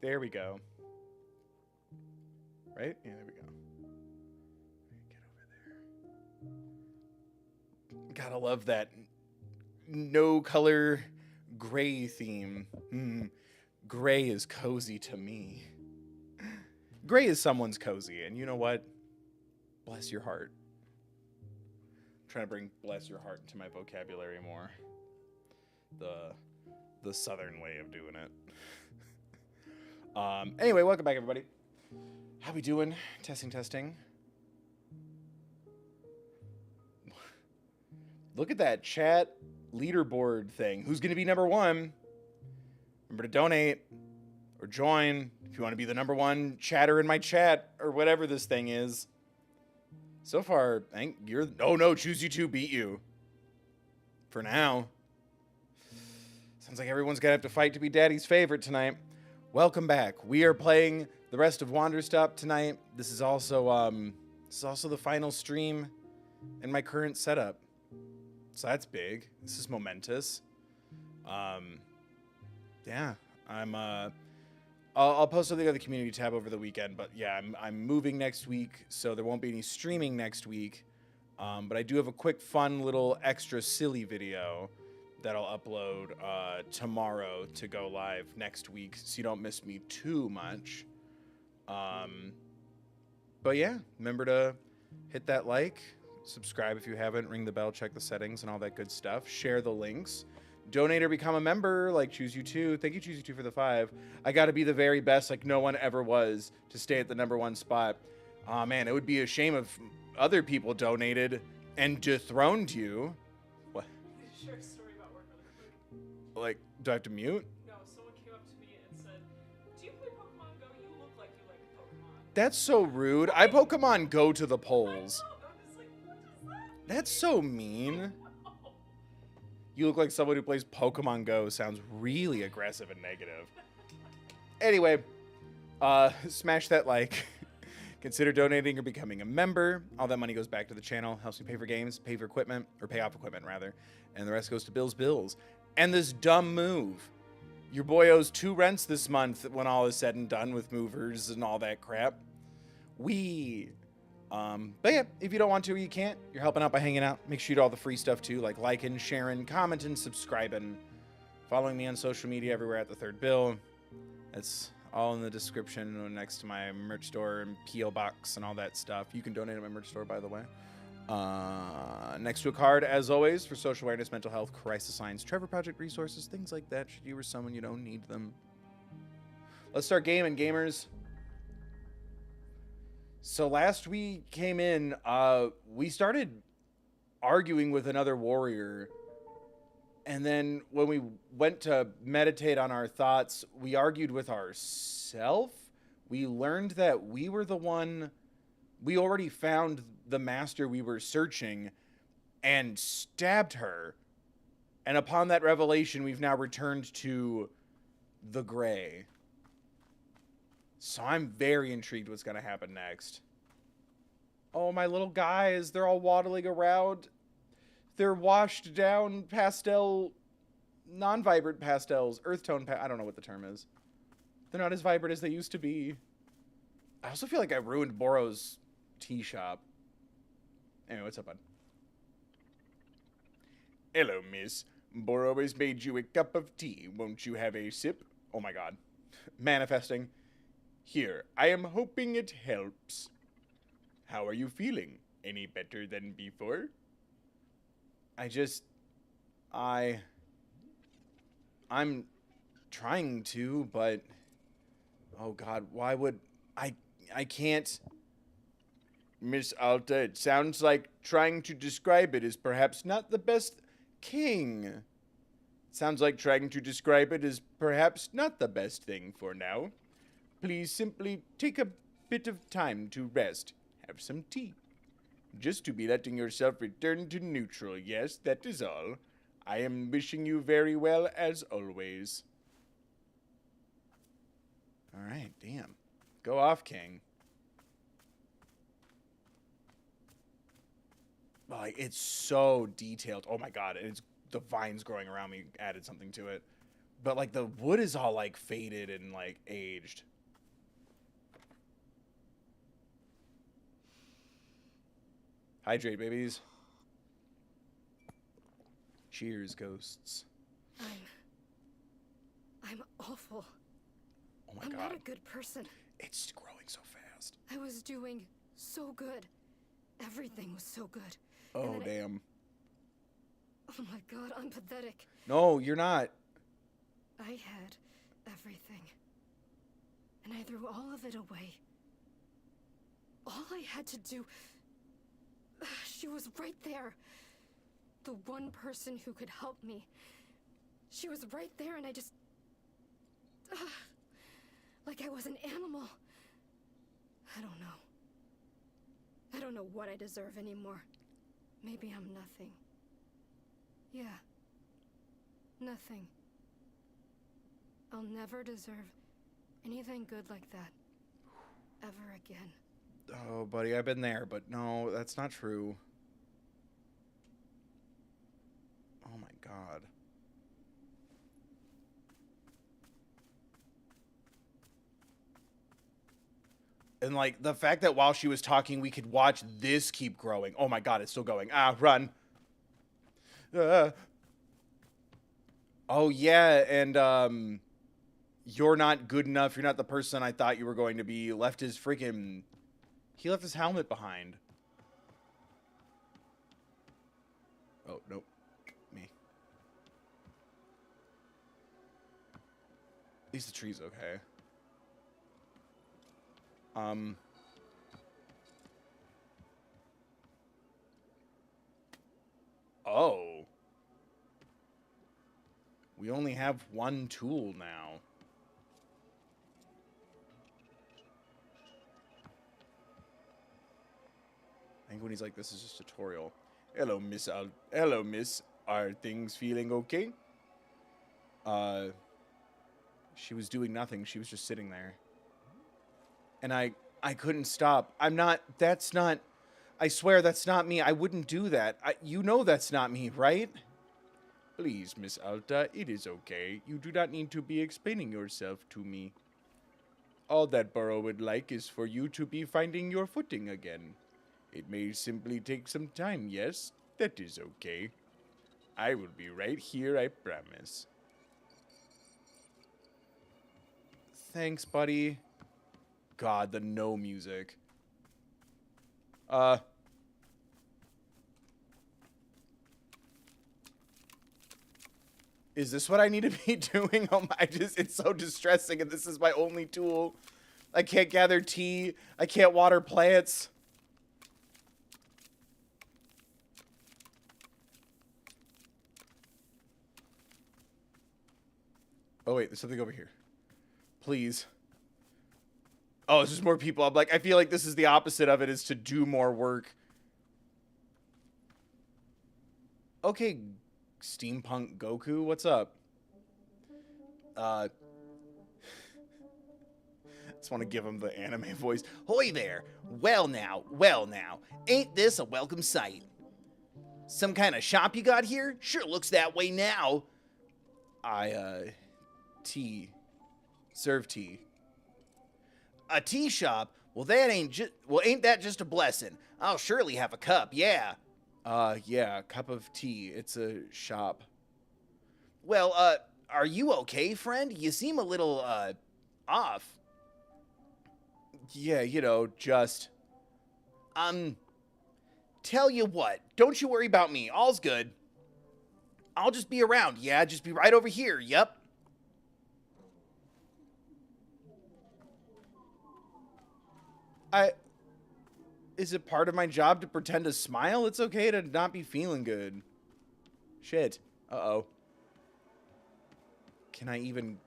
There we go. Right? Yeah, there we go. Get over there. Gotta love that no color gray theme. Gray is cozy to me. Gray is someone's cozy, and you know what? Bless your heart. I'm trying to bring bless your heart into my vocabulary more. The southern way of doing it. Anyway, welcome back, everybody. How we doing? Testing. Look at that chat leaderboard thing. Who's going to be number one? Remember to donate or join if you want to be the number one chatter in my chat or whatever this thing is. So far, I think you're... Oh, no, Choose You 2 beat you. For now. Sounds like everyone's going to have to fight to be Daddy's favorite tonight. Welcome back. We are playing the rest of Wanderstop tonight. This is also the final stream in my current setup. So that's big. This is momentous. Yeah, I'll post something on the community tab over the weekend, but yeah, I'm moving next week, so there won't be any streaming next week. But I do have a quick, fun, little extra silly video that I'll upload tomorrow to go live next week, so you don't miss me too much. But yeah, remember to hit that like, subscribe if you haven't, ring the bell, check the settings and all that good stuff. Share the links. Donate or become a member, like Choose You 2. Thank you, Choose You 2, for the 5. I got to be the very best, like no one ever was, to stay at the number one spot. Aw, man, it would be a shame if other people donated and dethroned you. What? Share a story about work really quick. Like, do I have to mute? No, someone came up to me and said, "Do you play Pokemon Go? You look like you like Pokemon." That's so rude. I Pokemon Go to the polls. I know. I was like, what is that? That's so mean. You look like someone who plays Pokemon Go. Sounds really aggressive and negative. Anyway, smash that like. Consider donating or becoming a member. All that money goes back to the channel. Helps me pay for games, pay for equipment, or pay off equipment, rather. And the rest goes to Bill's bills. And this dumb move. Your boy owes 2 rents this month when all is said and done with movers and all that crap. But yeah, if you don't want to or you can't, you're helping out by hanging out. Make sure you do all the free stuff too, like liking, sharing, commenting, subscribing, following me on social media everywhere at The Third Bill. That's all in the description next to my merch store and P.O. box and all that stuff. You can donate at my merch store, by the way. Next to a card, as always, for social awareness, mental health, crisis signs, Trevor Project resources, things like that, should you or someone you don't need them. Let's start gaming, gamers. So last we came in, we started arguing with another warrior. And then when we went to meditate on our thoughts, we argued with ourselves. We learned that we were the one, we already found the master we were searching and stabbed her. And upon that revelation, we've now returned to the gray. So I'm very intrigued what's going to happen next. Oh, my little guys, they're all waddling around. They're washed down pastel, non-vibrant pastels, earth tone, I don't know what the term is. They're not as vibrant as they used to be. I also feel like I ruined Boro's tea shop. Anyway, what's up, bud? Hello, miss. Boro has made you a cup of tea. Won't you have a sip? Oh my god. Manifesting. Here, I am hoping it helps. How are you feeling? Any better than before? I'm trying to, but oh god, why would I can't. Miss Alta, it sounds like trying to describe it is perhaps not the best king. Sounds like trying to describe it is perhaps not the best thing for now. Please simply take a bit of time to rest. Have some tea. Just to be letting yourself return to neutral. Yes, that is all. I am wishing you very well as always. Alright, damn. Go off, King. Like, it's so detailed. Oh my god, it's the vines growing around me added something to it. But, like, the wood is all, like, faded and, like, aged. Hydrate, babies. Cheers, ghosts. I'm awful. Oh my I'm god. not a good person. It's growing so fast. I was doing so good. Everything was so good. Oh, damn. Oh my god, I'm pathetic. No, you're not. I had everything. And I threw all of it away. All I had to do... She was right there. The one person who could help me. She was right there and I just... like I was an animal. I don't know. I don't know what I deserve anymore. Maybe I'm nothing. Yeah. Nothing. I'll never deserve anything good like that. Ever again. Oh, buddy, I've been there, but no, that's not true. Oh my god. And, like, the fact that while she was talking, we could watch this keep growing. Oh my god, it's still going. Ah, run. Oh, yeah, and, you're not good enough. You're not the person I thought you were going to be. He left his helmet behind. Oh, nope. Me. At least the tree's okay. Oh. We only have one tool now. I think when he's like, this is just a tutorial. Hello, Miss. Hello, Miss. Are things feeling okay? She was doing nothing. She was just sitting there. And I couldn't stop. That's not, I swear that's not me. I wouldn't do that. You know that's not me, right? Please, Miss Alta, it is okay. You do not need to be explaining yourself to me. All that Burrow would like is for you to be finding your footing again. It may simply take some time, yes? That is okay. I will be right here, I promise. Thanks, buddy. God, the no music. Is this what I need to be doing? Oh my, it's so distressing, and this is my only tool. I can't gather tea. I can't water plants. Oh wait, there's something over here. Please. Oh, it's just more people. I'm like, I feel like this is the opposite of it, is to do more work. Okay, Steampunk Goku, what's up? Just want to give him the anime voice. Hoy there! Well now, ain't this a welcome sight? Some kind of shop you got here? Sure looks that way now. Tea. Serve tea. A tea shop? Well, ain't that just a blessing? I'll surely have a cup, yeah. Yeah, cup of tea. It's a shop. Well, are you okay, friend? You seem a little, off. Yeah, you know, just... Tell you what, don't you worry about me. All's good. I'll just be around, yeah? Just be right over here, yep. Is it part of my job to pretend to smile? It's okay to not be feeling good. Shit. Uh-oh. Can I even...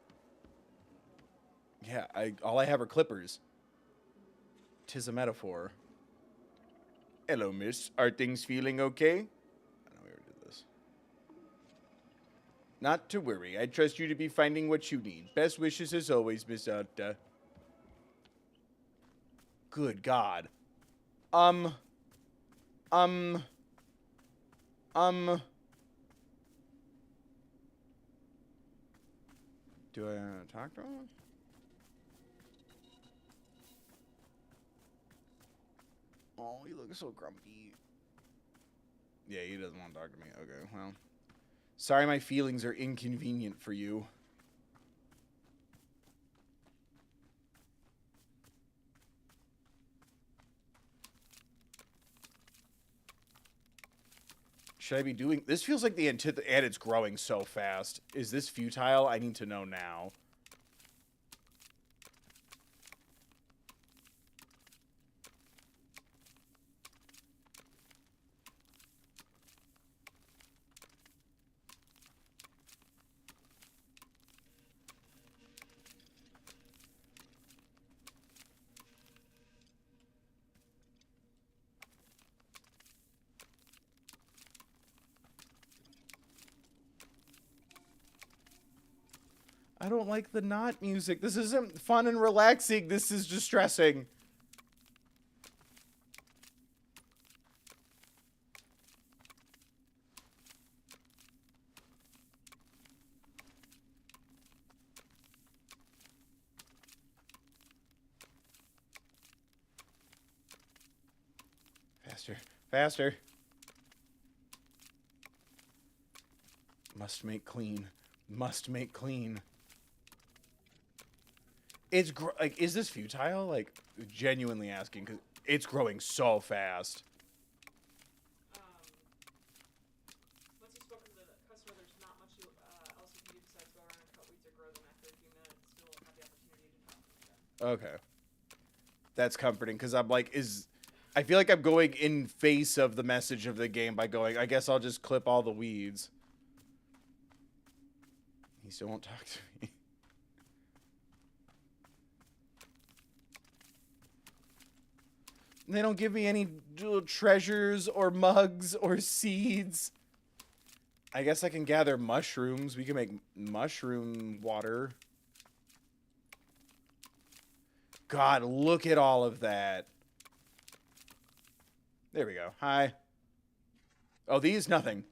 Yeah, all I have are clippers. 'Tis a metaphor. Hello, miss. Are things feeling okay? I know we already did this. Not to worry. I trust you to be finding what you need. Best wishes as always, Miss Alta. Good God. Do I talk to him? Oh, he looks so grumpy. Yeah, he doesn't want to talk to me. Okay, well. Sorry my feelings are inconvenient for you. Should I be doing... This feels like the and it's growing so fast. Is this futile? I need to know now. I don't like the knot music. This isn't fun and relaxing. This is distressing. Faster. Faster. Must make clean. Must make clean. It's like, is this futile? Like, genuinely asking, because it's growing so fast. Once you've spoken to the customer, there's not much else you can do besides go around and cut weeds or grow them. After a few minutes, you'll have the opportunity to talk to them again. Okay. That's comforting, because I'm like, I feel like I'm going in face of the message of the game by going, I guess I'll just clip all the weeds. He still won't talk to me. They don't give me any treasures or mugs or seeds. I guess I can gather mushrooms. We can make mushroom water. God, look at all of that. There we go. Hi. Oh, these? Nothing.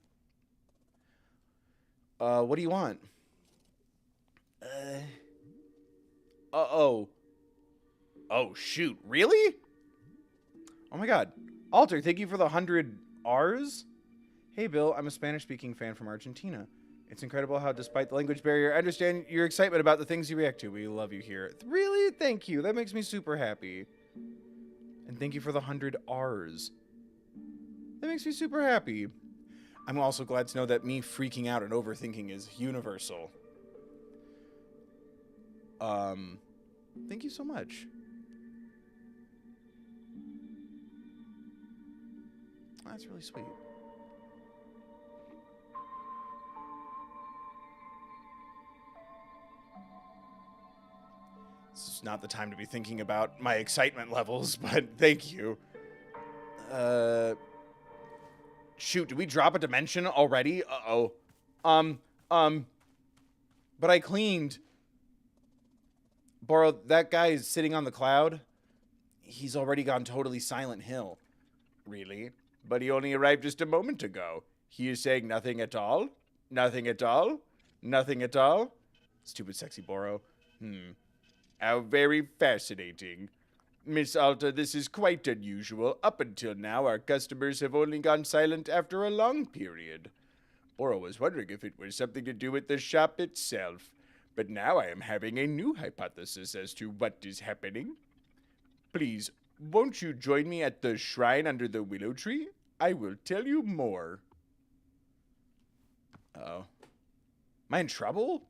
What do you want? Uh-oh. Oh, shoot. Really? Oh my god. Alter, thank you for the 100 Rs. Hey, Bill, I'm a Spanish-speaking fan from Argentina. It's incredible how, despite the language barrier, I understand your excitement about the things you react to. We love you here. Really? Thank you. That makes me super happy. And thank you for the 100 Rs. That makes me super happy. I'm also glad to know that me freaking out and overthinking is universal. Thank you so much. That's really sweet. This is not the time to be thinking about my excitement levels, but thank you. Shoot, did we drop a dimension already? Uh-oh. But I cleaned. Borrow, that guy is sitting on the cloud. He's already gone totally Silent Hill. Really? But he only arrived just a moment ago. He is saying nothing at all? Nothing at all? Nothing at all? Stupid sexy Borrow. How very fascinating. Miss Alta, this is quite unusual. Up until now, our customers have only gone silent after a long period. Borrow was wondering if it was something to do with the shop itself. But now I am having a new hypothesis as to what is happening. Please, won't you join me at the shrine under the willow tree? I will tell you more. Uh-oh. Am I in trouble?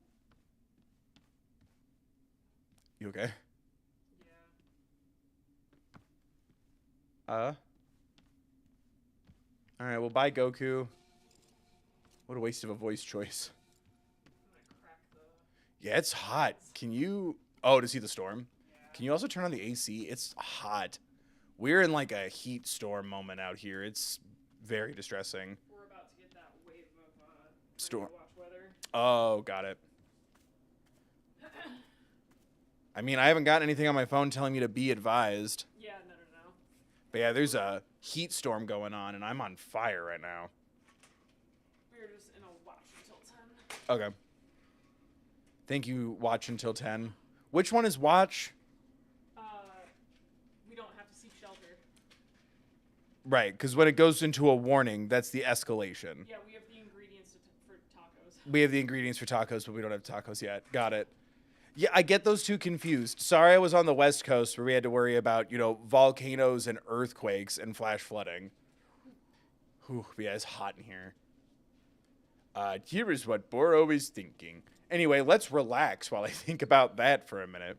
You okay? Yeah. Alright, well, bye, Goku. What a waste of a voice choice. I'm gonna crack the... Yeah, it's hot. Can you... Oh, to see the storm? Yeah. Can you also turn on the AC? It's hot. We're in, like, a heat storm moment out here. It's very distressing. We're about to get that wave of Storm. watch weather. Oh, got it. I mean, I haven't gotten anything on my phone telling me to be advised. Yeah, no. But yeah, there's a heat storm going on, and I'm on fire right now. We're just in a watch until 10. Okay. Thank you, Watch Until 10. Which one is Watch? We don't have to seek shelter. Right, because when it goes into a warning, that's the escalation. Yeah, we have the ingredients for tacos. We have the ingredients for tacos, but we don't have tacos yet. Got it. Yeah, I get those two confused. Sorry I was on the West Coast where we had to worry about, volcanoes and earthquakes and flash flooding. Whew, yeah, it's hot in here. Here is what Boro is thinking. Anyway, let's relax while I think about that for a minute.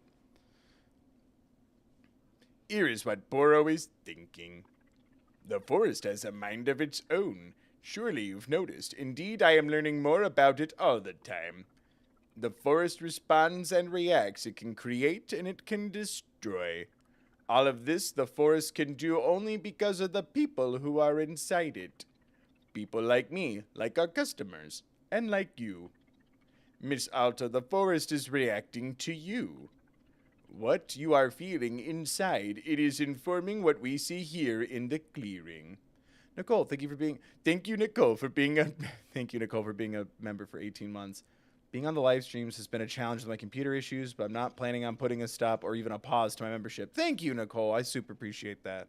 Here is what Boro is thinking. The forest has a mind of its own. Surely you've noticed. Indeed, I am learning more about it all the time. The forest responds and reacts. It can create and it can destroy. All of this the forest can do only because of the people who are inside it. People like me, like our customers, and like you. Miss Alta, the forest is reacting to you. What you are feeling inside, it is informing what we see here in the clearing. Nicole, thank you, Nicole, for being a member for 18 months. Being on the live streams has been a challenge with my computer issues, but I'm not planning on putting a stop or even a pause to my membership. Thank you, Nicole. I super appreciate that.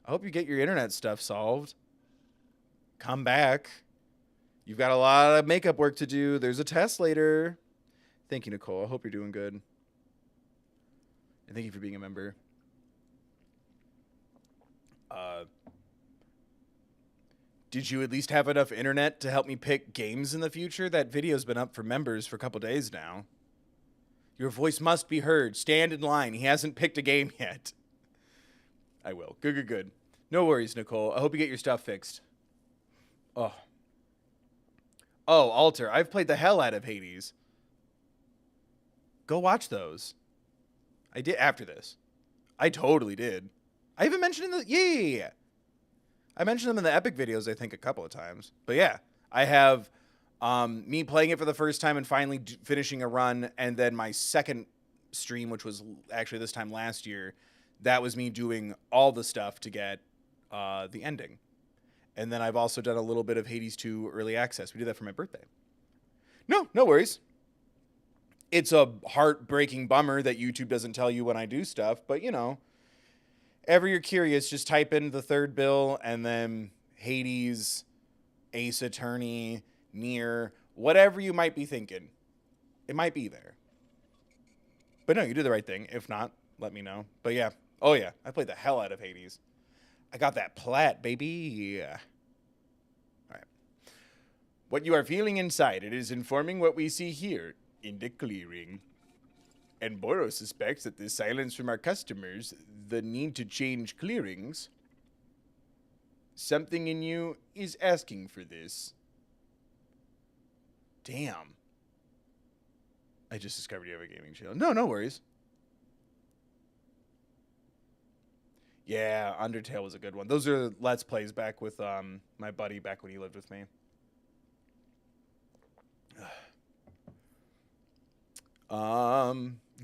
I hope you get your internet stuff solved. Come back. You've got a lot of makeup work to do. There's a test later. Thank you, Nicole. I hope you're doing good. And thank you for being a member. Did you at least have enough internet to help me pick games in the future? That video's been up for members for a couple days now. Your voice must be heard. Stand in line. He hasn't picked a game yet. I will. Good. No worries, Nicole. I hope you get your stuff fixed. Oh, Alter. I've played the hell out of Hades. Go watch those. I did after this. I totally did. I even mentioned in the... Yeah. I mentioned them in the Epic videos, I think, a couple of times. But yeah, I have me playing it for the first time and finally finishing a run. And then my second stream, which was actually this time last year, that was me doing all the stuff to get the ending. And then I've also done a little bit of Hades 2 early access. We did that for my birthday. No worries. It's a heartbreaking bummer that YouTube doesn't tell you when I do stuff, but ever you're curious, just type in the third bill and then Hades, Ace Attorney, Nier, whatever you might be thinking. It might be there. But no, you did the right thing. If not, let me know. But yeah. Oh yeah, I played the hell out of Hades. I got that plat, baby. Yeah. All right. What you are feeling inside, it is informing what we see here in the clearing. And Boro suspects that the silence from our customers, the need to change clearings, something in you is asking for this. Damn. I just discovered you have a gaming channel. No worries. Yeah, Undertale was a good one. Those are Let's Plays back with my buddy back when he lived with me.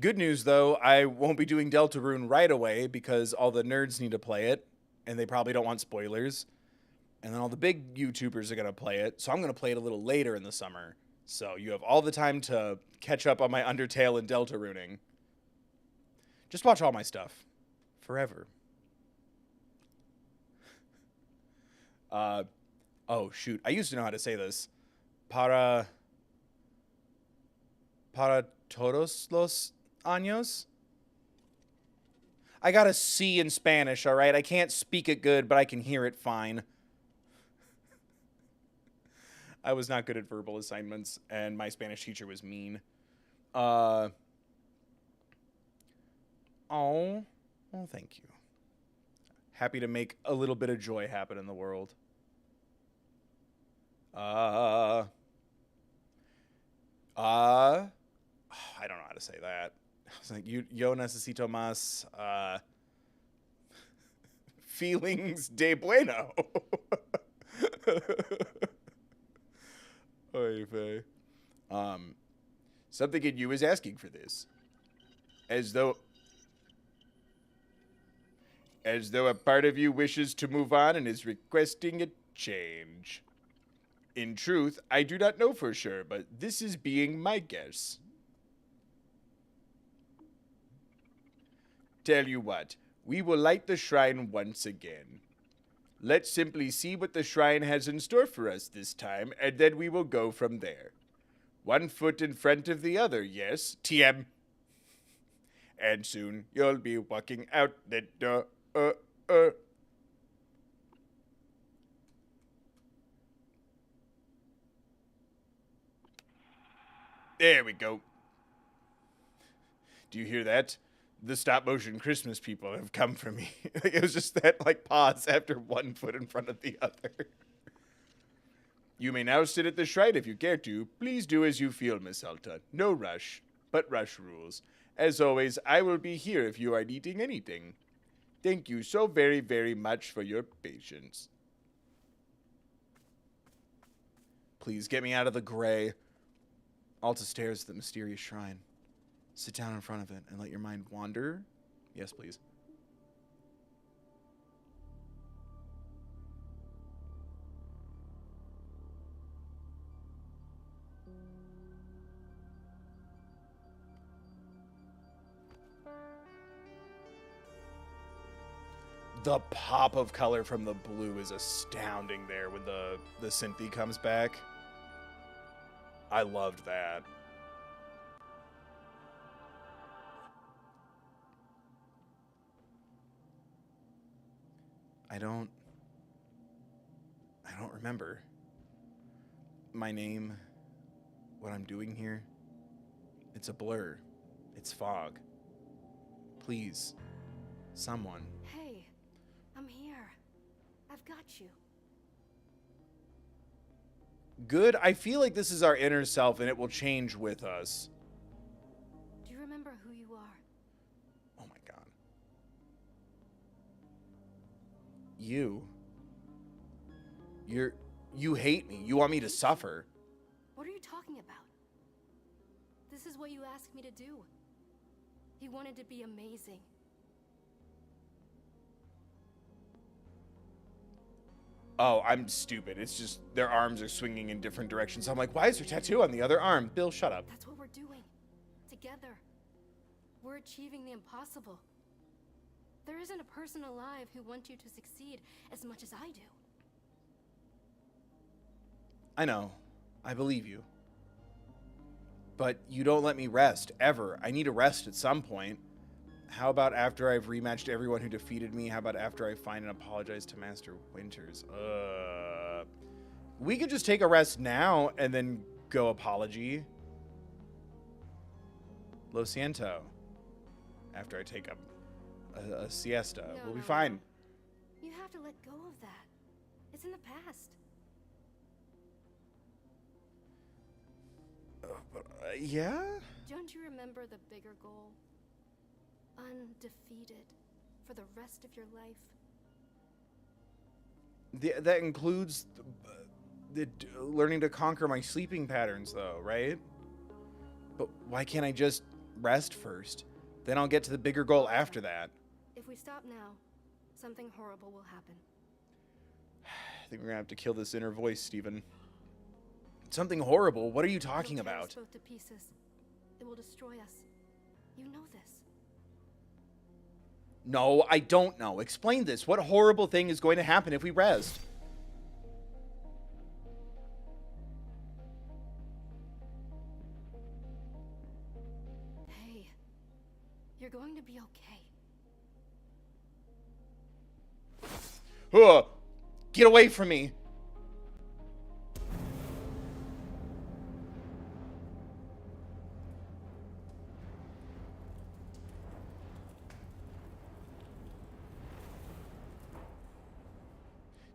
Good news, though, I won't be doing Deltarune right away because all the nerds need to play it, and they probably don't want spoilers. And then all the big YouTubers are going to play it, so I'm going to play it a little later in the summer. So you have all the time to catch up on my Undertale and Deltaruning. Just watch all my stuff. Forever. Oh, shoot. I used to know how to say this. Para todos los años? I got a C in Spanish, all right? I can't speak it good, but I can hear it fine. I was not good at verbal assignments, and my Spanish teacher was mean. Oh, thank you. Happy to make a little bit of joy happen in the world. I don't know how to say that. It's like, yo necesito más feelings de bueno. Oy vey. Something in you is asking for this. As though a part of you wishes to move on and is requesting a change. In truth, I do not know for sure, but this is being my guess. Tell you what, we will light the shrine once again. Let's simply see what the shrine has in store for us this time, and then we will go from there. 1 foot in front of the other, yes? TM. And soon you'll be walking out the door. There we go. Do you hear that? The stop-motion Christmas people have come for me. It was just that, pause after 1 foot in front of the other. You may now sit at the shrine if you care to. Please do as you feel, Miss Alta. No rush, but rush rules. As always, I will be here if you are needing anything. Thank you so very, very much for your patience. Please get me out of the gray. Alta stares at the mysterious shrine. Sit down in front of it and let your mind wander. Yes, please. The pop of color from the blue is astounding there when the synthy comes back. I loved that. I don't remember my name, what I'm doing here. It's a blur. It's fog. Please, someone. Hey, I'm here. I've got you. Good. I feel like this is our inner self and it will change with us. Do you remember who you are? Oh my God. You hate me. You want me to suffer. What are you talking about? This is what you asked me to do. You wanted to be amazing. Oh, I'm stupid. It's just their arms are swinging in different directions. I'm like, why is there a tattoo on the other arm? Bill, shut up. That's what we're doing. Together. We're achieving the impossible. There isn't a person alive who wants you to succeed as much as I do. I know. I believe you. But you don't let me rest, ever. I need a rest at some point. How about after I've rematched everyone who defeated me? How about after I find and apologize to Master Winters? We could just take a rest now and then go apology. Lo siento. After I take a siesta. No, We'll be no, fine. no. You have to let go of that. It's in the past. Yeah? Don't you remember the bigger goal? Undefeated for the rest of your life. That includes learning to conquer my sleeping patterns, though, right? But why can't I just rest first? Then I'll get to the bigger goal after that. If we stop now, something horrible will happen. I think we're gonna have to kill this inner voice, Steven. Something horrible? What are you talking It'll tear about? us both to pieces. It will destroy us. You know this. No, I don't know. Explain this. What horrible thing is going to happen if we rest? Hey, you're going to be okay. Ugh, get away from me.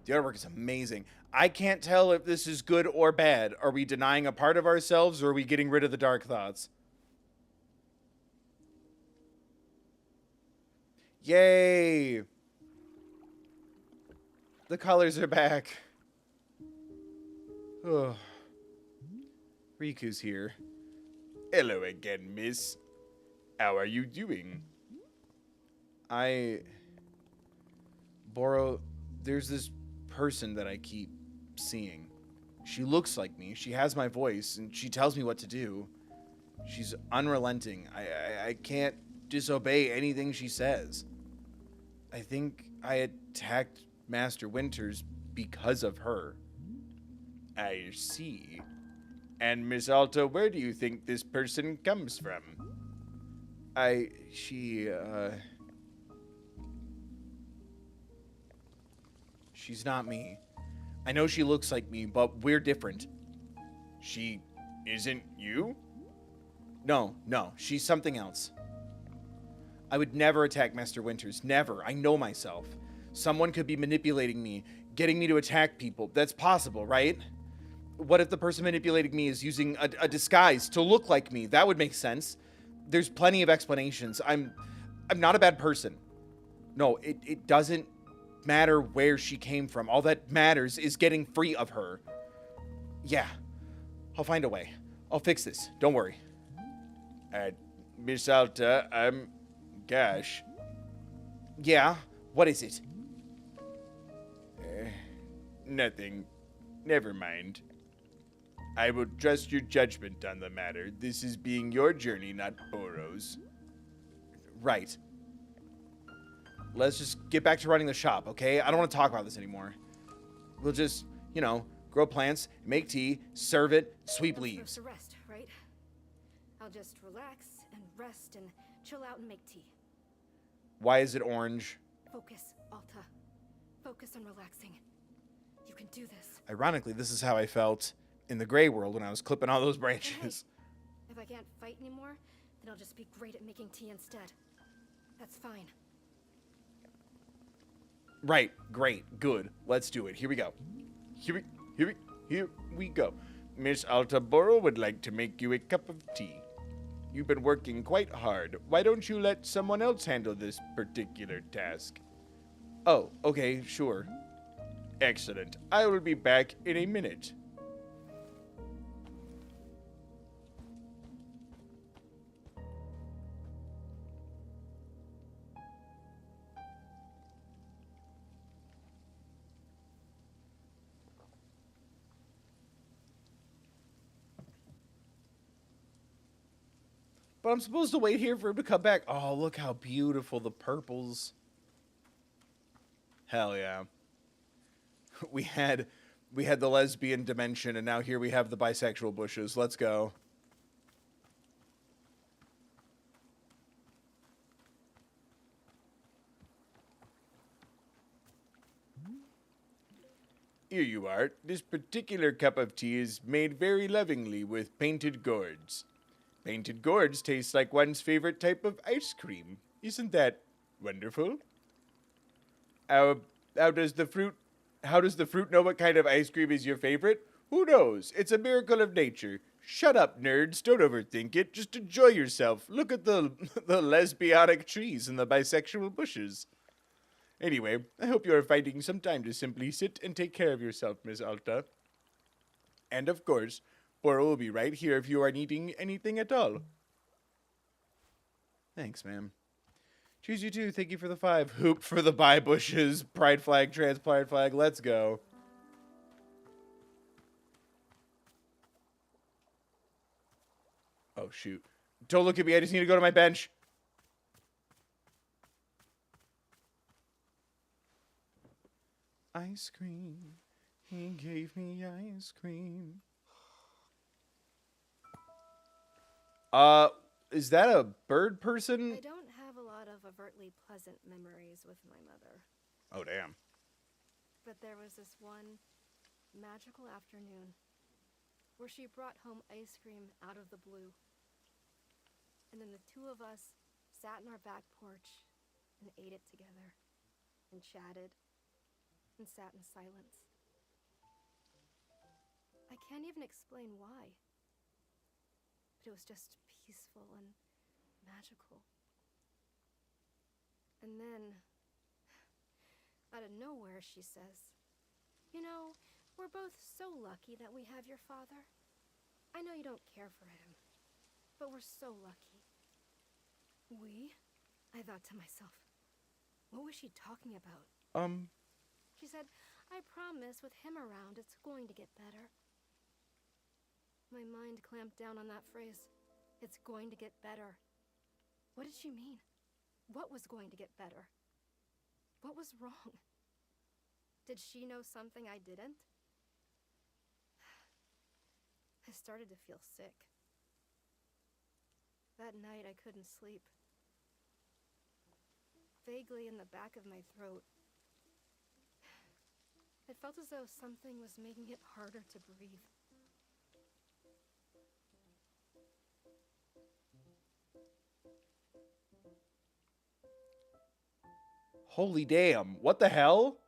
The artwork is amazing. I can't tell if this is good or bad. Are we denying a part of ourselves or are we getting rid of the dark thoughts? Yay! The colors are back. Oh. Riku's here. Hello again, miss. How are you doing? Boro, there's this person that I keep seeing. She looks like me. She has my voice, and she tells me what to do. She's unrelenting. I can't disobey anything she says. I think I attacked Master Winters because of her. I see. And Miss Alta, where do you think this person comes from? She's not me. I know she looks like me, but we're different. She isn't you? No, she's something else. I would never attack Master Winters, never. I know myself. Someone could be manipulating me, getting me to attack people. That's possible, right? What if the person manipulating me is using a disguise to look like me? That would make sense. There's plenty of explanations. I'm not a bad person. No, it doesn't matter where she came from. All that matters is getting free of her. Yeah, I'll find a way. I'll fix this. Don't worry. Miss Alta, gosh. Yeah, what is it? Nothing. Never mind. I will trust your judgment on the matter. This is being your journey, not Boro's. Right. Let's just get back to running the shop, okay? I don't want to talk about this anymore. We'll just, grow plants, make tea, serve it, sweep leaves. To rest, right? I'll just relax and rest and chill out and make tea. Why is it orange? Focus, Alta. Focus on relaxing. You can do this. Ironically, this is how I felt in the gray world when I was clipping all those branches. Hey, if I can't fight anymore, then I'll just be great at making tea instead. That's fine. Right, great, good. Let's do it. Here we go. Here we go. Miss Alta Boro would like to make you a cup of tea. You've been working quite hard. Why don't you let someone else handle this particular task? Oh, okay, sure. Excellent. I will be back in a minute. But I'm supposed to wait here for him to come back. Oh, look how beautiful the purples. Hell yeah. We had the lesbian dimension, and now here we have the bisexual bushes. Let's go. Here you are. This particular cup of tea is made very lovingly with painted gourds. Painted gourds taste like one's favorite type of ice cream. Isn't that wonderful? How does the fruit know what kind of ice cream is your favorite? Who knows? It's a miracle of nature. Shut up, nerds. Don't overthink it. Just enjoy yourself. Look at the lesbianic trees and the bisexual bushes. Anyway, I hope you are finding some time to simply sit and take care of yourself, Miss Alta. And of course, Boro will be right here if you are needing anything at all. Thanks, ma'am. Choose you too. Thank you for the 5. Hoop for the buy bushes. Pride flag, trans pride flag. Let's go. Oh, shoot. Don't look at me. I just need to go to my bench. Ice cream. He gave me ice cream. Is that a bird person? I don't have a lot of overtly pleasant memories with my mother. Oh, damn. But there was this one magical afternoon where she brought home ice cream out of the blue. And then the two of us sat in our back porch and ate it together and chatted and sat in silence. I can't even explain why. But it was just peaceful and magical. And then, out of nowhere, she says, "You know, we're both so lucky that we have your father. I know you don't care for him, but we're so lucky." We? I thought to myself, what was she talking about? She said, "I promise with him around, it's going to get better." My mind clamped down on that phrase. It's going to get better. What did she mean? What was going to get better? What was wrong? Did she know something I didn't? I started to feel sick. That night I couldn't sleep. Vaguely in the back of my throat, it felt as though something was making it harder to breathe. Holy damn. What the hell?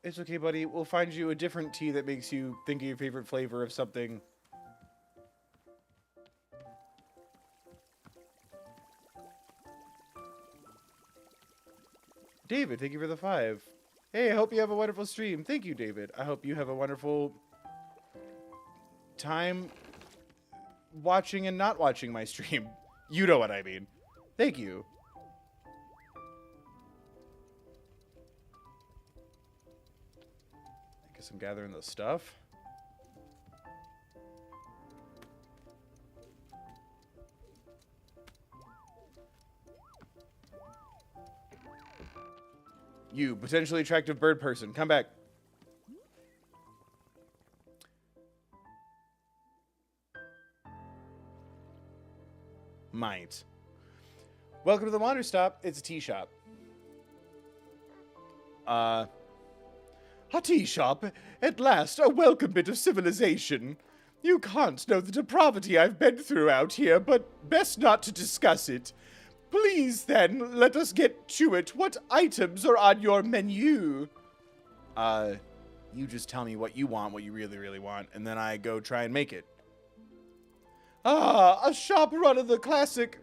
It's okay, buddy. We'll find you a different tea that makes you think of your favorite flavor of something. David, thank you for the 5. Hey, I hope you have a wonderful stream. Thank you, David. I hope you have a wonderful time watching and not watching my stream. You know what I mean. Thank you. I guess I'm gathering the stuff. You, potentially attractive bird person, come back. Might. Welcome to the Wanderstop. It's a tea shop. A tea shop? At last, a welcome bit of civilization. You can't know the depravity I've been through out here, but best not to discuss it. Please, then, let us get to it. What items are on your menu? You just tell me what you want, what you really, really want, and then I go try and make it. Ah, a shop run of the classic...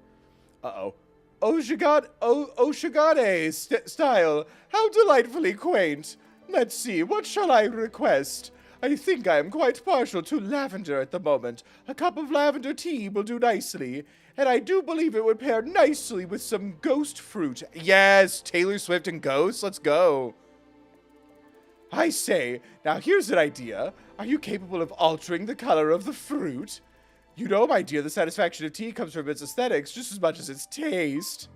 Oshigade style. How delightfully quaint. Let's see, what shall I request? I think I am quite partial to lavender at the moment. A cup of lavender tea will do nicely. And I do believe it would pair nicely with some ghost fruit. Yes, Taylor Swift and ghosts. Let's go. I say, now here's an idea. Are you capable of altering the color of the fruit? You know, my dear, the satisfaction of tea comes from its aesthetics just as much as its taste.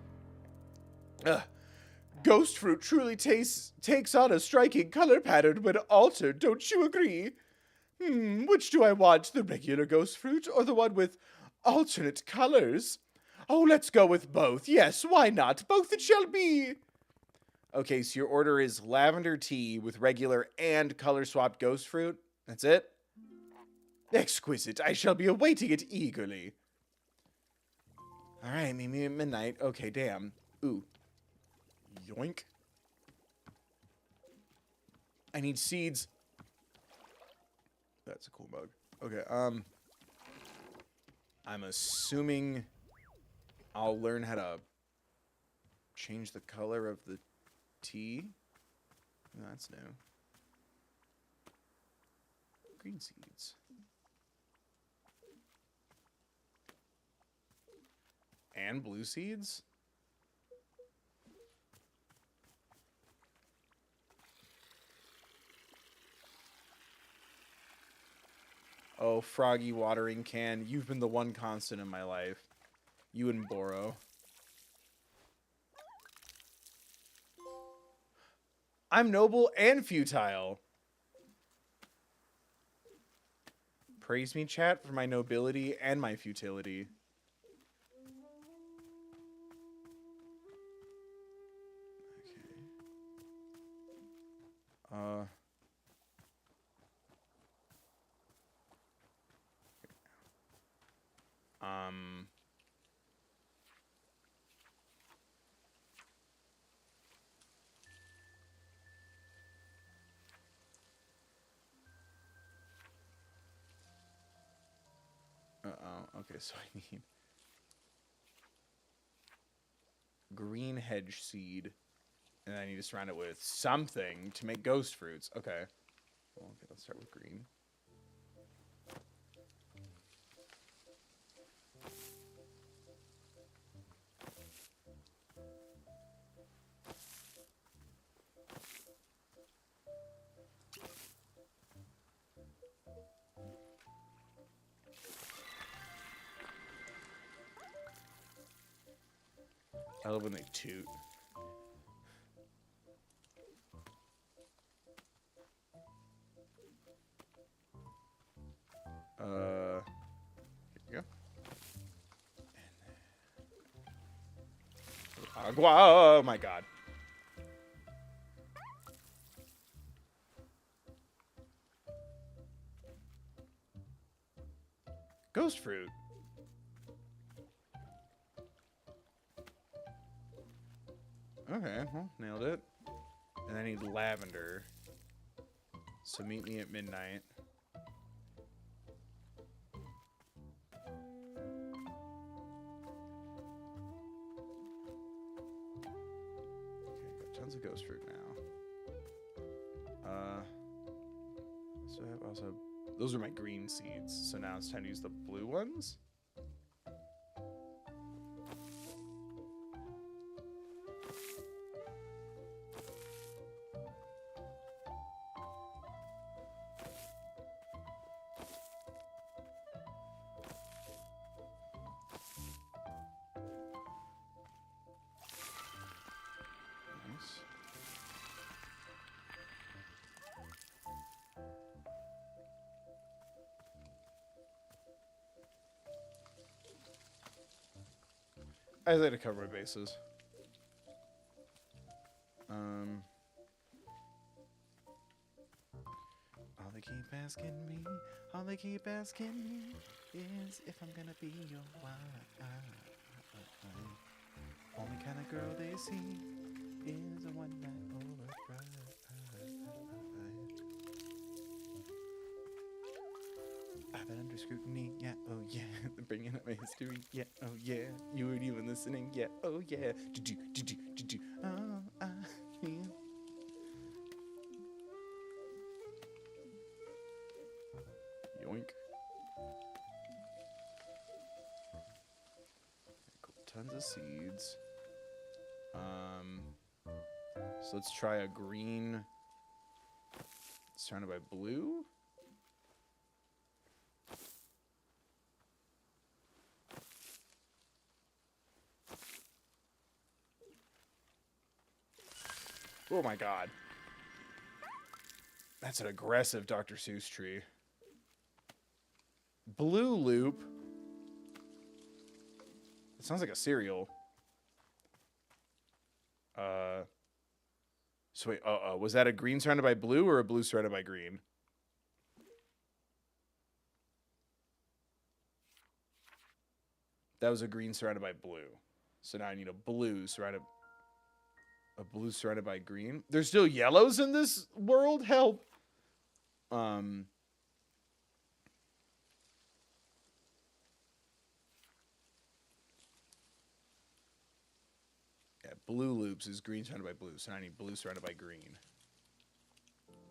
Ghost fruit truly takes on a striking color pattern when altered, don't you agree? Which do I want, the regular ghost fruit or the one with alternate colors? Oh, let's go with both. Yes, why not? Both it shall be. Okay, so your order is lavender tea with regular and color-swapped ghost fruit. That's it? Exquisite. I shall be awaiting it eagerly. All right, maybe at midnight. Okay, damn. Ooh. Yoink. I need seeds. That's a cool mug. Okay, I'm assuming I'll learn how to change the color of the tea. That's new. Green seeds. And blue seeds? Oh, Froggy watering can. You've been the one constant in my life. You and Boro. I'm noble and futile. Praise me, chat, for my nobility and my futility. Okay. Okay, so I need green hedge seed, and I need to surround it with something to make ghost fruits. Okay. Well, okay, let's start with green. I love when they toot. Here we go. Agua! Oh my god. Ghost fruit. Okay, well, nailed it. And I need lavender. So meet me at midnight. Okay, got tons of ghost fruit now. So I have also, those are my green seeds. So now it's time to use the blue ones. Nice. I just like to cover my bases. All they keep asking me, all they keep asking me is if I'm gonna be your wife. Only kind of girl they see is a one night over bride. I've been under scrutiny, yeah, oh yeah. They're bringing up my history, yeah, oh yeah. You weren't even listening, yeah, oh yeah. Do, oh, yeah. Yoink. Cool. Tons of seeds. So let's try a green surrounded by blue. Oh my god. That's an aggressive Dr. Seuss tree. Blue loop. It sounds like a cereal. So wait, was that a green surrounded by blue or a blue surrounded by green? That was a green surrounded by blue. So now I need a blue surrounded by green. There's still yellows in this world? Help. Yeah, blue loops is green surrounded by blue. So now I need blue surrounded by green.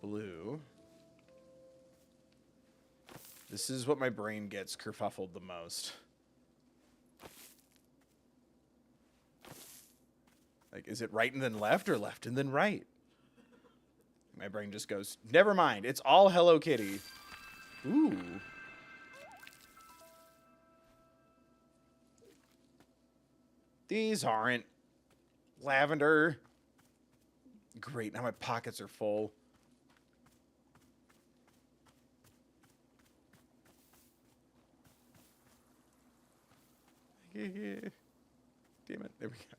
Blue. This is what my brain gets kerfuffled the most. Like, is it right and then left or left and then right? My brain just goes, never mind. It's all Hello Kitty. Ooh. These aren't. Lavender. Great, now my pockets are full. Yeah. Damn it, there we go.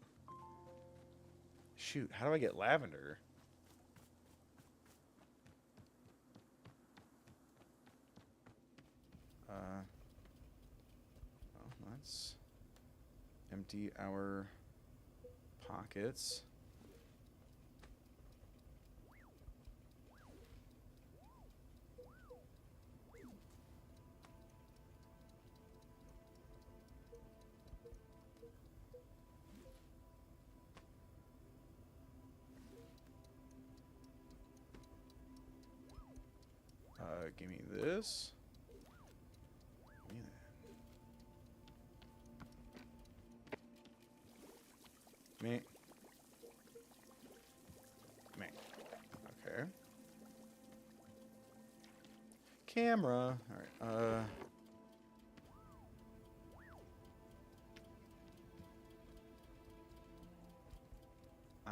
Shoot, how do I get lavender? Well, let's empty our pockets. Give me this. Give me that. Me. Okay. Camera. All right.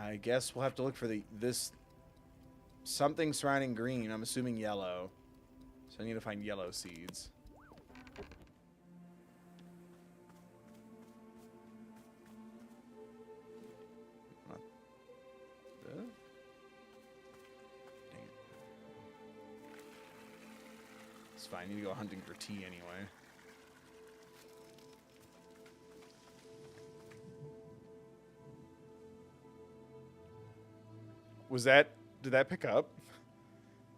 I guess we'll have to look for this something surrounding green. I'm assuming yellow. So I need to find yellow seeds. Not this? Dang it. It's fine. I need to go hunting for tea anyway. Did that pick up?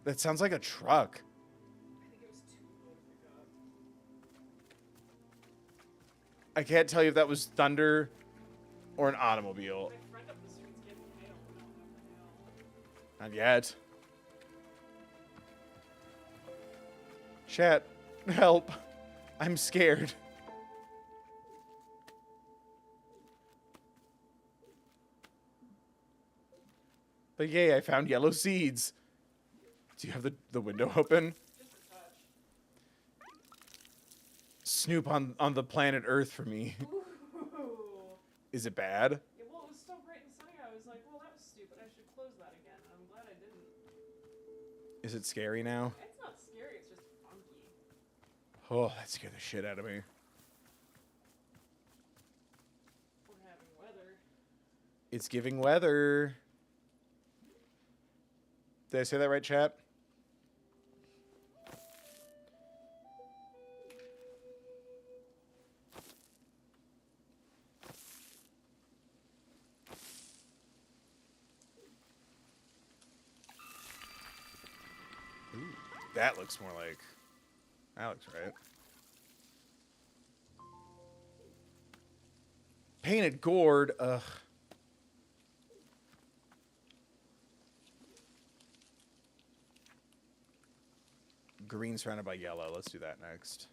That sounds like a truck. I think it was too low to pick up. I can't tell you if that was thunder or an automobile. My friend up the street's getting mail. We don't have mail. Not yet. Chat, help. I'm scared. But yay, I found yellow seeds. Do you have the window open? Just a touch. Snoop on the planet Earth for me. Ooh. Is it bad? Yeah, well, it was so bright and sunny. I was like, well, that was stupid. I should close that again. And I'm glad I didn't. Is it scary now? It's not scary. It's just funky. Oh, that scared the shit out of me. We're having weather. It's giving weather. Did I say that right, chat? Ooh, that looks more like... That looks right. Painted gourd. Ugh. Green surrounded by yellow. Let's do that next.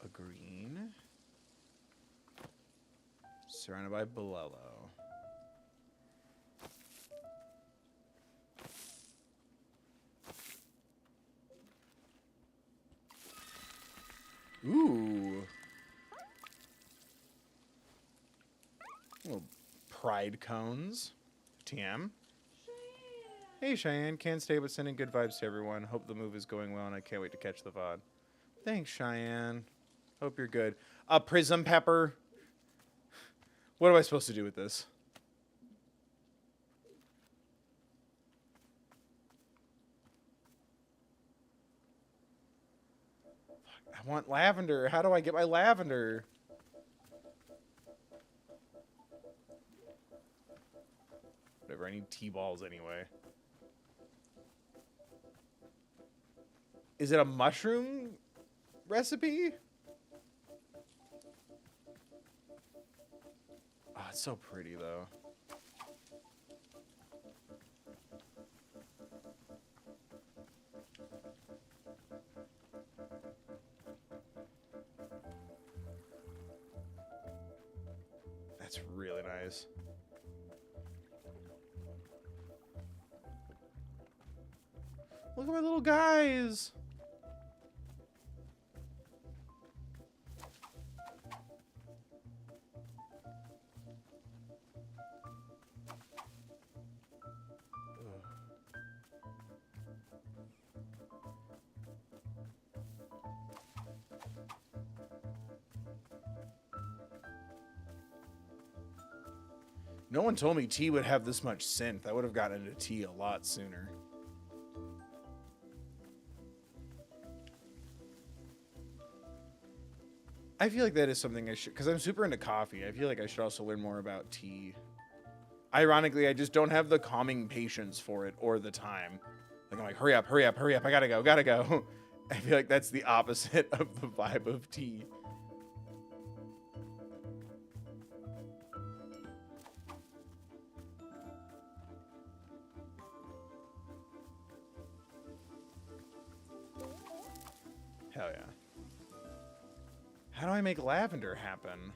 A green surrounded by Bolello. Ooh. Little pride cones. TM. Hey Cheyenne, can't stay but sending good vibes to everyone. Hope the move is going well and I can't wait to catch the VOD. Thanks, Cheyenne. Hope you're good. Prism Pepper. What am I supposed to do with this? I want lavender. How do I get my lavender? Whatever, I need T-balls anyway. Is it a mushroom recipe? Oh, it's so pretty, though. That's really nice. Look at my little guys. No one told me tea would have this much synth. I would have gotten into tea a lot sooner. I feel like that is something I should, because I'm super into coffee. I feel like I should also learn more about tea. Ironically, I just don't have the calming patience for it or the time. Like, I'm like, hurry up, hurry up, hurry up. I gotta go, gotta go. I feel like that's the opposite of the vibe of tea. Hell yeah. How do I make lavender happen?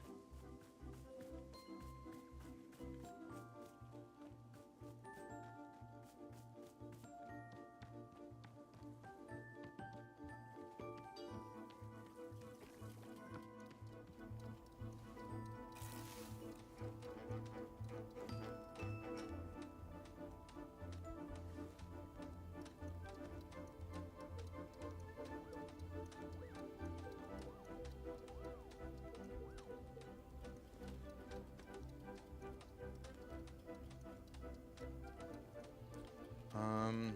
Um.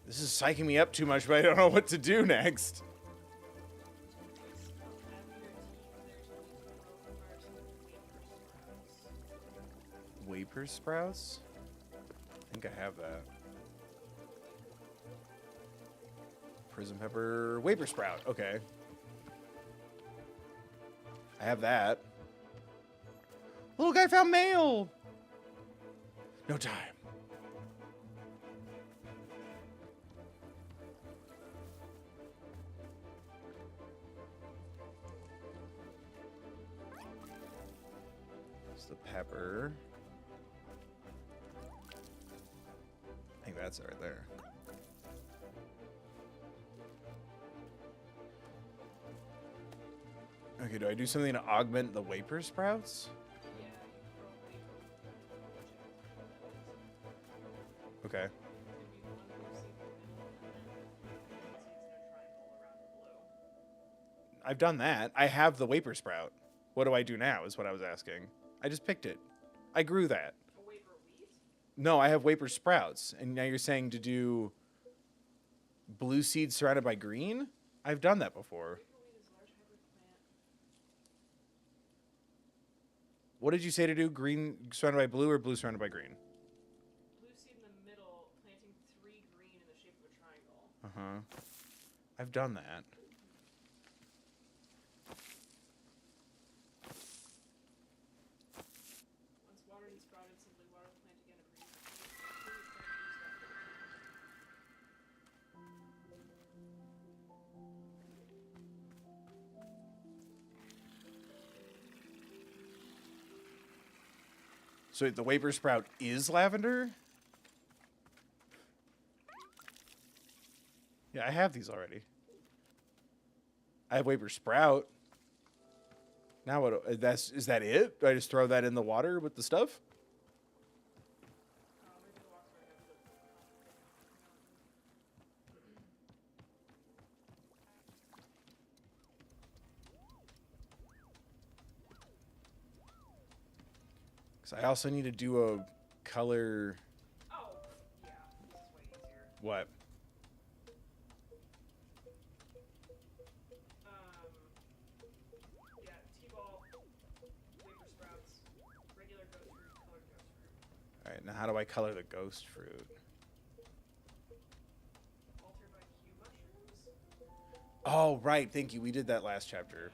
This is psyching me up too much, but I don't know what to do next. Waper sprouts? I think I have that. Prison pepper, waper sprout. Okay. I have that. Little guy found mail. No time. It's the pepper. I think that's it right there. Okay, do I do something to augment the waper sprouts? Yeah, you Okay. I've done that. I have the waper sprout. What do I do now is what I was asking. I just picked it. I grew that. A wafer wheat? No, I have waper sprouts. And now you're saying to do blue seeds surrounded by green? I've done that before. Wafer wheat is a large hybrid plant. What did you say to do? Green surrounded by blue or blue surrounded by green? Blue seed in the middle, planting 3 green in the shape of a triangle. Uh-huh. I've done that. Once watered and sprouted, simply water the plant again to produce a So the waper sprout is lavender? Yeah, I have these already. I have waper sprout. Now what? Is that it? Do I just throw that in the water with the stuff? maybe the walks right over the Because I also need to do a color. Oh, yeah, this is way easier. What? Yeah, T-ball, wafer sprouts, regular ghost fruit, colored ghost fruit. All right, now how do I color the ghost fruit? Altered by Q mushrooms. Oh, right. Thank you. We did that last chapter.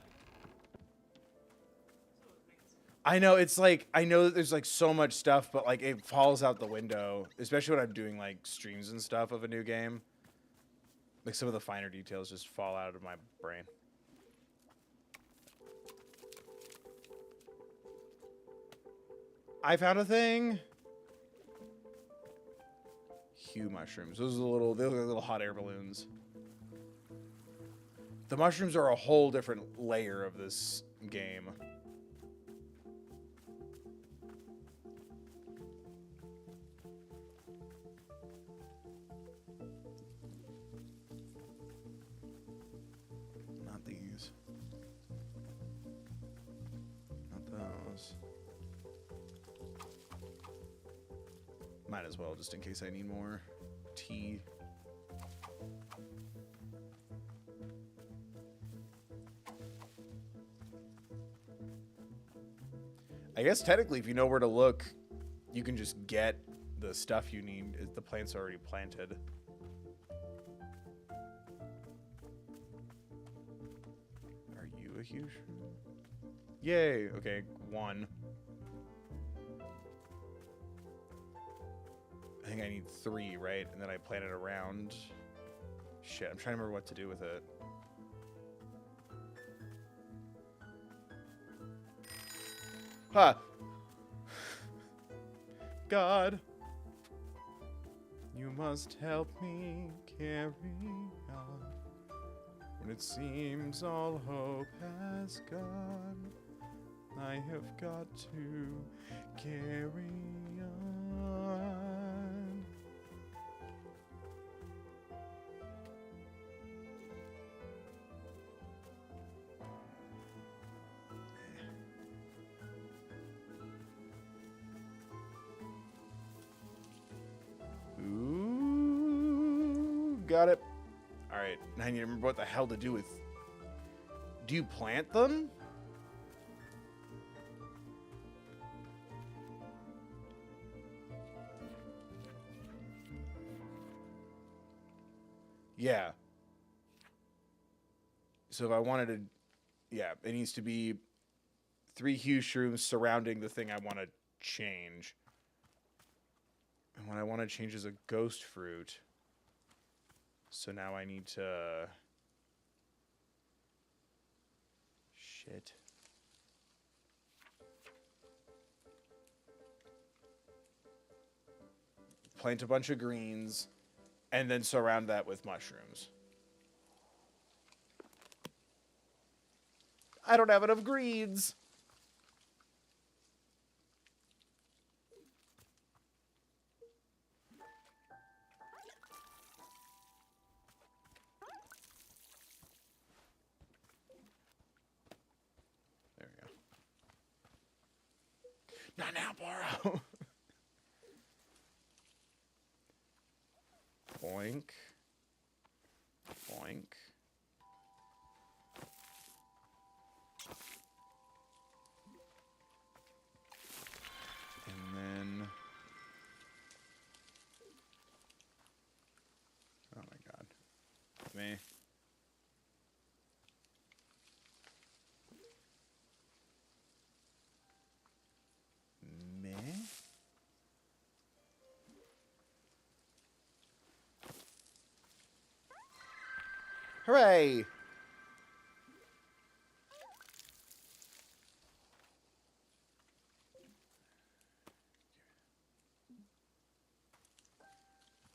So it makes I know it's like I know that there's like so much stuff, but like it falls out the window, especially when I'm doing like streams and stuff of a new game. Like some of the finer details just fall out of my brain. I found a thing. Hue mushrooms. Those are they're little hot air balloons. The mushrooms are a whole different layer of this game. Not these. Not those. Might as well, just in case I need more tea. I guess technically if you know where to look, you can just get the stuff you need. The plant's already planted. Are you a huge? Yay! Okay, 1. I think I need 3, right? And then I plant it around. Shit, I'm trying to remember what to do with it. Huh. God, you must help me carry on when it seems all hope has gone. I have got to carry on. got it. All right, now I need to remember what the hell to do with... Do you plant them? Yeah. So if I wanted to... Yeah, it needs to be 3 huge shrooms surrounding the thing I want to change. And what I want to change is a ghost fruit. So now I need to... Shit. Plant a bunch of greens, and then surround that with mushrooms. I don't have enough greens. There we go. Not now, Boro. Boink. Boink. And then... Oh my god. Me. Me? Hooray!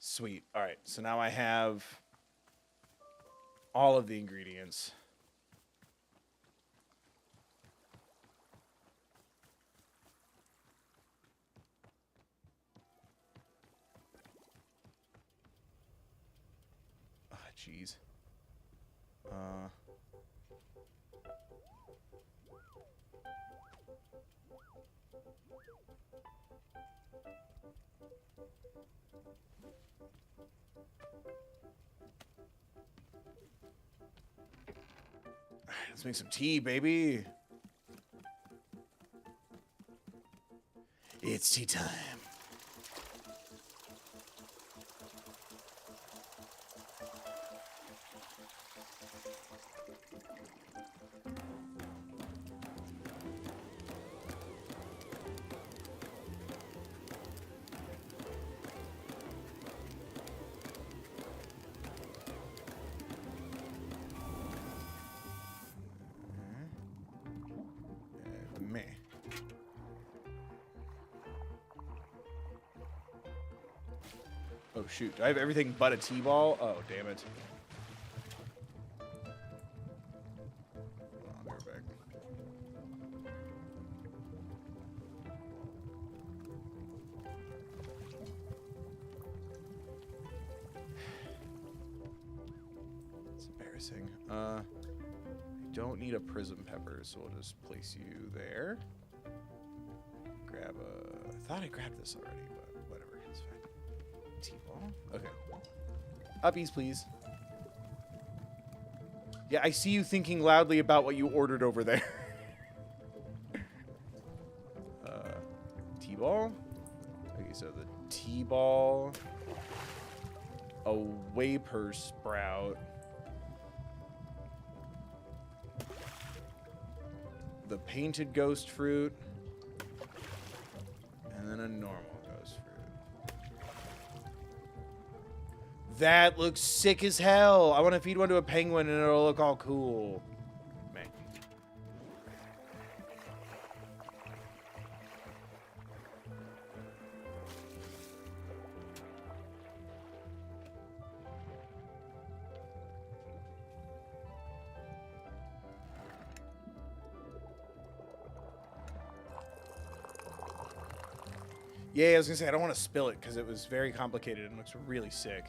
Sweet. All right, so now I have all of the ingredients. Ah, jeez. Let's make some tea, baby. It's tea time. Me. Oh shoot, do I have everything but a T-ball? Oh, damn it. Hold on, I'll go back. It's embarrassing. I don't need a prism pepper, so we'll just place you there. Grab a... I thought I grabbed this already, but whatever. It's fine. T-ball? Okay. Uppies, please. Yeah, I see you thinking loudly about what you ordered over there. T-ball? Okay, so the T-ball... A Waper Sprout... The painted ghost fruit, and then a normal ghost fruit. That looks sick as hell. I want to feed one to a penguin and it'll look all cool. Man. Yeah, I was gonna say, I don't want to spill it because it was very complicated and looks really sick.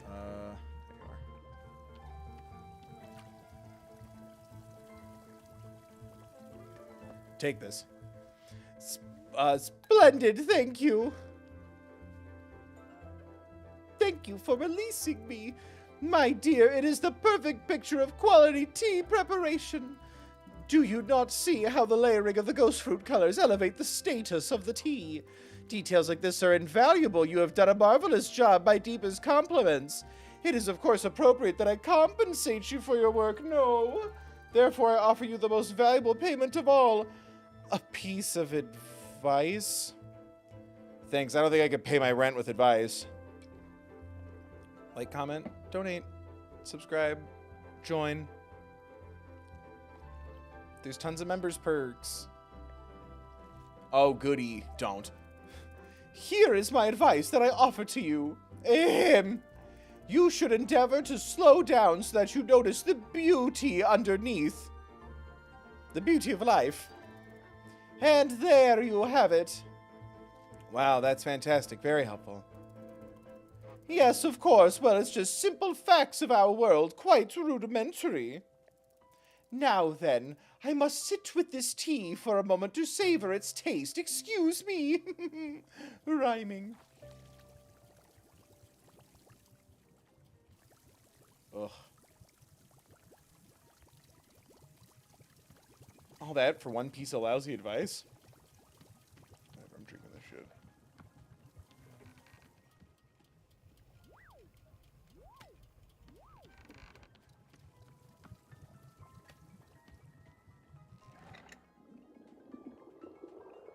There you are. Take this. Splendid, thank you. thank you for releasing me. My dear, it is the perfect picture of quality tea preparation. Do you not see how the layering of the ghost fruit colors elevate the status of the tea? Details like this are invaluable. You have done a marvelous job. My deepest compliments. It is, of course, appropriate that I compensate you for your work. No. Therefore, I offer you the most valuable payment of all. A piece of advice? Thanks. I don't think I could pay my rent with advice. Like, comment, donate, subscribe, join. There's tons of members perks. Oh, goody. Don't. Here is my advice that I offer to you. Ahem. You should endeavor to slow down so that you notice the beauty underneath. The beauty of life. And there you have it. Wow, that's fantastic. Very helpful. Yes, of course. Well, it's just simple facts of our world, quite rudimentary. Now then, I must sit with this tea for a moment to savor its taste. Excuse me. Rhyming. Ugh. All that for one piece of lousy advice? Whatever, I'm drinking this shit.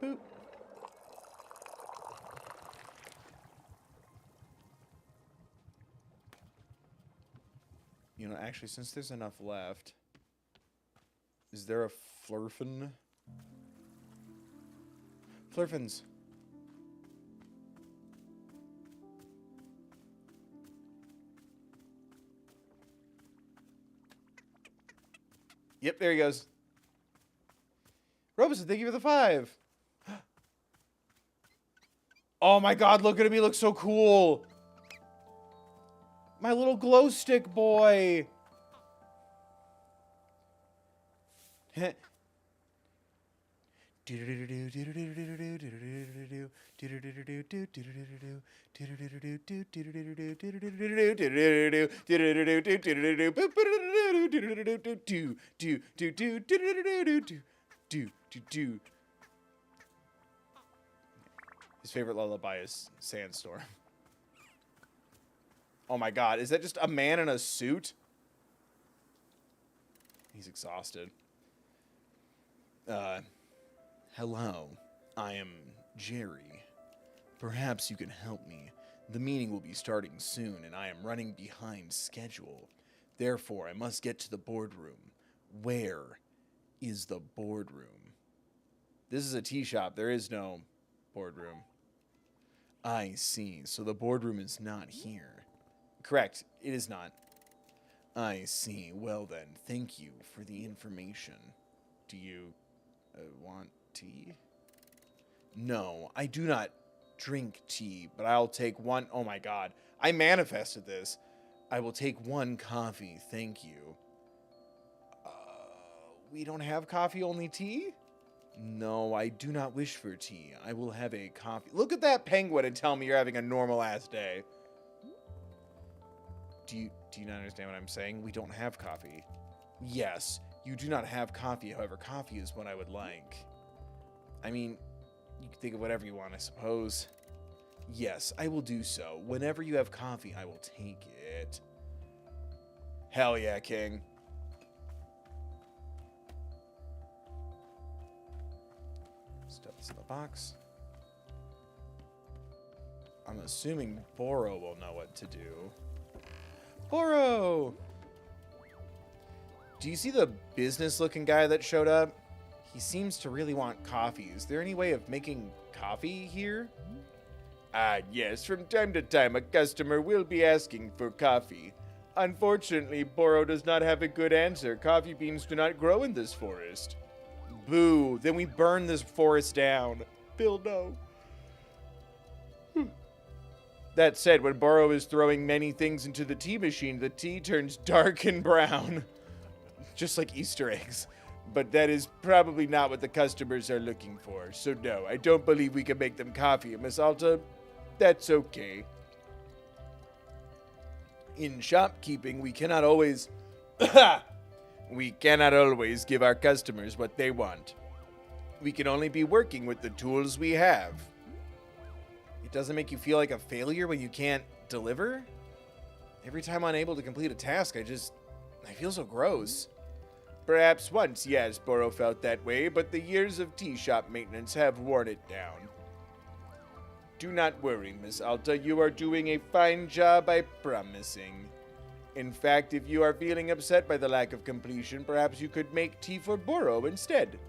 Boop. You know, actually, since there's enough left, is there a flurfin? Flurfins. Yep, there he goes. Robeson, thank you for the 5. Oh my god, look at him. He looks so cool. My little glow stick boy. His favorite lullaby is Sandstorm. Oh my god, is that just a man in a suit? He's exhausted. Hello, I am Jerry. Perhaps you can help me. The meeting will be starting soon, and I am running behind schedule. Therefore, I must get to the boardroom. Where is the boardroom? This is a tea shop. There is no boardroom. I see. So the boardroom is not here. Correct. It is not. I see. Well then, thank you for the information. Do you want tea? No, I do not drink tea, but I'll take one. Oh my god. I manifested this. I will take one coffee. Thank you. We don't have coffee, only tea? No, I do not wish for tea. I will have a coffee. Look at that penguin and tell me you're having a normal-ass day. Do you not understand what I'm saying? We don't have coffee. Yes, you do not have coffee. However, coffee is what I would like. I mean, you can think of whatever you want, I suppose. Yes, I will do so. Whenever you have coffee, I will take it. Hell yeah, King. Stuff this in the box. I'm assuming Boro will know what to do. Boro! Do you see the business-looking guy that showed up? He seems to really want coffee. Is there any way of making coffee here? Yes. From time to time, a customer will be asking for coffee. Unfortunately, Boro does not have a good answer. Coffee beans do not grow in this forest. Boo. Then we burn this forest down. Bill, no. That said, when Boro is throwing many things into the tea machine, the tea turns dark and brown. Just like Easter eggs. But that is probably not what the customers are looking for. So no, I don't believe we can make them coffee. Miss Alta, that's okay. In shopkeeping, we cannot always we cannot always give our customers what they want. We can only be working with the tools we have. It doesn't make you feel like a failure when you can't deliver? Every time I'm unable to complete a task, I feel so gross. Perhaps once, yes, Boro felt that way, but the years of tea shop maintenance have worn it down. Do not worry, Miss Alta. You are doing a fine job, I promising. In fact, if you are feeling upset by the lack of completion, perhaps you could make tea for Boro instead.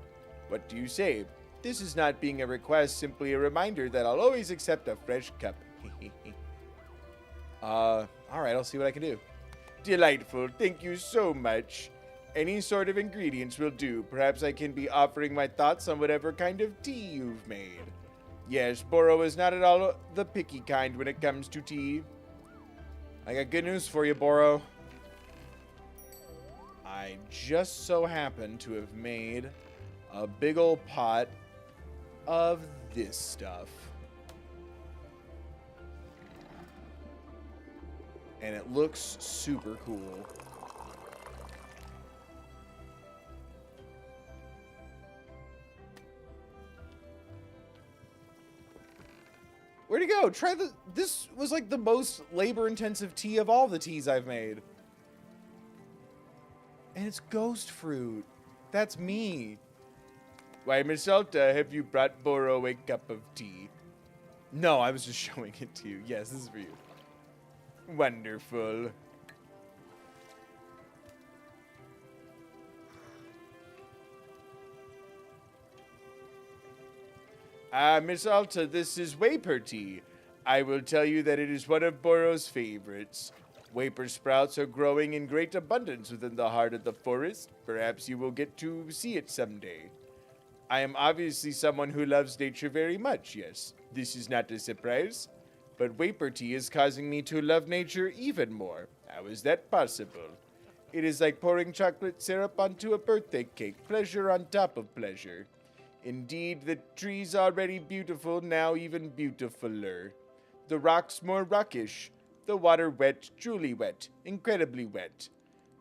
What do you say? This is not being a request, simply a reminder that I'll always accept a fresh cup. Alright, I'll see what I can do. Delightful. Thank you so much. Any sort of ingredients will do. Perhaps I can be offering my thoughts on whatever kind of tea you've made. Yes, Boro is not at all the picky kind when it comes to tea. I got good news for you, Boro. I just so happen to have made a big old pot of this stuff. And it looks super cool. Where'd he go? This was like the most labor-intensive tea of all the teas I've made. And it's ghost fruit. That's me. Why, Miss Alta, have you brought Boro a cup of tea? No, I was just showing it to you. Yes, this is for you. Wonderful. Miss Alta, this is Waper tea. I will tell you that it is one of Boro's favorites. Waper sprouts are growing in great abundance within the heart of the forest. Perhaps you will get to see it someday. I am obviously someone who loves nature very much, yes. This is not a surprise. But Waper tea is causing me to love nature even more. How is that possible? It is like pouring chocolate syrup onto a birthday cake. Pleasure on top of pleasure. Indeed, the trees already beautiful, now even beautifuler. The rocks more rockish. The water wet, truly wet, incredibly wet.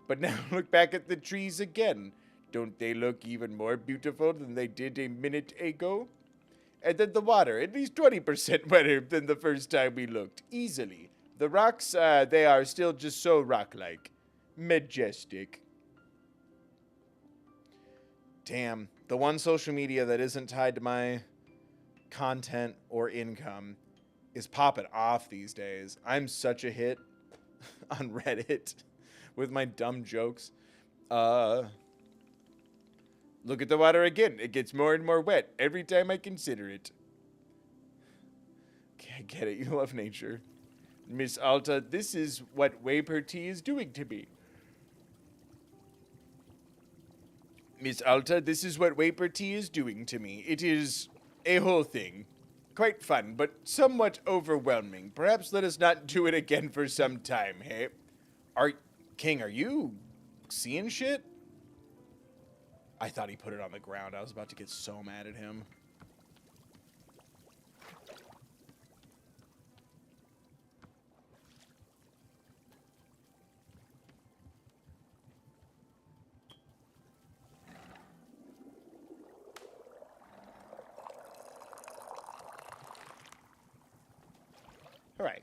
But now look back at the trees again. Don't they look even more beautiful than they did a minute ago? And then the water, at least 20% wetter than the first time we looked. Easily. The rocks, they are still just so rock-like. Majestic. Damn. The one social media that isn't tied to my content or income is popping off these days. I'm such a hit on Reddit with my dumb jokes. Look at the water again. It gets more and more wet every time I consider it. Okay, I get it. You love nature. Miss Alta, this is what Waper tea is doing to me. Miss Alta, this is what Waper tea is doing to me. It is a whole thing. Quite fun, but somewhat overwhelming. Perhaps let us not do it again for some time, hey? King, are you seeing shit? I thought he put it on the ground. I was about to get so mad at him. All right.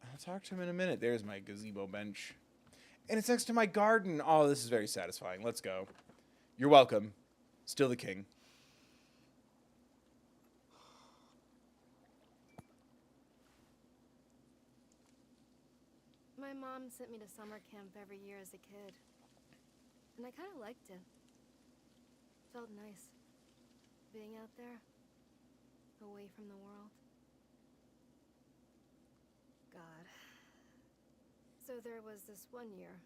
I'll talk to him in a minute. There's my gazebo bench. And it's next to my garden. Oh, this is very satisfying. Let's go. You're welcome. Still the king. My mom sent me to summer camp every year as a kid. And I kind of liked it. Felt nice. Being out there. Away from the world. God. So there was this one year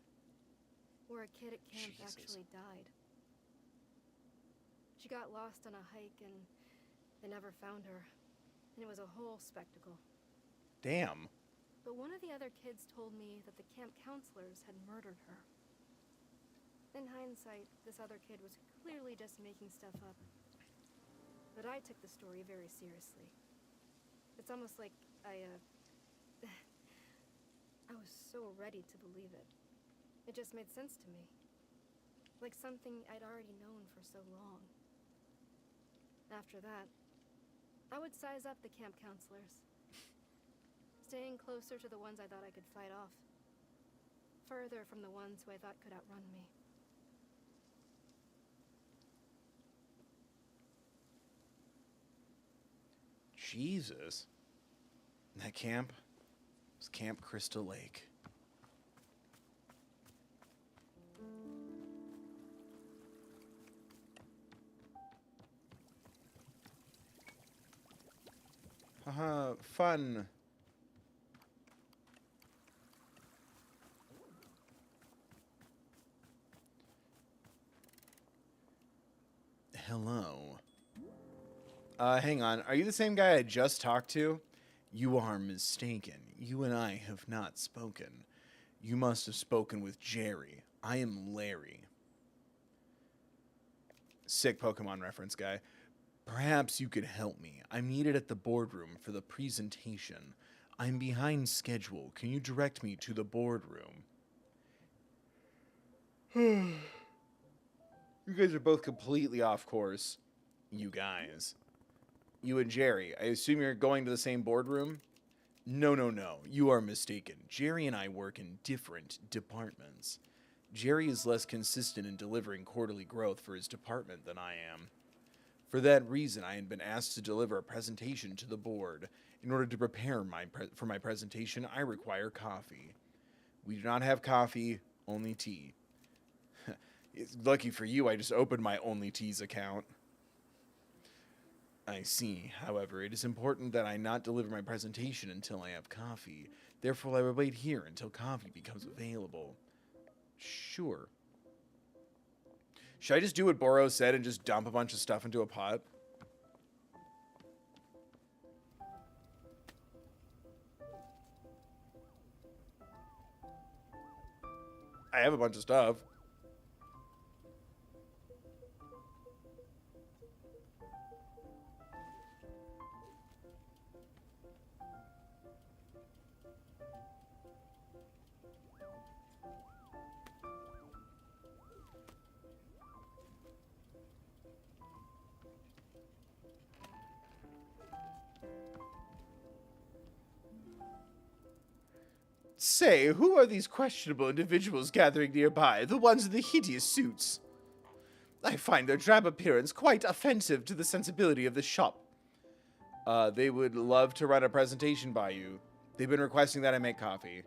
where a kid at camp actually died. She got lost on a hike and they never found her. And it was a whole spectacle. Damn. But one of the other kids told me that the camp counselors had murdered her. In hindsight, this other kid was clearly just making stuff up. that I took the story very seriously. It's almost like I was so ready to believe it. It just made sense to me. Like something I'd already known for so long. After that, I would size up the camp counselors. Staying closer to the ones I thought I could fight off. Further from the ones who I thought could outrun me. Jesus. That camp was Camp Crystal Lake. Haha, fun. Hello. Hang on. Are you the same guy I just talked to? You are mistaken. You and I have not spoken. You must have spoken with Jerry. I am Larry. Sick Pokemon reference, guy. Perhaps you could help me. I'm needed at the boardroom for the presentation. I'm behind schedule. Can you direct me to the boardroom? You guys are both completely off course. You guys. You and Jerry. I assume you're going to the same boardroom? No. You are mistaken. Jerry and I work in different departments. Jerry is less consistent in delivering quarterly growth for his department than I am. For that reason, I had been asked to deliver a presentation to the board. In order to prepare for my presentation, I require coffee. We do not have coffee, only tea. It's lucky for you, I just opened my Only Teas account. I see. However, it is important that I not deliver my presentation until I have coffee. Therefore, I will wait here until coffee becomes available. Sure. Should I just do what Boros said and just dump a bunch of stuff into a pot? I have a bunch of stuff. Say, who are these questionable individuals gathering nearby, the ones in the hideous suits? I find their drab appearance quite offensive to the sensibility of the shop. They would love to run a presentation by you. They've been requesting that I make coffee.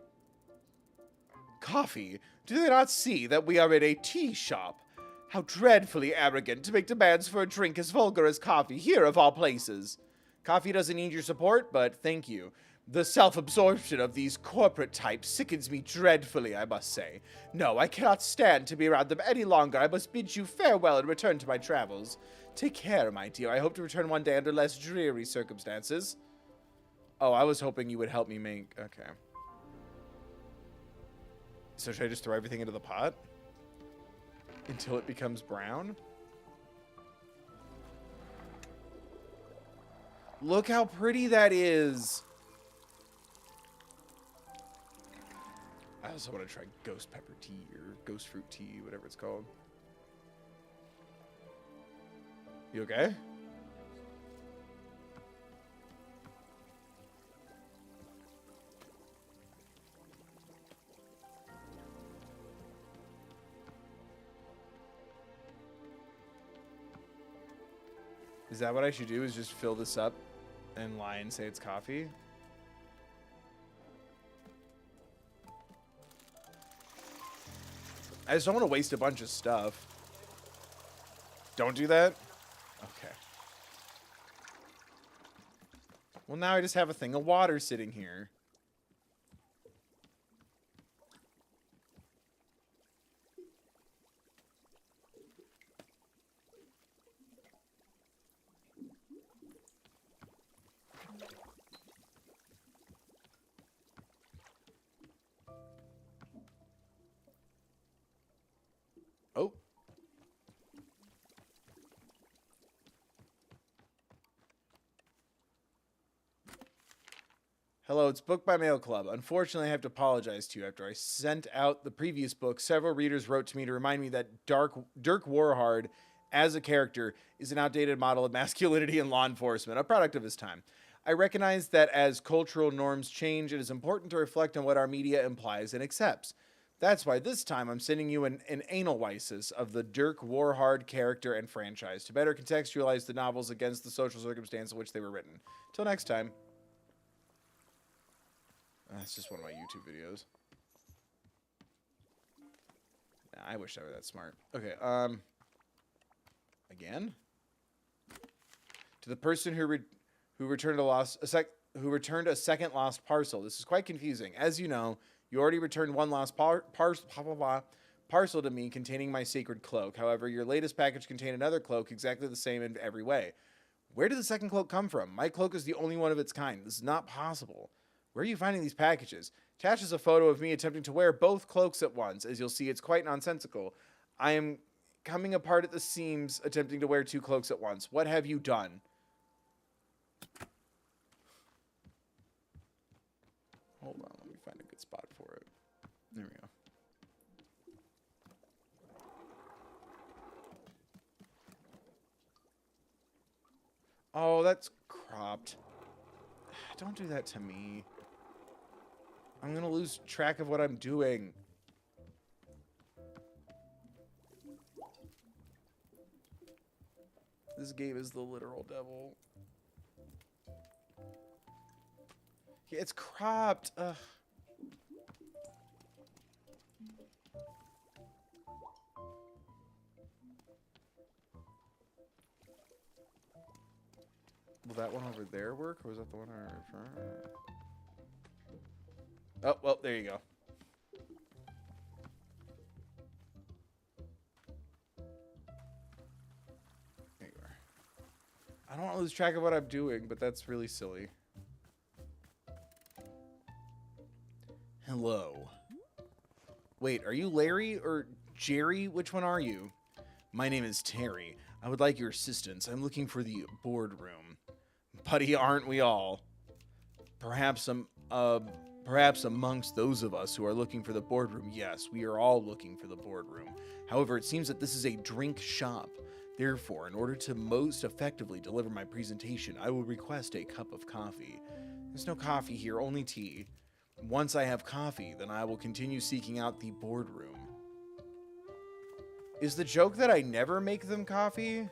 Coffee? Do they not see that we are in a tea shop? How dreadfully arrogant to make demands for a drink as vulgar as coffee, here of all places. Coffee doesn't need your support, but thank you. The self-absorption of these corporate types sickens me dreadfully, I must say. No, I cannot stand to be around them any longer. I must bid you farewell and return to my travels. Take care, my dear. I hope to return one day under less dreary circumstances. Oh, I was hoping you would help me make... Okay. So should I just throw everything into the pot? Until it becomes brown? Look how pretty that is! I also want to try ghost pepper tea or ghost fruit tea, whatever it's called. You okay? Is that what I should do, is just fill this up and lie and say it's coffee? I just don't want to waste a bunch of stuff. Don't do that? Okay. Well, now I just have a thing of water sitting here. Oh. Hello, it's Book by Mail Club. Unfortunately, I have to apologize to you. After I sent out the previous book, several readers wrote to me to remind me that Dirk Warhard, as a character, is an outdated model of masculinity in law enforcement, a product of his time. I recognize that as cultural norms change, it is important to reflect on what our media implies and accepts. That's why this time I'm sending you an analysis of the Dirk Warhard character and franchise to better contextualize the novels against the social circumstance in which they were written. Till next time. That's just one of my YouTube videos. Nah, I wish I were that smart. Okay, again? To the person who returned a second lost parcel. This is quite confusing. As you know, you already returned one lost parcel to me containing my sacred cloak. However, your latest package contained another cloak exactly the same in every way. Where did the second cloak come from? My cloak is the only one of its kind. This is not possible. Where are you finding these packages? Attached is a photo of me attempting to wear both cloaks at once. As you'll see, it's quite nonsensical. I am coming apart at the seams attempting to wear two cloaks at once. What have you done? Hold on, let me find a good spot for it. There we go. Oh, that's cropped. Don't do that to me. I'm gonna lose track of what I'm doing. This game is the literal devil. Yeah, it's cropped. Ugh. Will that one over there work, or was that the one over front? Oh, well, there you go. There you are. I don't want to lose track of what I'm doing, but that's really silly. Hello. Wait, are you Larry or Jerry? Which one are you? My name is Terry. I would like your assistance. I'm looking for the boardroom. Buddy, aren't we all? Perhaps amongst those of us who are looking for the boardroom, yes, we are all looking for the boardroom. However, it seems that this is a drink shop. Therefore, in order to most effectively deliver my presentation, I will request a cup of coffee. There's no coffee here, only tea. Once I have coffee, then I will continue seeking out the boardroom. Is the joke that I never make them coffee?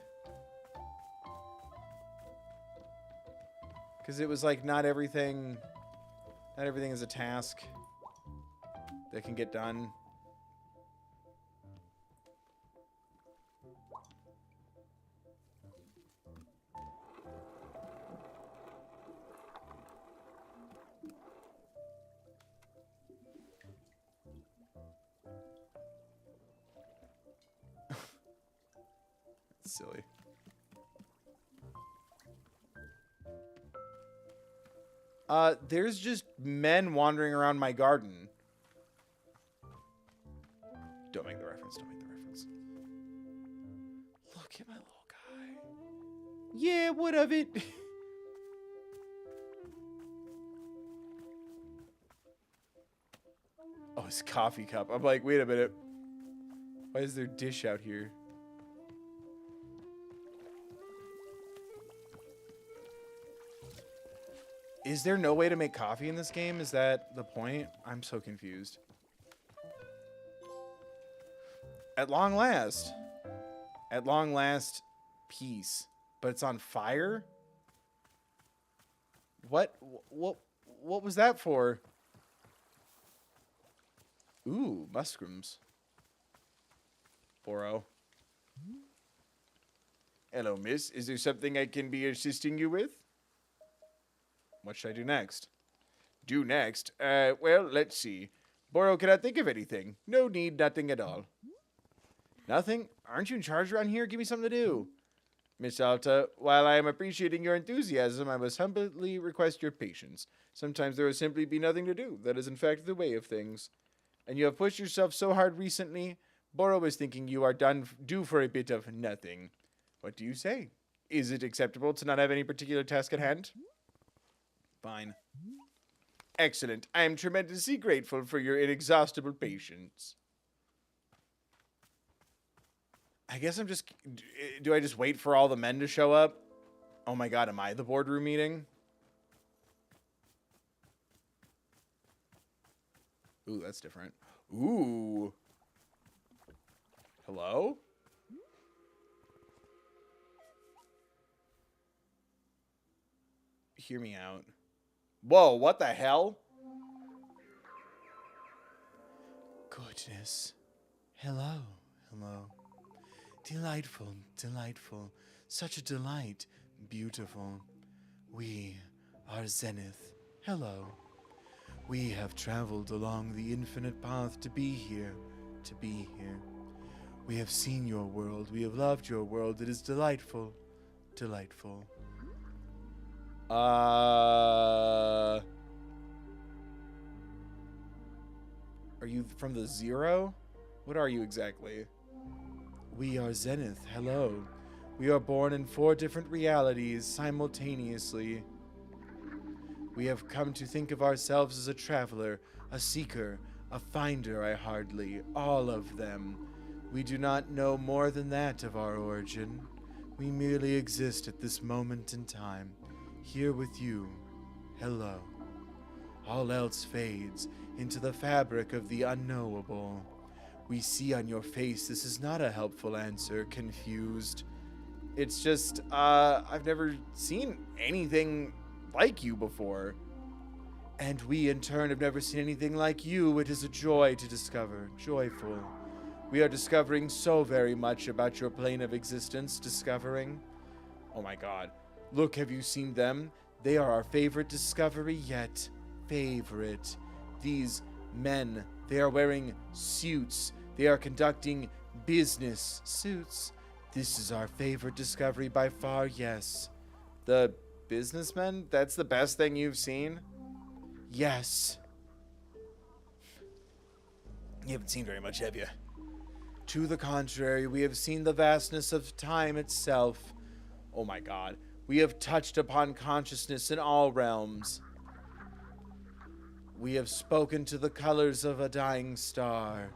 Because it was like not everything is a task that can get done. That's silly. There's just men wandering around my garden. Don't make the reference, don't make the reference. Look at my little guy. Yeah, what of it? Oh, his coffee cup. I'm like, wait a minute. Why is there a dish out here? Is there no way to make coffee in this game? Is that the point? I'm so confused. At long last, peace. But it's on fire? What was that for? Ooh, mushrooms. Boro. Hello, miss. Is there something I can be assisting you with? What should I do next? Do next? Well, let's see. Boro, can I think of anything? No need, nothing at all. Nothing? Aren't you in charge around here? Give me something to do. Miss Alta, while I am appreciating your enthusiasm, I must humbly request your patience. Sometimes there will simply be nothing to do. That is in fact the way of things. And you have pushed yourself so hard recently, Boro is thinking you are due for a bit of nothing. What do you say? Is it acceptable to not have any particular task at hand? Fine. Excellent. I am tremendously grateful for your inexhaustible patience. I guess I'm just... Do I just wait for all the men to show up? Oh my god, am I the boardroom meeting? Ooh, that's different. Ooh. Hello? Hear me out. Whoa, what the hell? Goodness. Hello. Hello. Delightful, delightful. Such a delight. Beautiful. We are Zenith. Hello. We have traveled along the infinite path to be here. To be here. We have seen your world. We have loved your world. It is delightful. Delightful. Are you from the Zero? What are you exactly? We are Zenith. Hello. We are born in 4 different realities simultaneously. We have come to think of ourselves as a traveler, a seeker, a finder, all of them. We do not know more than that of our origin. We merely exist at this moment in time, here with you. Hello. All else fades into the fabric of the unknowable. We see on your face this is not a helpful answer, confused. It's just, I've never seen anything like you before. And we, in turn, have never seen anything like you. It is a joy to discover. Joyful. We are discovering so very much about your plane of existence. Discovering. Oh my god. Look, have you seen them? They are our favorite discovery yet. Favorite. These men, they are wearing suits. They are conducting business. Suits. This is our favorite discovery by far, yes. The businessmen? That's the best thing you've seen? Yes. You haven't seen very much, have you? To the contrary, we have seen the vastness of time itself. Oh my god. We have touched upon consciousness in all realms. We have spoken to the colors of a dying star.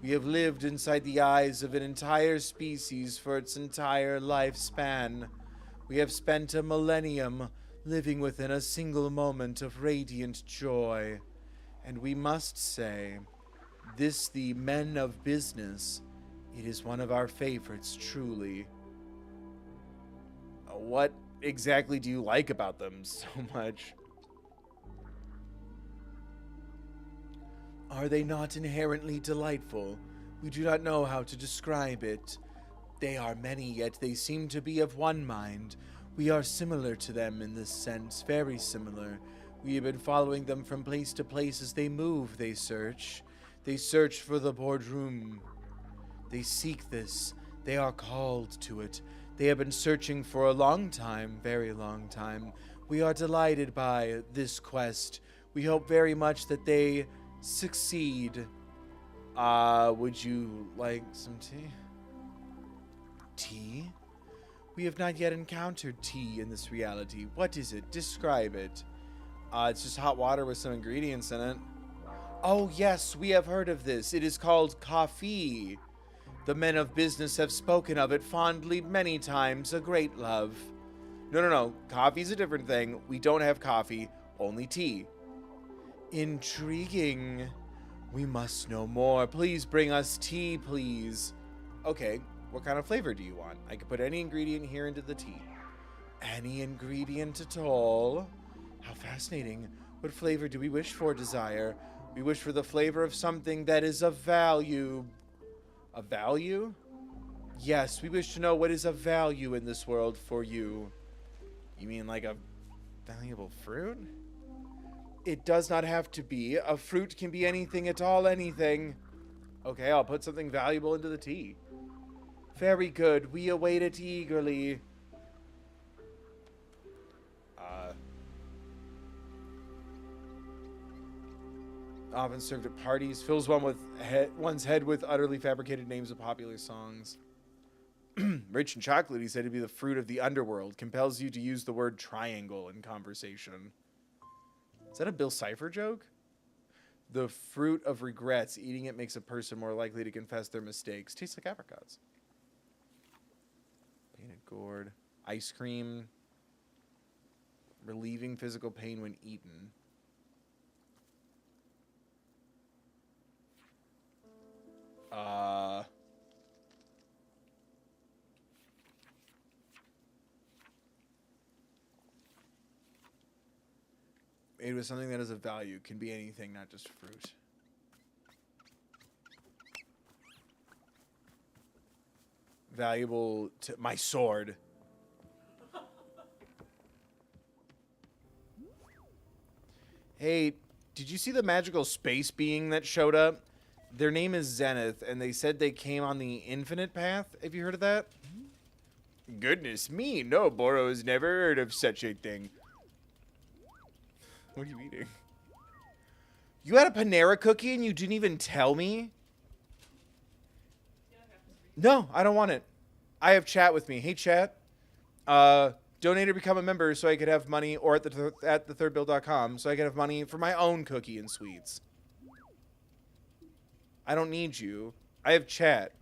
We have lived inside the eyes of an entire species for its entire lifespan. We have spent a millennium living within a single moment of radiant joy. And we must say, this, the men of business, it is one of our favorites, truly. What exactly do you like about them so much? Are they not inherently delightful? We do not know how to describe it. They are many, yet they seem to be of one mind. We are similar to them in this sense, very similar. We have been following them from place to place as they move, they search. They search for the boardroom. They seek this. They are called to it. They have been searching for a long time, very long time. We are delighted by this quest. We hope very much that they succeed. Would you like some tea? Tea? We have not yet encountered tea in this reality. What is it? Describe it. It's just hot water with some ingredients in it. Oh yes, we have heard of this. It is called coffee. The men of business have spoken of it fondly many times. A great love. No. Coffee's a different thing. We don't have coffee, only tea. Intriguing. We must know more. Please bring us tea, please. Okay, what kind of flavor do you want? I can put any ingredient here into the tea. Any ingredient at all? How fascinating. What flavor do we wish for, Desire? We wish for the flavor of something that is of value. A value? Yes, we wish to know what is of value in this world for you. You mean like a valuable fruit? It does not have to be. A fruit can be anything at all, anything. Okay, I'll put something valuable into the tea. Very good. We await it eagerly. Often served at parties. Fills one's head with utterly fabricated names of popular songs. Rich and chocolatey, said to be the fruit of the underworld. Compels you to use the word triangle in conversation. Is that a Bill Cipher joke? The fruit of regrets. Eating it makes a person more likely to confess their mistakes. Tastes like apricots. Painted gourd. Ice cream. Relieving physical pain when eaten. Made with something that has a value. Can be anything, not just fruit. Valuable to my sword. Hey, did you see the magical space being that showed up? Their name is Zenith, and they said they came on the infinite path. Have you heard of that? Goodness me, no, Boro has never heard of such a thing. What are you eating? You had a Panera cookie and you didn't even tell me? No, I don't want it. I have chat with me. Hey, chat. Donate or become a member so I could have money, or at thethirdbill.com so I could have money for my own cookie and sweets. I don't need you. I have chat.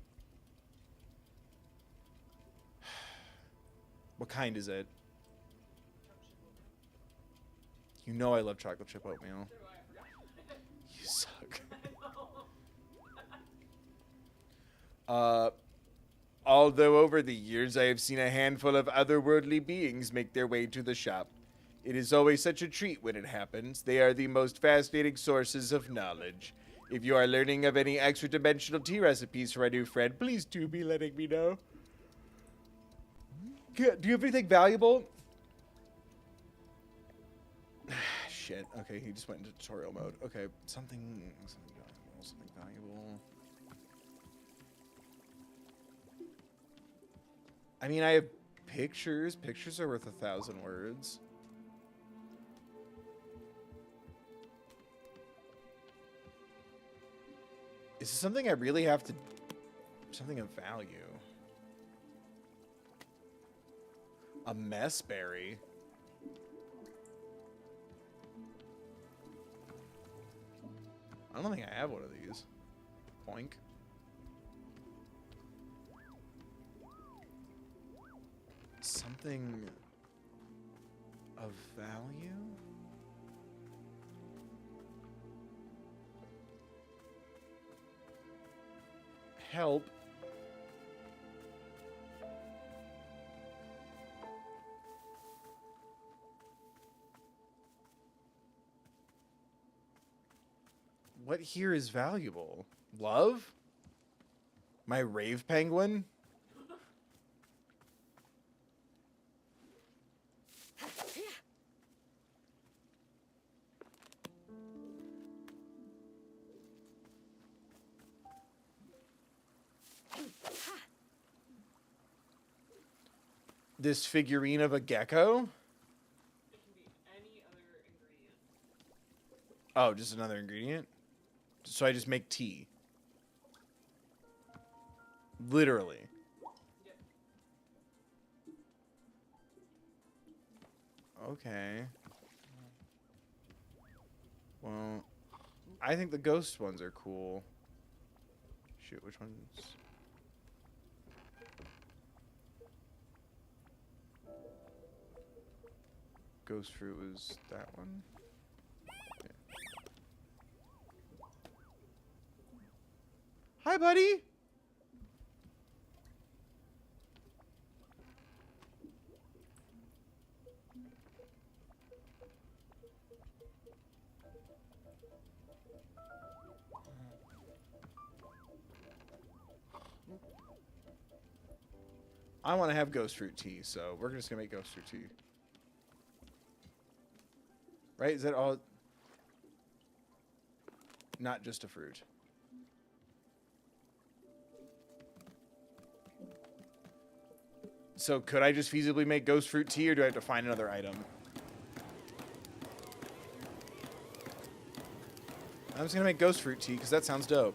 What kind is it? You know I love chocolate chip oatmeal. You suck. Although over the years I have seen a handful of otherworldly beings make their way to the shop. It is always such a treat when it happens. They are the most fascinating sources of knowledge. If you are learning of any extra-dimensional tea recipes for our new friend, please do be letting me know. Do you have anything valuable? Shit. Okay, he just went into tutorial mode. Okay, something valuable. I mean, I have pictures. Pictures are worth 1,000 words. Is this something I really have to... Something of value. A mess berry. I don't think I have one of these. Boink. Something of value? Help. What here is valuable? Love? My rave penguin? This figurine of a gecko? It can be any other ingredient. Oh, just another ingredient? So I just make tea. Literally. Yep. Okay. Well, I think the ghost ones are cool. Shoot, which ones? Ghost fruit was that one. Yeah. Hi, buddy. I want to have ghost fruit tea, so we're just gonna make ghost fruit tea. Right? Is that all? Not just a fruit. So could I just feasibly make ghost fruit tea, or do I have to find another item? I'm just gonna make ghost fruit tea because that sounds dope.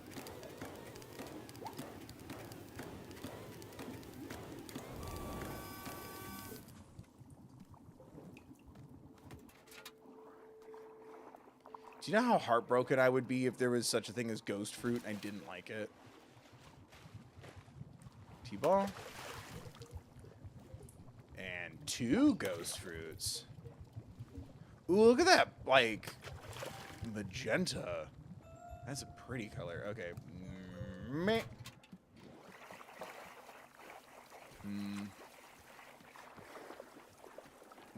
Do you know how heartbroken I would be if there was such a thing as ghost fruit and I didn't like it? T-ball. And 2 ghost fruits. Ooh, look at that, like, magenta. That's a pretty color. Okay. Meh.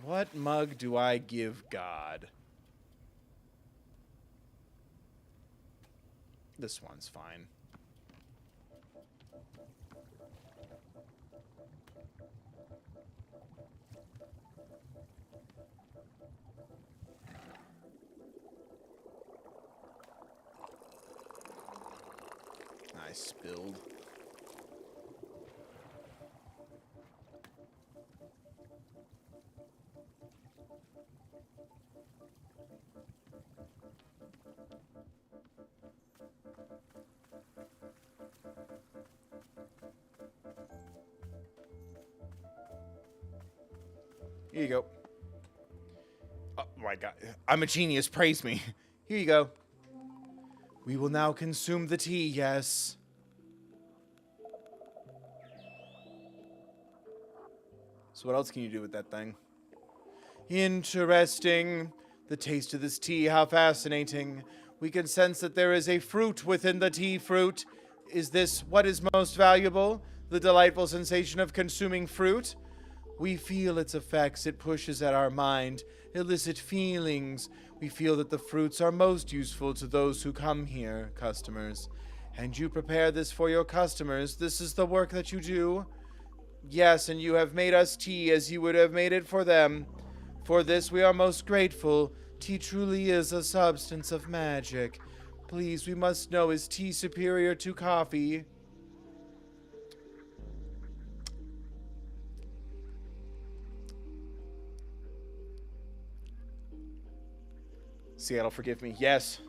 What mug do I give God? This one's fine. I spilled. Here you go. Oh my God. I'm a genius. Praise me. Here you go. We will now consume the tea, yes. So what else can you do with that thing? Interesting. The taste of this tea, how fascinating. We can sense that there is a fruit within the tea fruit. Is this what is most valuable? The delightful sensation of consuming fruit? We feel its effects. It pushes at our mind, illicit feelings. We feel that the fruits are most useful to those who come here, customers. And you prepare this for your customers. This is the work that you do? Yes, and you have made us tea as you would have made it for them. For this we are most grateful. Tea truly is a substance of magic. Please, we must know, is tea superior to coffee? Seattle, forgive me. Yes.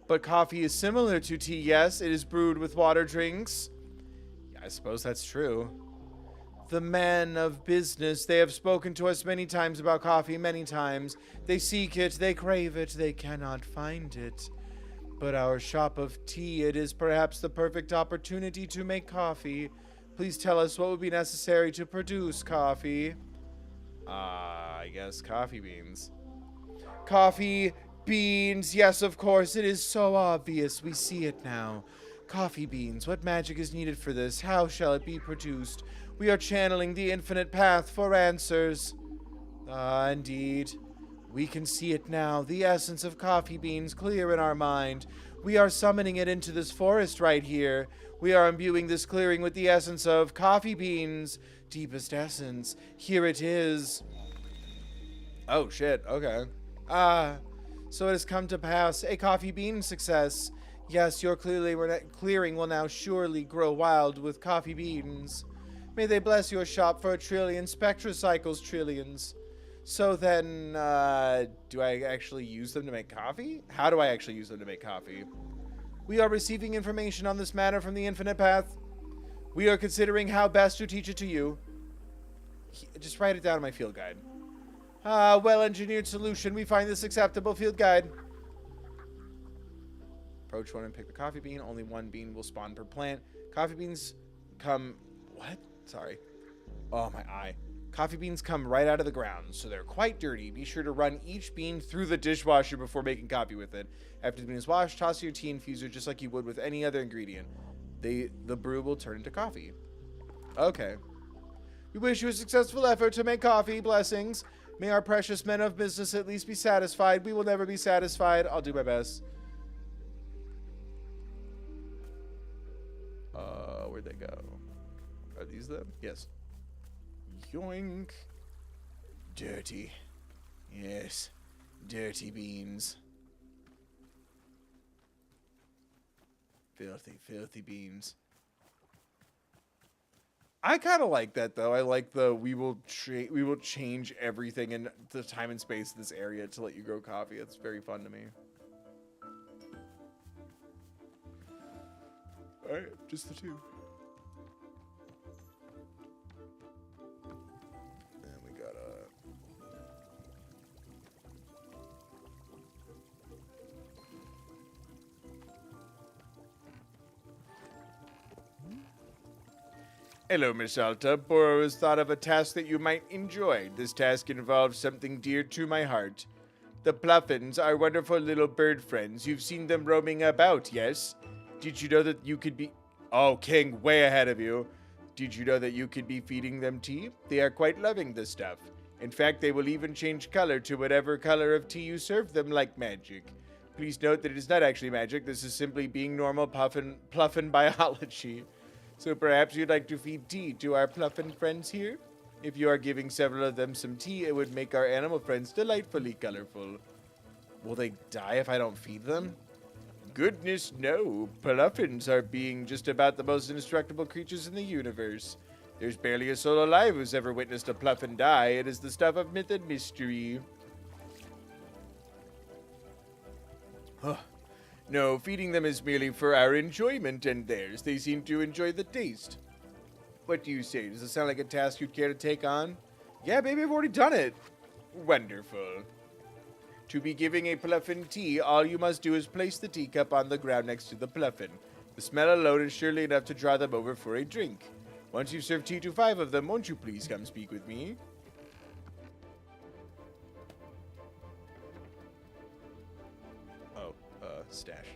But coffee is similar to tea, yes. It is brewed with water drinks. Yeah, I suppose that's true. The men of business, they have spoken to us many times about coffee, many times. They seek it, they crave it, they cannot find it. But our shop of tea, it is perhaps the perfect opportunity to make coffee. Please tell us what would be necessary to produce coffee. I guess coffee beans. Coffee beans, yes, of course, it is so obvious. We see it now. Coffee beans, what magic is needed for this? How shall it be produced? We are channeling the infinite path for answers. Ah, indeed. We can see it now, the essence of coffee beans clear in our mind. We are summoning it into this forest right here. We are imbuing this clearing with the essence of coffee beans. Deepest essence. Here it is. Oh, shit. Okay. So it has come to pass. A coffee bean success. Yes, your clearing will now surely grow wild with coffee beans. May they bless your shop for 1,000,000,000 spectrocycles trillions. So then, do I actually use them to make coffee? How do I actually use them to make coffee? We are receiving information on this matter from the Infinite Path. We are considering how best to teach it to you. Just write it down in my field guide. Well-engineered solution. We find this acceptable. Field guide. Approach one and pick the coffee bean. Only one bean will spawn per plant. Coffee beans come... What? Sorry. Oh, my eye. Coffee beans come right out of the ground, so they're quite dirty. Be sure to run each bean through the dishwasher before making coffee with it. After the bean is washed, toss your tea infuser just like you would with any other ingredient. The brew will turn into coffee. Okay. We wish you a successful effort to make coffee. Blessings. May our precious men of business at least be satisfied. We will never be satisfied. I'll do my best. Where'd they go? Are these them? Yes. Yoink. Dirty. Yes. Dirty beans. Filthy, filthy beans. I kind of like that, though. I like the we will change everything in the time and space of this area to let you grow coffee. It's very fun to me. All right, just the two. And we got Hello, Miss Alta. Boro has thought of a task that you might enjoy. This task involves something dear to my heart. The Pluffins are wonderful little bird friends. You've seen them roaming about, yes? Did you know that you could be... Oh, King, way ahead of you. Did you know that you could be feeding them tea? They are quite loving the stuff. In fact, they will even change color to whatever color of tea you serve them like magic. Please note that it is not actually magic. This is simply being normal Pluffin biology. So perhaps you'd like to feed tea to our Pluffin friends here? If you are giving several of them some tea, it would make our animal friends delightfully colorful. Will they die if I don't feed them? Goodness no. Pluffins are being just about the most indestructible creatures in the universe. There's barely a soul alive who's ever witnessed a Pluffin die. It is the stuff of myth and mystery. No, feeding them is merely for our enjoyment and theirs. They seem to enjoy the taste. What do you say? Does it sound like a task you'd care to take on? Yeah, baby, I've already done it. Wonderful. To be giving a Pluffin tea, all you must do is place the teacup on the ground next to the Pluffin. The smell alone is surely enough to draw them over for a drink. Once you've served tea to 5 of them, won't you please come speak with me? Stash.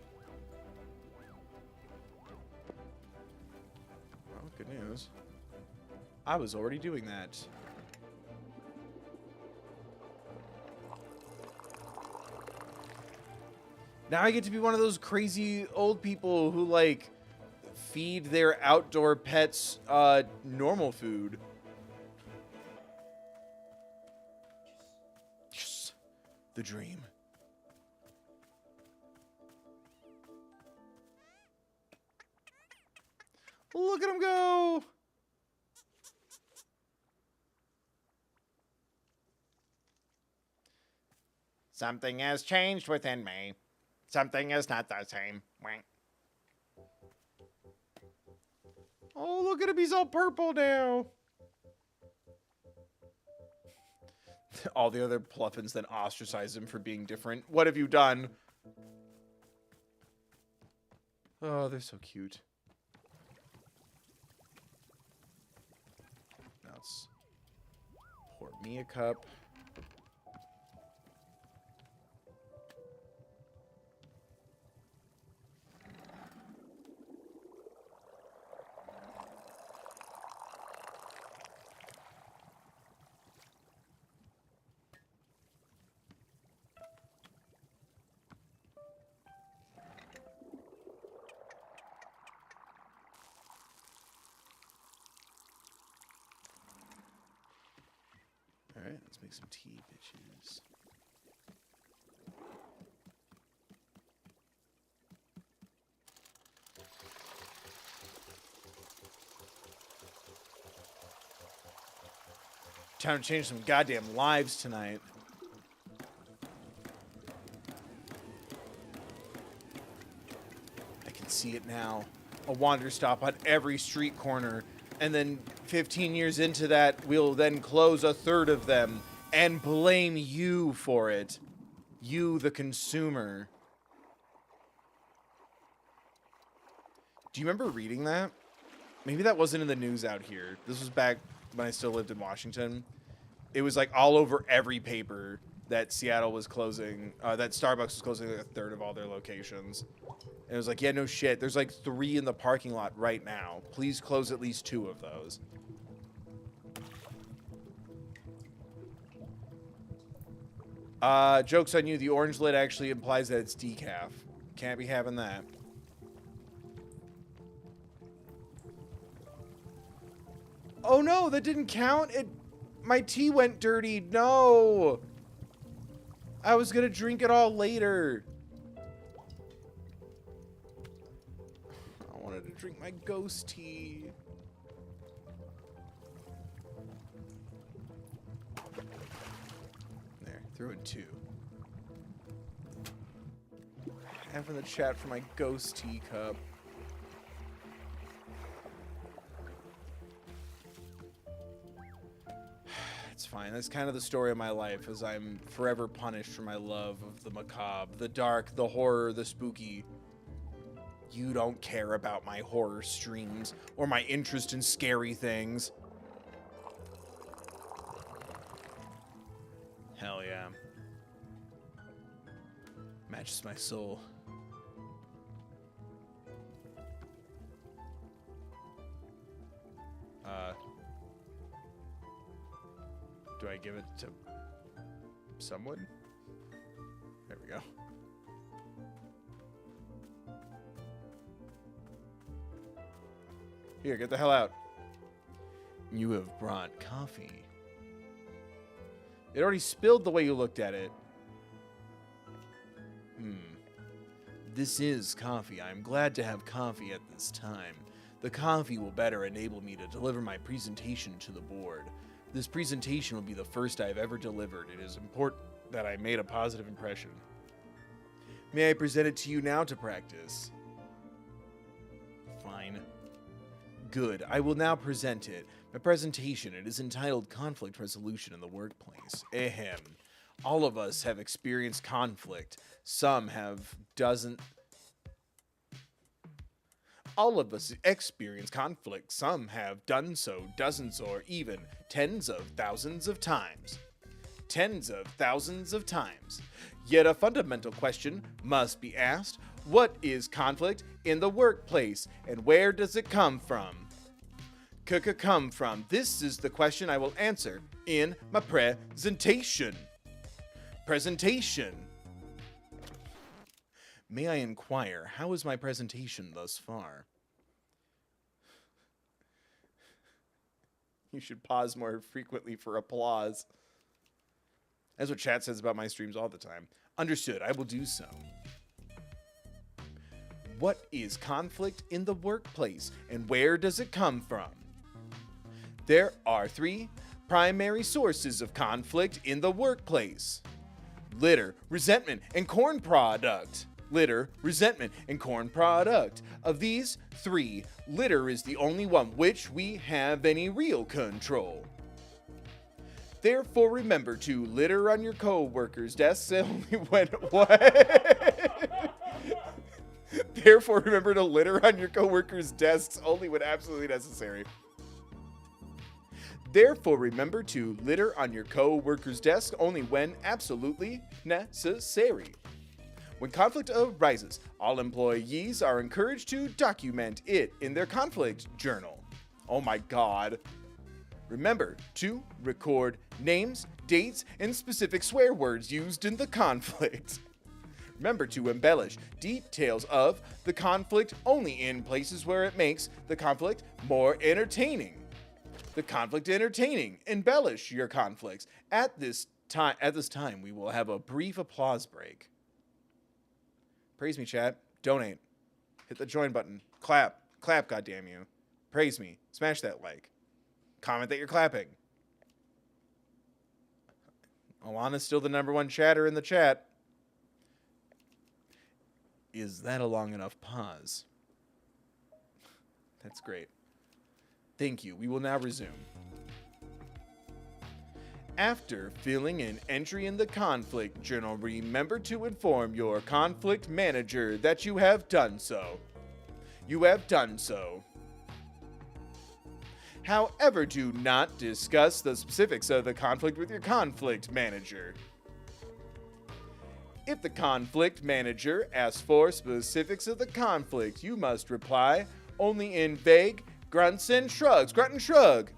Well, good news. I was already doing that. Now I get to be one of those crazy old people who, like, feed their outdoor pets, normal food. Yes. The dream. Look at him go! Something has changed within me. Something is not the same. Oh, look at him. He's all purple now. All the other Pluffins then ostracize him for being different. What have you done? Oh, they're so cute. Now let's pour me a cup. Alright, let's make some tea, bitches. Time to change some goddamn lives tonight. I can see it now. A Wanderstop on every street corner. And then 15 years into that, we'll then close a third of them and blame you for it. You, the consumer. Do you remember reading that? Maybe that wasn't in the news out here. This was back when I still lived in Washington. It was like all over every paper that Seattle was closing, that Starbucks was closing like a third of all their locations. And it was like, yeah, no shit. There's like 3 in the parking lot right now. Please close at least 2 of those. Joke's on you. The orange lid actually implies that it's decaf. Can't be having that. Oh no, that didn't count. My tea went dirty. No. I was gonna drink it all later. I wanted to drink my ghost tea. There, threw in 2. Half in the chat for my ghost tea cup. It's fine. That's kind of the story of my life, as I'm forever punished for my love of the macabre, the dark, the horror, the spooky. You don't care about my horror streams or my interest in scary things. Hell yeah. Matches my soul. Do I give it to someone? There we go. Here, get the hell out. You have brought coffee. It already spilled the way you looked at it. This is coffee. I'm glad to have coffee at this time. The coffee will better enable me to deliver my presentation to the board. This presentation will be the first I've ever delivered. It is important that I made a positive impression. May I present it to you now to practice? Fine. Good. I will now present it. My presentation, it is entitled Conflict Resolution in the Workplace. Ahem. All of us have experienced conflict. Some have dozens. All of us experience conflict. Some have done so dozens or even tens of thousands of times. Tens of thousands of times. Yet a fundamental question must be asked. What is conflict in the workplace and where does it come from? Come from? This is the question I will answer in my presentation. Presentation. May I inquire, how is my presentation thus far? You should pause more frequently for applause. That's what chat says about my streams all the time. Understood, I will do so. What is conflict in the workplace and where does it come from? There are 3 primary sources of conflict in the workplace. Litter, resentment, and corn product. Litter, resentment, and corn product. Of these 3, litter is the only one which we have any real control. Therefore, remember to litter on your co-workers' desks only when... What? Therefore, remember to litter on your co-workers' desks only when absolutely necessary. Therefore, remember to litter on your co-worker's desk only when absolutely necessary. When conflict arises, all employees are encouraged to document it in their conflict journal. Oh my God. Remember to record names, dates, and specific swear words used in the conflict. Remember to embellish details of the conflict only in places where it makes the conflict more entertaining. The conflict entertaining. Embellish your conflicts. At this time, we will have a brief applause break. Praise me, chat. Donate. Hit the join button. Clap. Clap, goddamn you. Praise me. Smash that like. Comment that you're clapping. Alana's still the #1 chatter in the chat. Is that a long enough pause? That's great. Thank you. We will now resume. After filling an entry in the conflict journal, remember to inform your conflict manager that you have done so. You have done so. However, do not discuss the specifics of the conflict with your conflict manager. If the conflict manager asks for specifics of the conflict, you must reply only in vague grunts and shrugs. Grunt and shrug.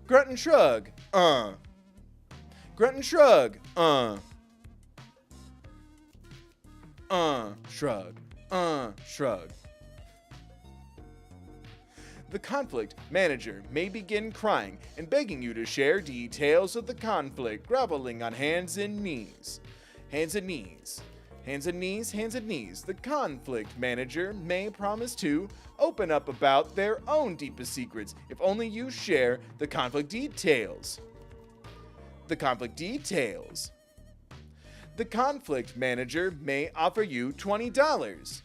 Grunt and shrug. Grunt and shrug. Shrug. Shrug. The conflict manager may begin crying and begging you to share details of the conflict, groveling on hands and knees. Hands and knees. Hands and knees, hands and knees. The conflict manager may promise to open up about their own deepest secrets if only you share the conflict details. The conflict details. The conflict manager may offer you $20.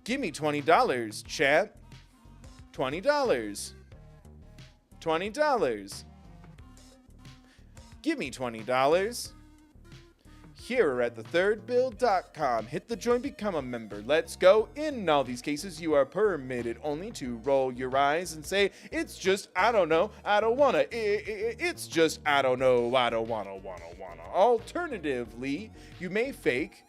Give me $20, chat. $20. $20. Give me $20. here at thethirdbill.com. Hit the join, become a member. Let's go. In all these cases, you are permitted only to roll your eyes and say, it's just, I don't know, I don't wanna. It's just, I don't know, I don't wanna. Alternatively, you may fake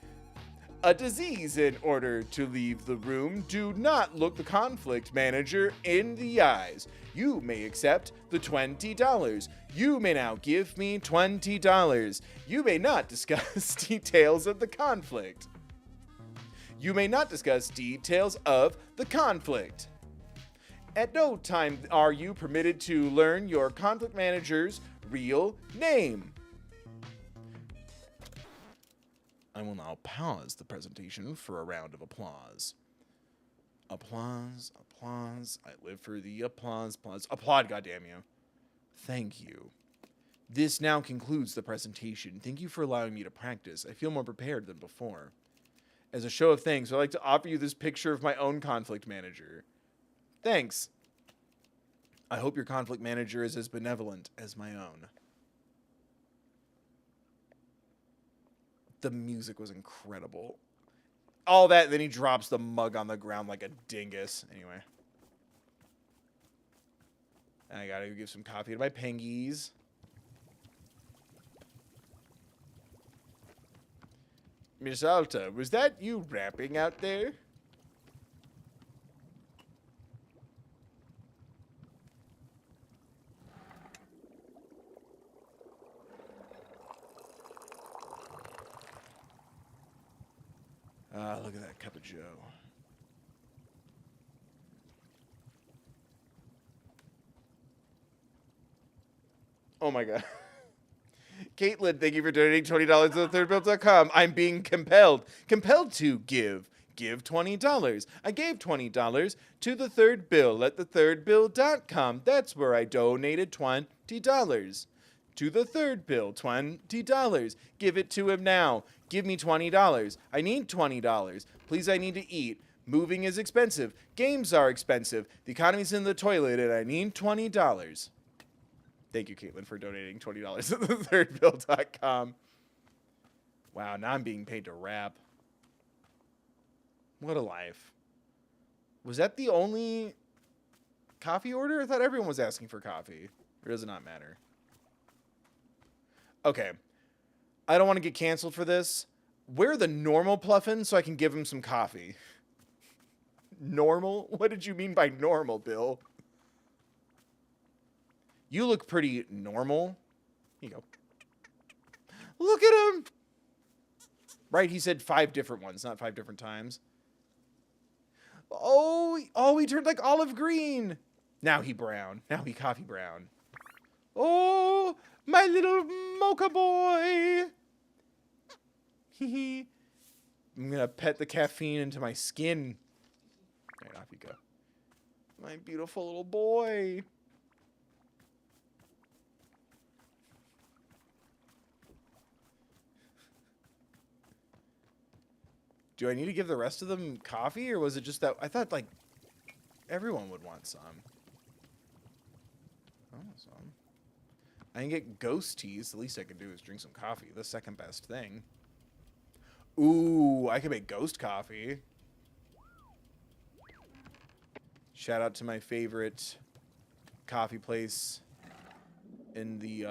a disease in order to leave the room. Do not look the conflict manager in the eyes. You may accept the $20. You may now give me $20. You may not discuss details of the conflict. You may not discuss details of the conflict. At no time are you permitted to learn your conflict manager's real name. I will now pause the presentation for a round of applause. Applause, applause. I live for the applause, applause. Applaud, goddamn you. Thank you. This now concludes the presentation. Thank you for allowing me to practice. I feel more prepared than before. As a show of thanks, I'd like to offer you this picture of my own conflict manager. Thanks. I hope your conflict manager is as benevolent as my own. The music was incredible. All that, then he drops the mug on the ground like a dingus. Anyway. I gotta give some coffee to my pengies. Miss Alta, was that you rapping out there? Look at that cup of joe. Oh my god. Caitlin, thank you for donating $20 to thethirdbill.com. I'm being compelled to give $20. I gave $20 to the Third Bill at thethirdbill.com. That's where I donated $20. To the Third Bill, $20. Give it to him now. Give me $20. I need $20. Please, I need to eat. Moving is expensive. Games are expensive. The economy's in the toilet, and I need $20. Thank you, Caitlin, for donating $20 to thethirdbill.com. Wow, now I'm being paid to rap. What a life. Was that the only coffee order? I thought everyone was asking for coffee. Or does it not matter? Okay. I don't want to get canceled for this. Where are the normal pluffins so I can give him some coffee? Normal? What did you mean by normal, Bill? You look pretty normal. Here you go. Look at him. Right, he said 5 different ones, not 5 different times. Oh, he turned like olive green. Now he brown. Now he coffee brown. Oh, my little mocha boy. Hee. I'm going to pet the caffeine into my skin. All right, off you go. My beautiful little boy. Do I need to give the rest of them coffee, or was it just that I thought like everyone would want some? Oh, some. I can get ghost teas. The least I can do is drink some coffee. The second best thing. Ooh, I can make ghost coffee. Shout out to my favorite coffee place in the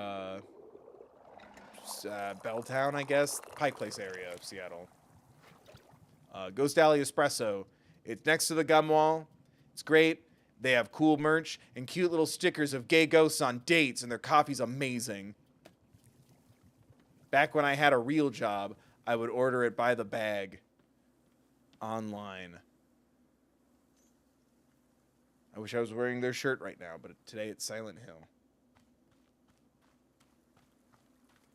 Belltown, I guess, Pike Place area of Seattle. Ghost Alley Espresso. It's next to the gum wall. It's great. They have cool merch and cute little stickers of gay ghosts on dates, and their coffee's amazing. Back when I had a real job, I would order it by the bag online. I wish I was wearing their shirt right now, but today it's Silent Hill.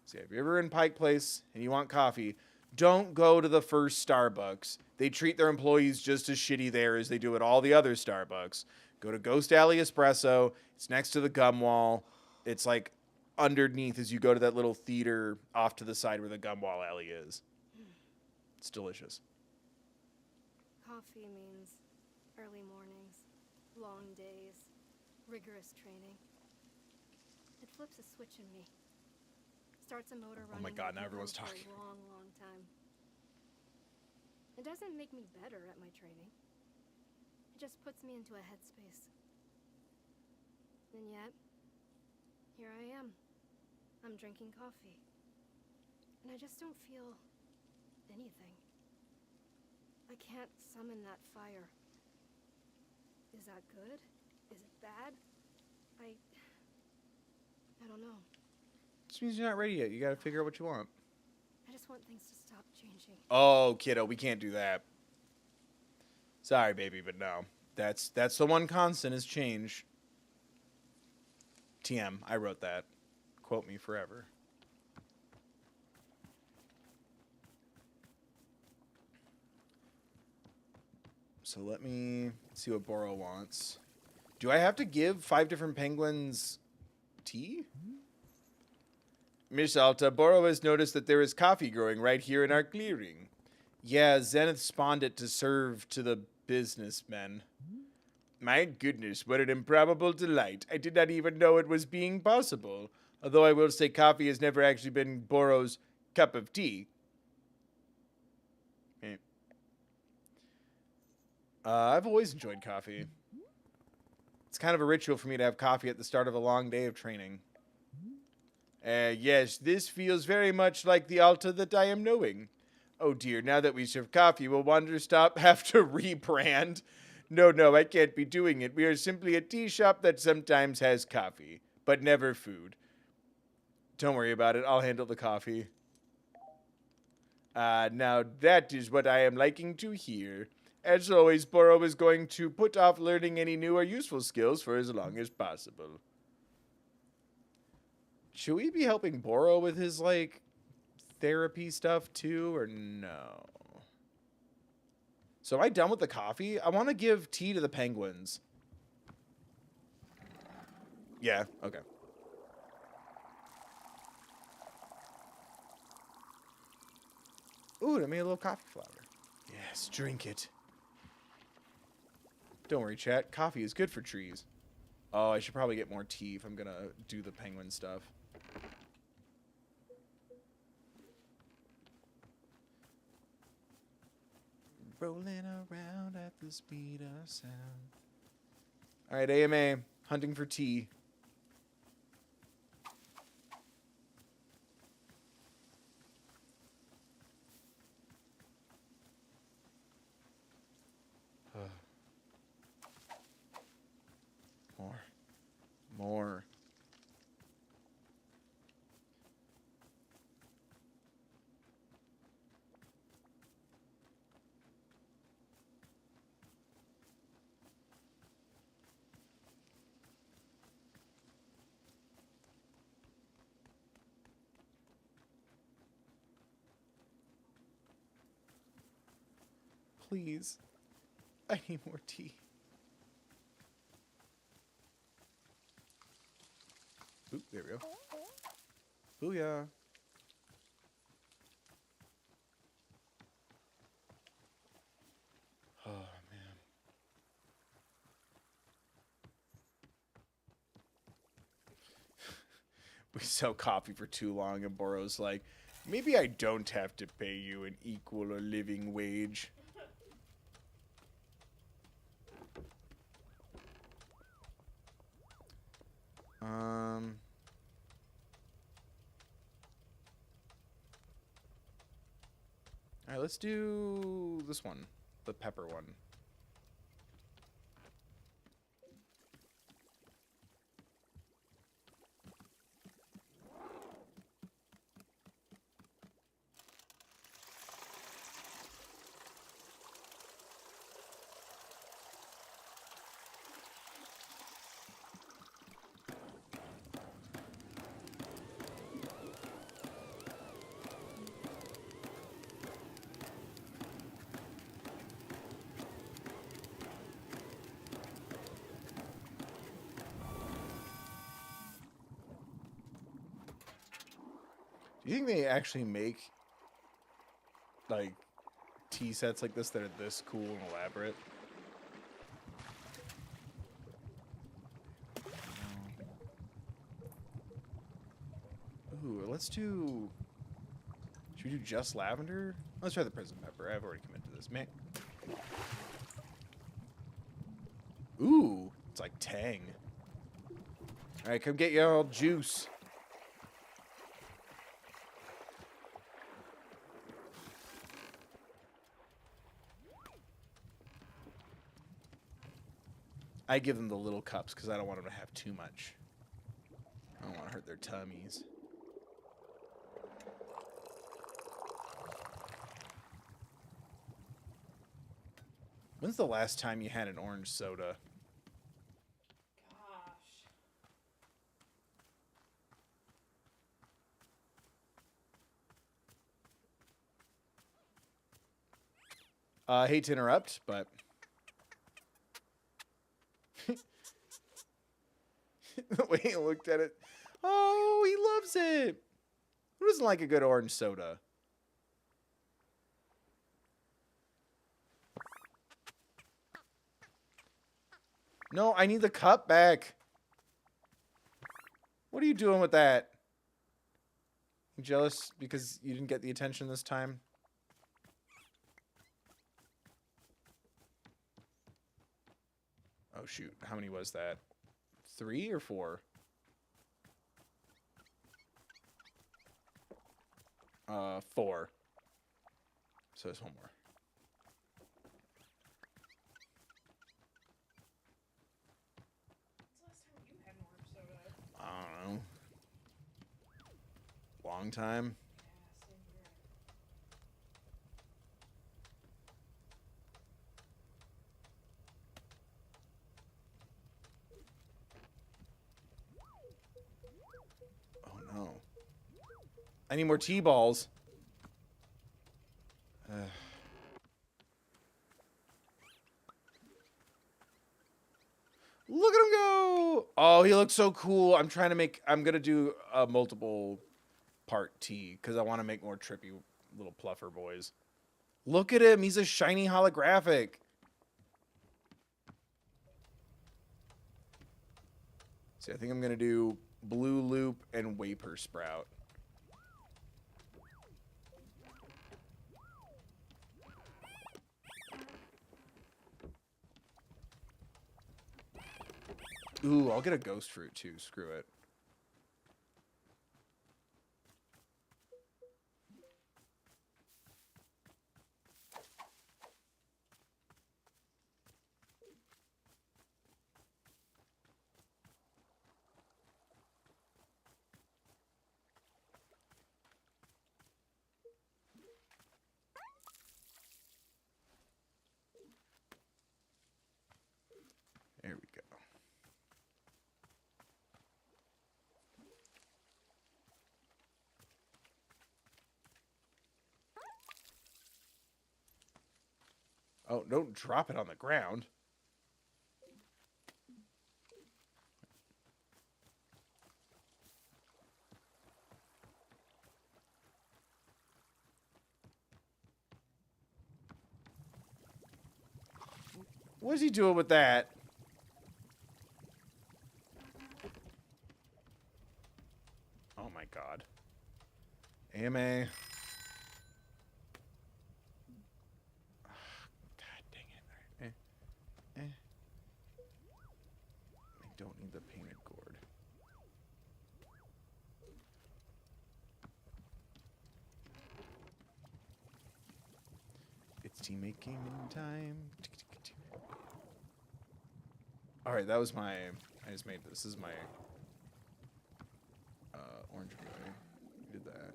So if you're ever in Pike Place and you want coffee, don't go to the first Starbucks. They treat their employees just as shitty there as they do at all the other Starbucks. Go to Ghost Alley Espresso. It's next to the gum wall. It's like underneath as you go to that little theater off to the side where the gum wall alley is. It's delicious. Coffee means early mornings, long days, rigorous training. It flips a switch in me. starts a motor Oh running. my God, now that can everyone's run for talking. a long, long time. It doesn't make me better at my training. It just puts me into a headspace. And yet, here I am. I'm drinking coffee. And I just don't feel anything. I can't summon that fire. Is that good? Is it bad? I don't know. Just means you're not ready yet. You gotta figure out what you want. I just want things to stop changing. Oh, kiddo, we can't do that. Sorry, baby, but no. That's the one constant is change. TM, I wrote that. Quote me forever. So let me see what Boro wants. Do I have to give 5 different penguins tea? Miss Alta, Boro has noticed that there is coffee growing right here in our clearing. Yeah, Zenith spawned it to serve to the businessmen. My goodness, what an improbable delight. I did not even know it was being possible. Although I will say coffee has never actually been Boro's cup of tea. I've always enjoyed coffee. It's kind of a ritual for me to have coffee at the start of a long day of training. Yes, this feels very much like the Alta that I am knowing. Oh dear, now that we serve coffee, will Wanderstop have to rebrand? No, I can't be doing it. We are simply a tea shop that sometimes has coffee, but never food. Don't worry about it, I'll handle the coffee. Now that is what I am liking to hear. As always, Boro is going to put off learning any new or useful skills for as long as possible. Should we be helping Boro with his, like, therapy stuff too, or no? So am I done with the coffee? I want to give tea to the penguins. Yeah, okay. Ooh, I made a little coffee flower. Yes, drink it. Don't worry, chat. Coffee is good for trees. Oh, I should probably get more tea if I'm gonna do the penguin stuff. Rolling around at the speed of sound. Alright, AMA. Hunting for tea. More. Please. I need more tea. Oop, there we go. Booyah. Oh, man. We sell coffee for too long, and Boro's like, maybe I don't have to pay you an equal or living wage. Alright, let's do this one. The pepper one. Do you think they actually make, like, tea sets like this that are this cool and elaborate? Ooh, let's do... Should we do just lavender? Let's try the prison pepper. I've already committed to this. Man. Ooh, it's like Tang. All right, come get your juice. I give them the little cups because I don't want them to have too much. I don't want to hurt their tummies. When's the last time you had an orange soda? Gosh. I hate to interrupt, but... The way he looked at it. Oh, he loves it. Who doesn't like a good orange soda? No, I need the cup back. What are you doing with that? You jealous because you didn't get the attention this time? Oh, shoot. How many was that? 3 or 4? 4. So there's one more. When's the last time you had an orange soda? I don't know. Long time. Yeah, same here. Oh, no. I need more T-balls. Look at him go! Oh, he looks so cool. I'm gonna do a multiple part T because I want to make more trippy little pluffer boys. Look at him. He's a shiny holographic. See, I think I'm gonna do Blue Loop and Waper Sprout. Ooh, I'll get a ghost fruit too. Screw it. There we go. Oh, don't drop it on the ground. What is he doing with that? Oh my god. AMA. God dang it. I don't need the painted gourd. It's tea making time. Alright, that was my... I just made this. This is my... orange boy. We did that.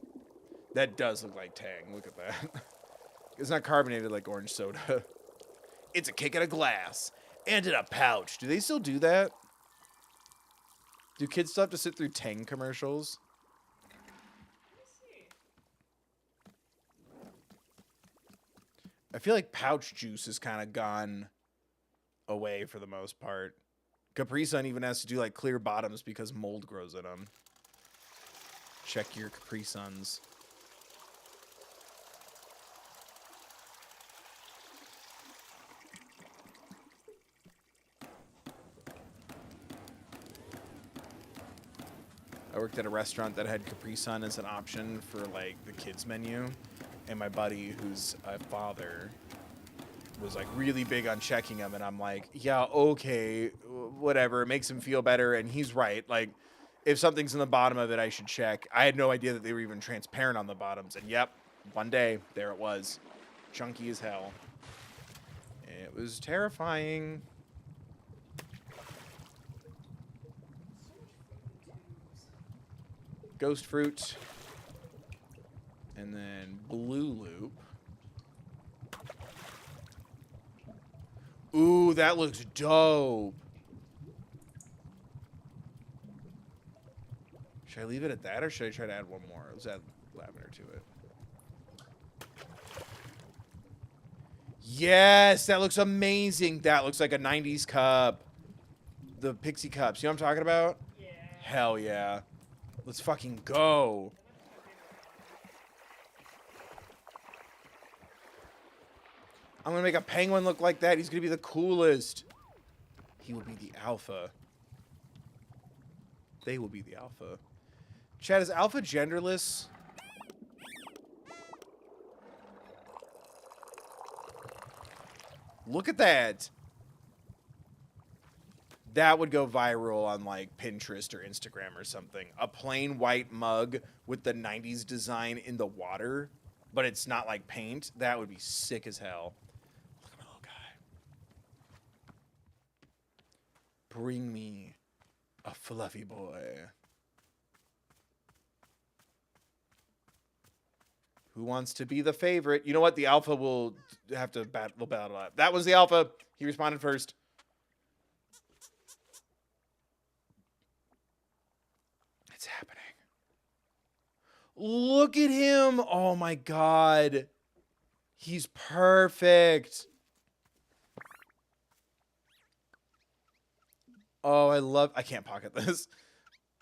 That does look like Tang. Look at that. It's not carbonated like orange soda. It's a kick in a glass. And in a pouch. Do they still do that? Do kids still have to sit through Tang commercials? Let me see. I feel like pouch juice has kind of gone away for the most part. Capri Sun even has to do like clear bottoms because mold grows in them. Check your Capri Suns. I worked at a restaurant that had Capri Sun as an option for like the kids menu, and my buddy, who's a father, was like really big on checking them, and I'm like, yeah, okay, whatever, it makes him feel better, and he's right. Like, if something's in the bottom of it, I should check. I had no idea that they were even transparent on the bottoms, and yep, one day there it was, chunky as hell. It was terrifying. Ghost fruit, and then blue loop. Ooh, that looks dope. Should I leave it at that, or should I try to add one more? Let's add lavender to it. Yes, that looks amazing. That looks like a 90s cup. The pixie cups. You know what I'm talking about? Yeah. Hell yeah. Let's fucking go. I'm gonna make a penguin look like that. He's gonna be the coolest. He will be the alpha. They will be the alpha. Chad, is alpha genderless? Look at that. That would go viral on like Pinterest or Instagram or something. A plain white mug with the 90s design in the water, but it's not like paint. That would be sick as hell. Look at my little guy. Bring me a fluffy boy. Who wants to be the favorite? You know what? The alpha will have to battle out. That was the alpha. He responded first. It's happening. Look at him. Oh my God. He's perfect. Oh, I can't pocket this.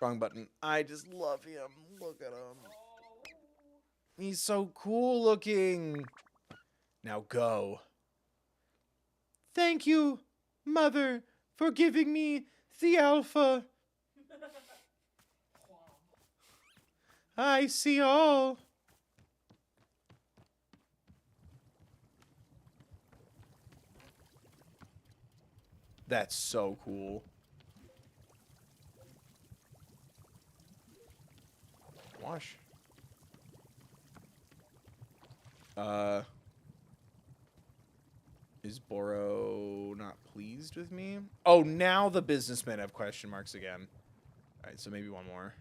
Wrong button. I just love him. Look at him. He's so cool looking. Now go. Thank you, Mother, for giving me the alpha. I see all. That's so cool. Wash. Is Boro not pleased with me? Oh, now the businessmen have question marks again. All right, so maybe one more.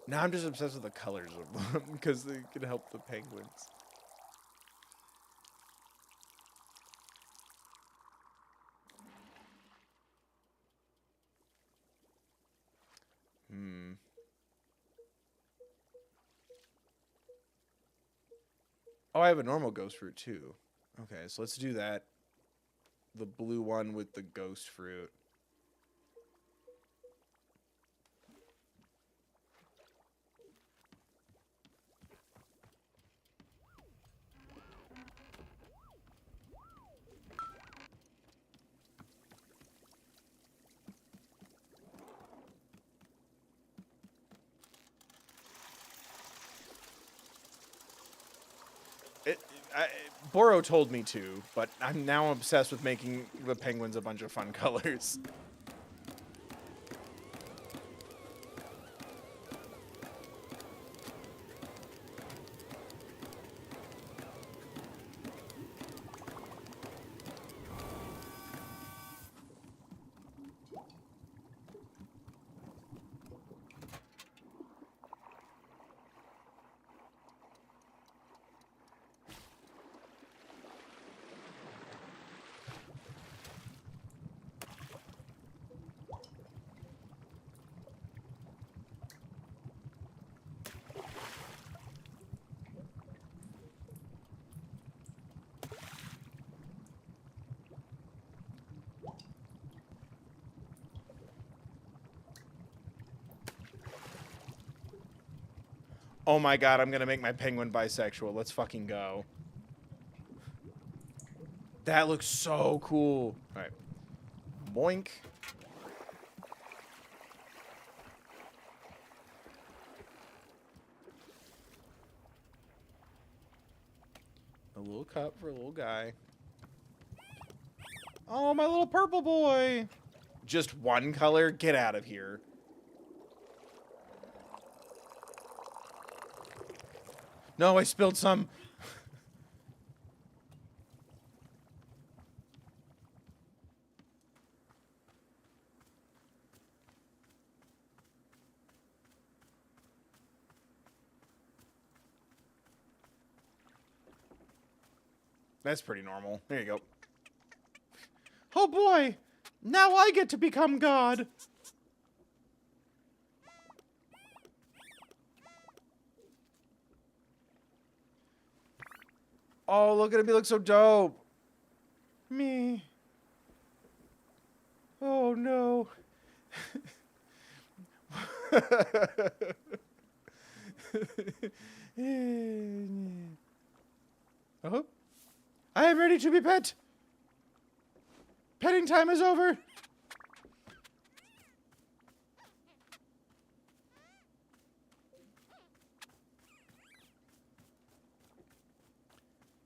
Now I'm just obsessed with the colors of them because they can help the penguins. Oh, I have a normal ghost fruit too. Okay, so let's do that. The blue one with the ghost fruit. Boro told me to, but I'm now obsessed with making the penguins a bunch of fun colors. Oh my God, I'm gonna make my penguin bisexual. Let's fucking go. That looks so cool. All right. Boink. A little cup for a little guy. Oh, my little purple boy. Just one color? Get out of here. No, I spilled some. That's pretty normal. There you go. Oh boy! Now I get to become God! Oh, look at him. He looks so dope. Me. Oh, no. Oh. I am ready to be pet. Petting time is over.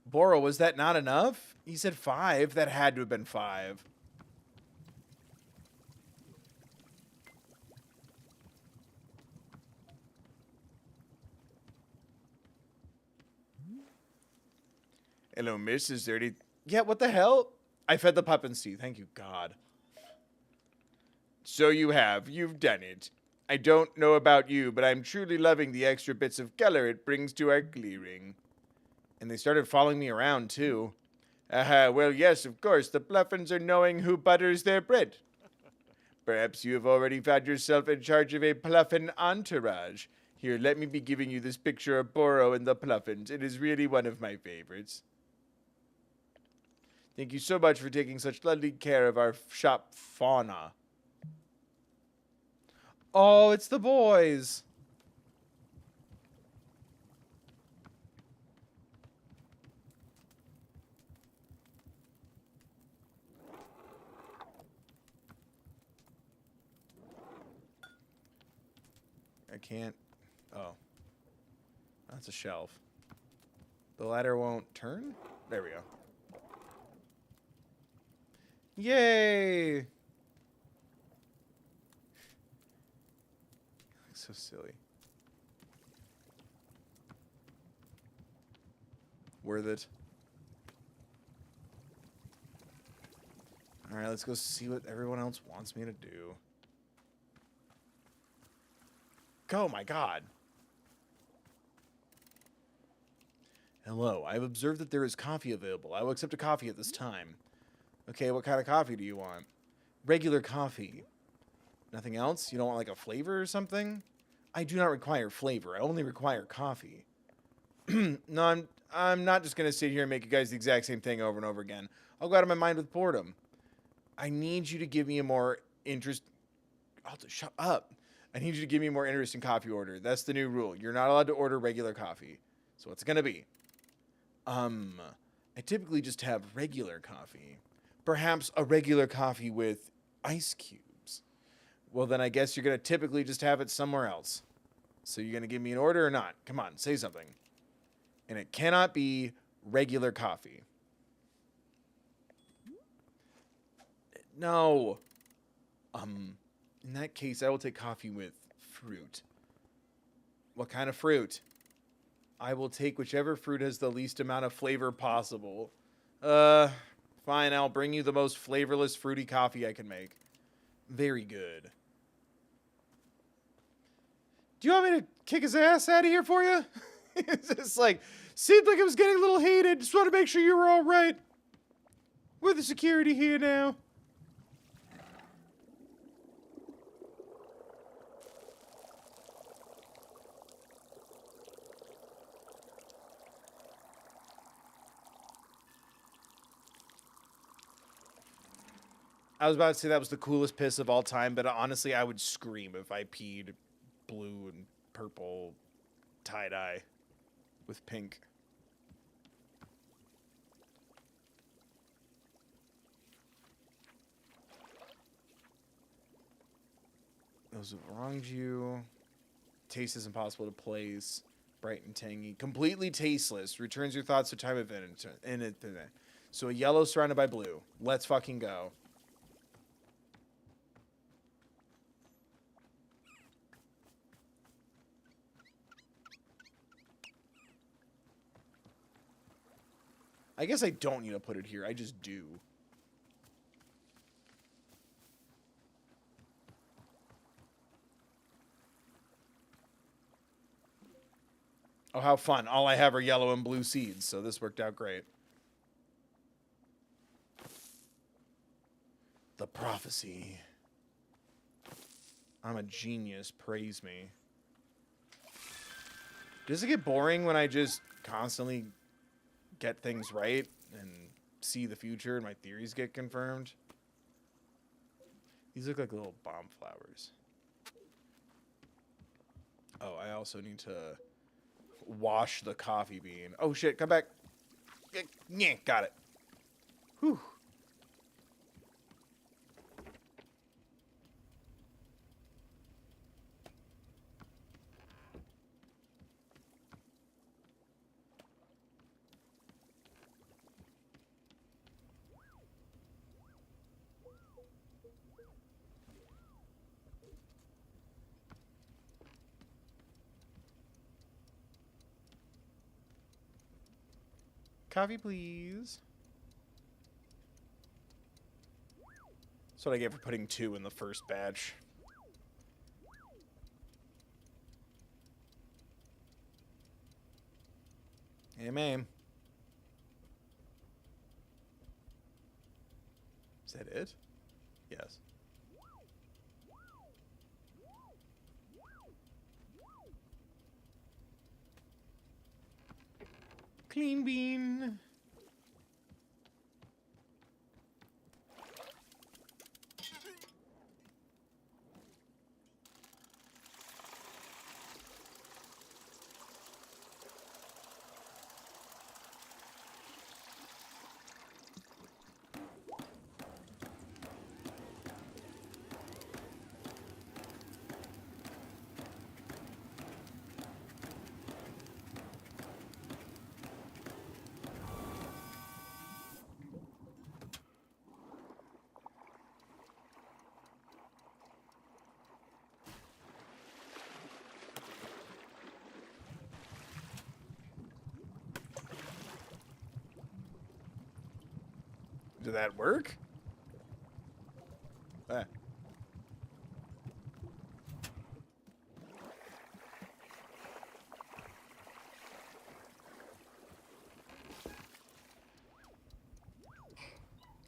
Boro, was that not enough? He said 5. That had to have been 5. Hello, Mrs. Dirty. Yeah, what the hell? I fed the pup and see. Thank you, God. So you have. You've done it. I don't know about you, but I'm truly loving the extra bits of color it brings to our clearing. And they started following me around, too. Well, yes, of course. The Pluffins are knowing who butters their bread. Perhaps you have already found yourself in charge of a Pluffin entourage. Here, let me be giving you this picture of Boro and the Pluffins. It is really one of my favorites. Thank you so much for taking such lovely care of our shop fauna. Oh, it's the boys. I can't. Oh. That's a shelf. The ladder won't turn? There we go. Yay! Looks so silly. Worth it. Alright, let's go see what everyone else wants me to do. Oh my God. Hello, I have observed that there is coffee available. I will accept a coffee at this time. Okay, what kind of coffee do you want? Regular coffee. Nothing else? You don't want like a flavor or something? I do not require flavor. I only require coffee. No, I'm not just going to sit here and make you guys the exact same thing over and over again. I'll go out of my mind with boredom. I need you to give me a more interest... Oh, shut up. I need you to give me a more interesting coffee order. That's the new rule. You're not allowed to order regular coffee. So what's it going to be? I typically just have regular coffee. Perhaps a regular coffee with ice cubes. Well, then I guess you're going to typically just have it somewhere else. So you're going to give me an order or not? Come on, say something. And it cannot be regular coffee. No. In that case, I will take coffee with fruit. What kind of fruit? I will take whichever fruit has the least amount of flavor possible. Fine, I'll bring you the most flavorless fruity coffee I can make. Very good. Do you want me to kick his ass out of here for you? It's just like, seemed like it was getting a little heated. Just want to make sure you were all right. We're the security here now. I was about to say that was the coolest piss of all time, but honestly, I would scream if I peed blue and purple tie-dye with pink. Those who wronged you. Taste is impossible to place. Bright and tangy. Completely tasteless. Returns your thoughts to time of infinite. So a yellow surrounded by blue. Let's fucking go. I guess I don't need to put it here. I just do. Oh, how fun. All I have are yellow and blue seeds, so this worked out great. The prophecy. I'm a genius. Praise me. Does it get boring when I just constantly get things right and see the future and my theories get confirmed? These look like little bomb flowers. Oh, I also need to wash the coffee bean. Oh shit, come back. Yeah, got it. Whew. Coffee, please. That's what I get for putting 2 in the first batch. Hey, ma'am. Is that it? Yes. Clean bean. Did that work? Ah.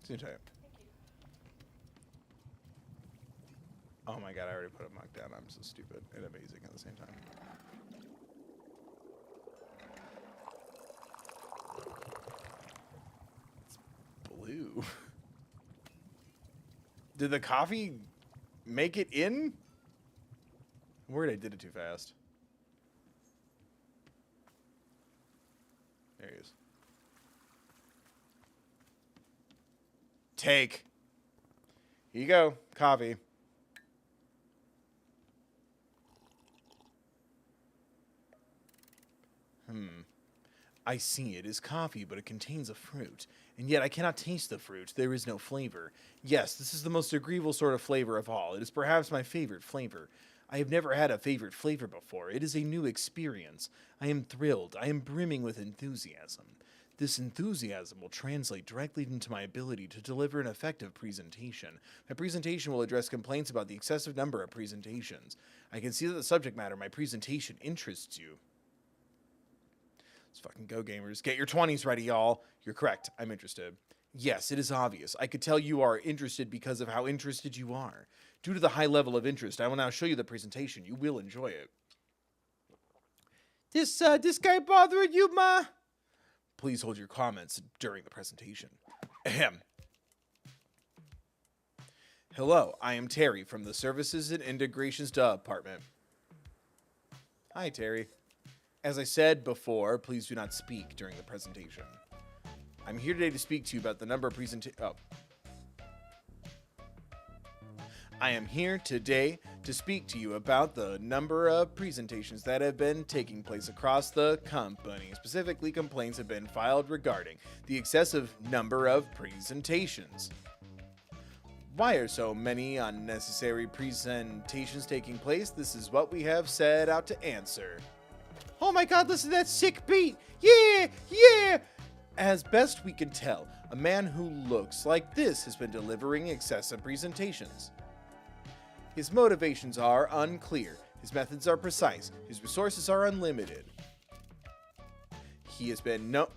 Too tight. Oh my god, I already put a muck down. I'm so stupid and amazing at the same time. Blue. Did the coffee make it in? I'm worried I did it too fast. There he is. Take. Here you go. Coffee. I see it is coffee, but it contains a fruit. And yet I cannot taste the fruit. There is no flavor. Yes, this is the most agreeable sort of flavor of all. It is perhaps my favorite flavor. I have never had a favorite flavor before. It is a new experience. I am thrilled. I am brimming with enthusiasm. This enthusiasm will translate directly into my ability to deliver an effective presentation. My presentation will address complaints about the excessive number of presentations. I can see that the subject matter of my presentation interests you. Let's fucking go, gamers. Get your 20s ready, y'all. You're correct. I'm interested. Yes, it is obvious. I could tell you are interested because of how interested you are. Due to the high level of interest, I will now show you the presentation. You will enjoy it. This guy bothering you, ma? Please hold your comments during the presentation. Ahem. Hello, I am Terry from the Services and Integrations Department. Hi, Terry. As I said before, please do not speak during the presentation. I'm here today to speak to you about the number of I am here today to speak to you about the number of presentations that have been taking place across the company. Specifically, complaints have been filed regarding the excessive number of presentations. Why are so many unnecessary presentations taking place? This is what we have set out to answer. Oh my god, listen to that sick beat! Yeah! Yeah! As best we can tell, a man who looks like this has been delivering excessive presentations. His motivations are unclear, his methods are precise, his resources are unlimited. He's been known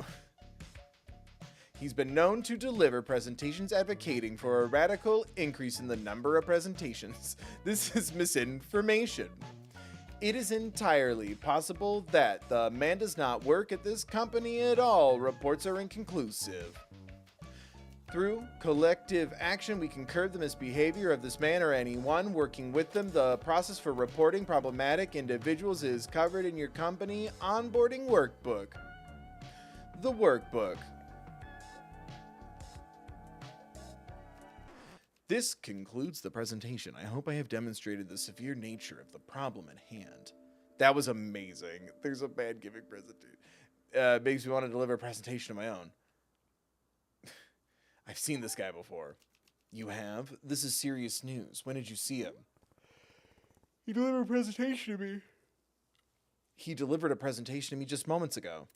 to deliver presentations advocating for a radical increase in the number of presentations. This is misinformation. It is entirely possible that the man does not work at this company at all. Reports are inconclusive. Through collective action, we can curb the misbehavior of this man or anyone working with them. The process for reporting problematic individuals is covered in your company onboarding workbook. The workbook. This concludes the presentation. I hope I have demonstrated the severe nature of the problem at hand. That was amazing. There's a man giving presentation. Makes me want to deliver a presentation of my own. I've seen this guy before. You have? This is serious news. When did you see him? He delivered a presentation to me. He delivered a presentation to me just moments ago.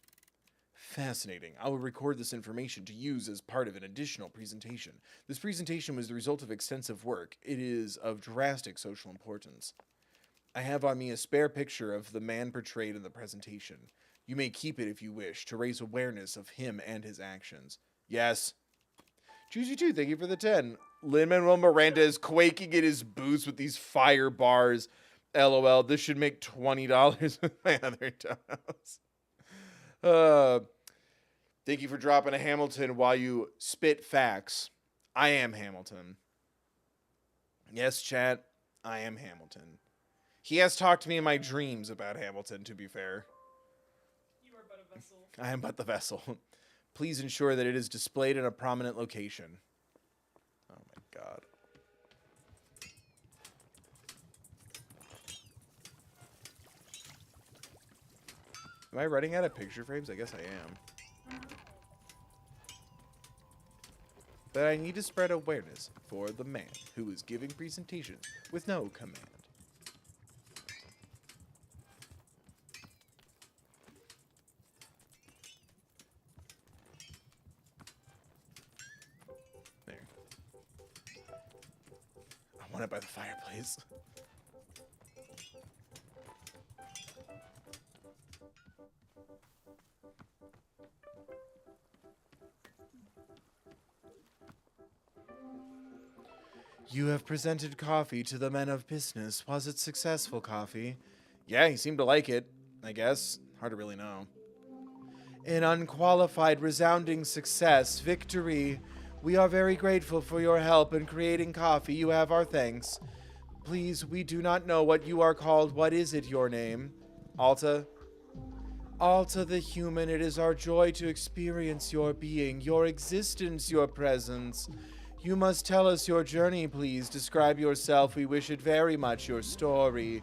Fascinating. I will record this information to use as part of an additional presentation. This presentation was the result of extensive work. It is of drastic social importance. I have on me a spare picture of the man portrayed in the presentation. You may keep it if you wish, to raise awareness of him and his actions. Yes. Choose you too, thank you for the 10. Lin-Manuel Miranda is quaking in his boots with these fire bars. LOL, this should make $20 with my other donuts. Thank you for dropping a Hamilton while you spit facts. I am Hamilton. Yes, chat, I am Hamilton. He has talked to me in my dreams about Hamilton, to be fair. You are but a vessel. I am but the vessel. Please ensure that it is displayed in a prominent location. Oh my god. Am I running out of picture frames? I guess I am. But I need to spread awareness for the man who is giving presentations with no command. There. I want it by the fireplace. You have presented coffee to the men of business. Was it successful coffee? Yeah, he seemed to like it, I guess. Hard to really know. An unqualified, resounding success. Victory. We are very grateful for your help in creating coffee. You have our thanks. Please, we do not know what you are called. What is it, your name? Alta? Alta the human, it is our joy to experience your being, your existence, your presence. You must tell us your journey, please. Describe yourself. We wish it very much, your story.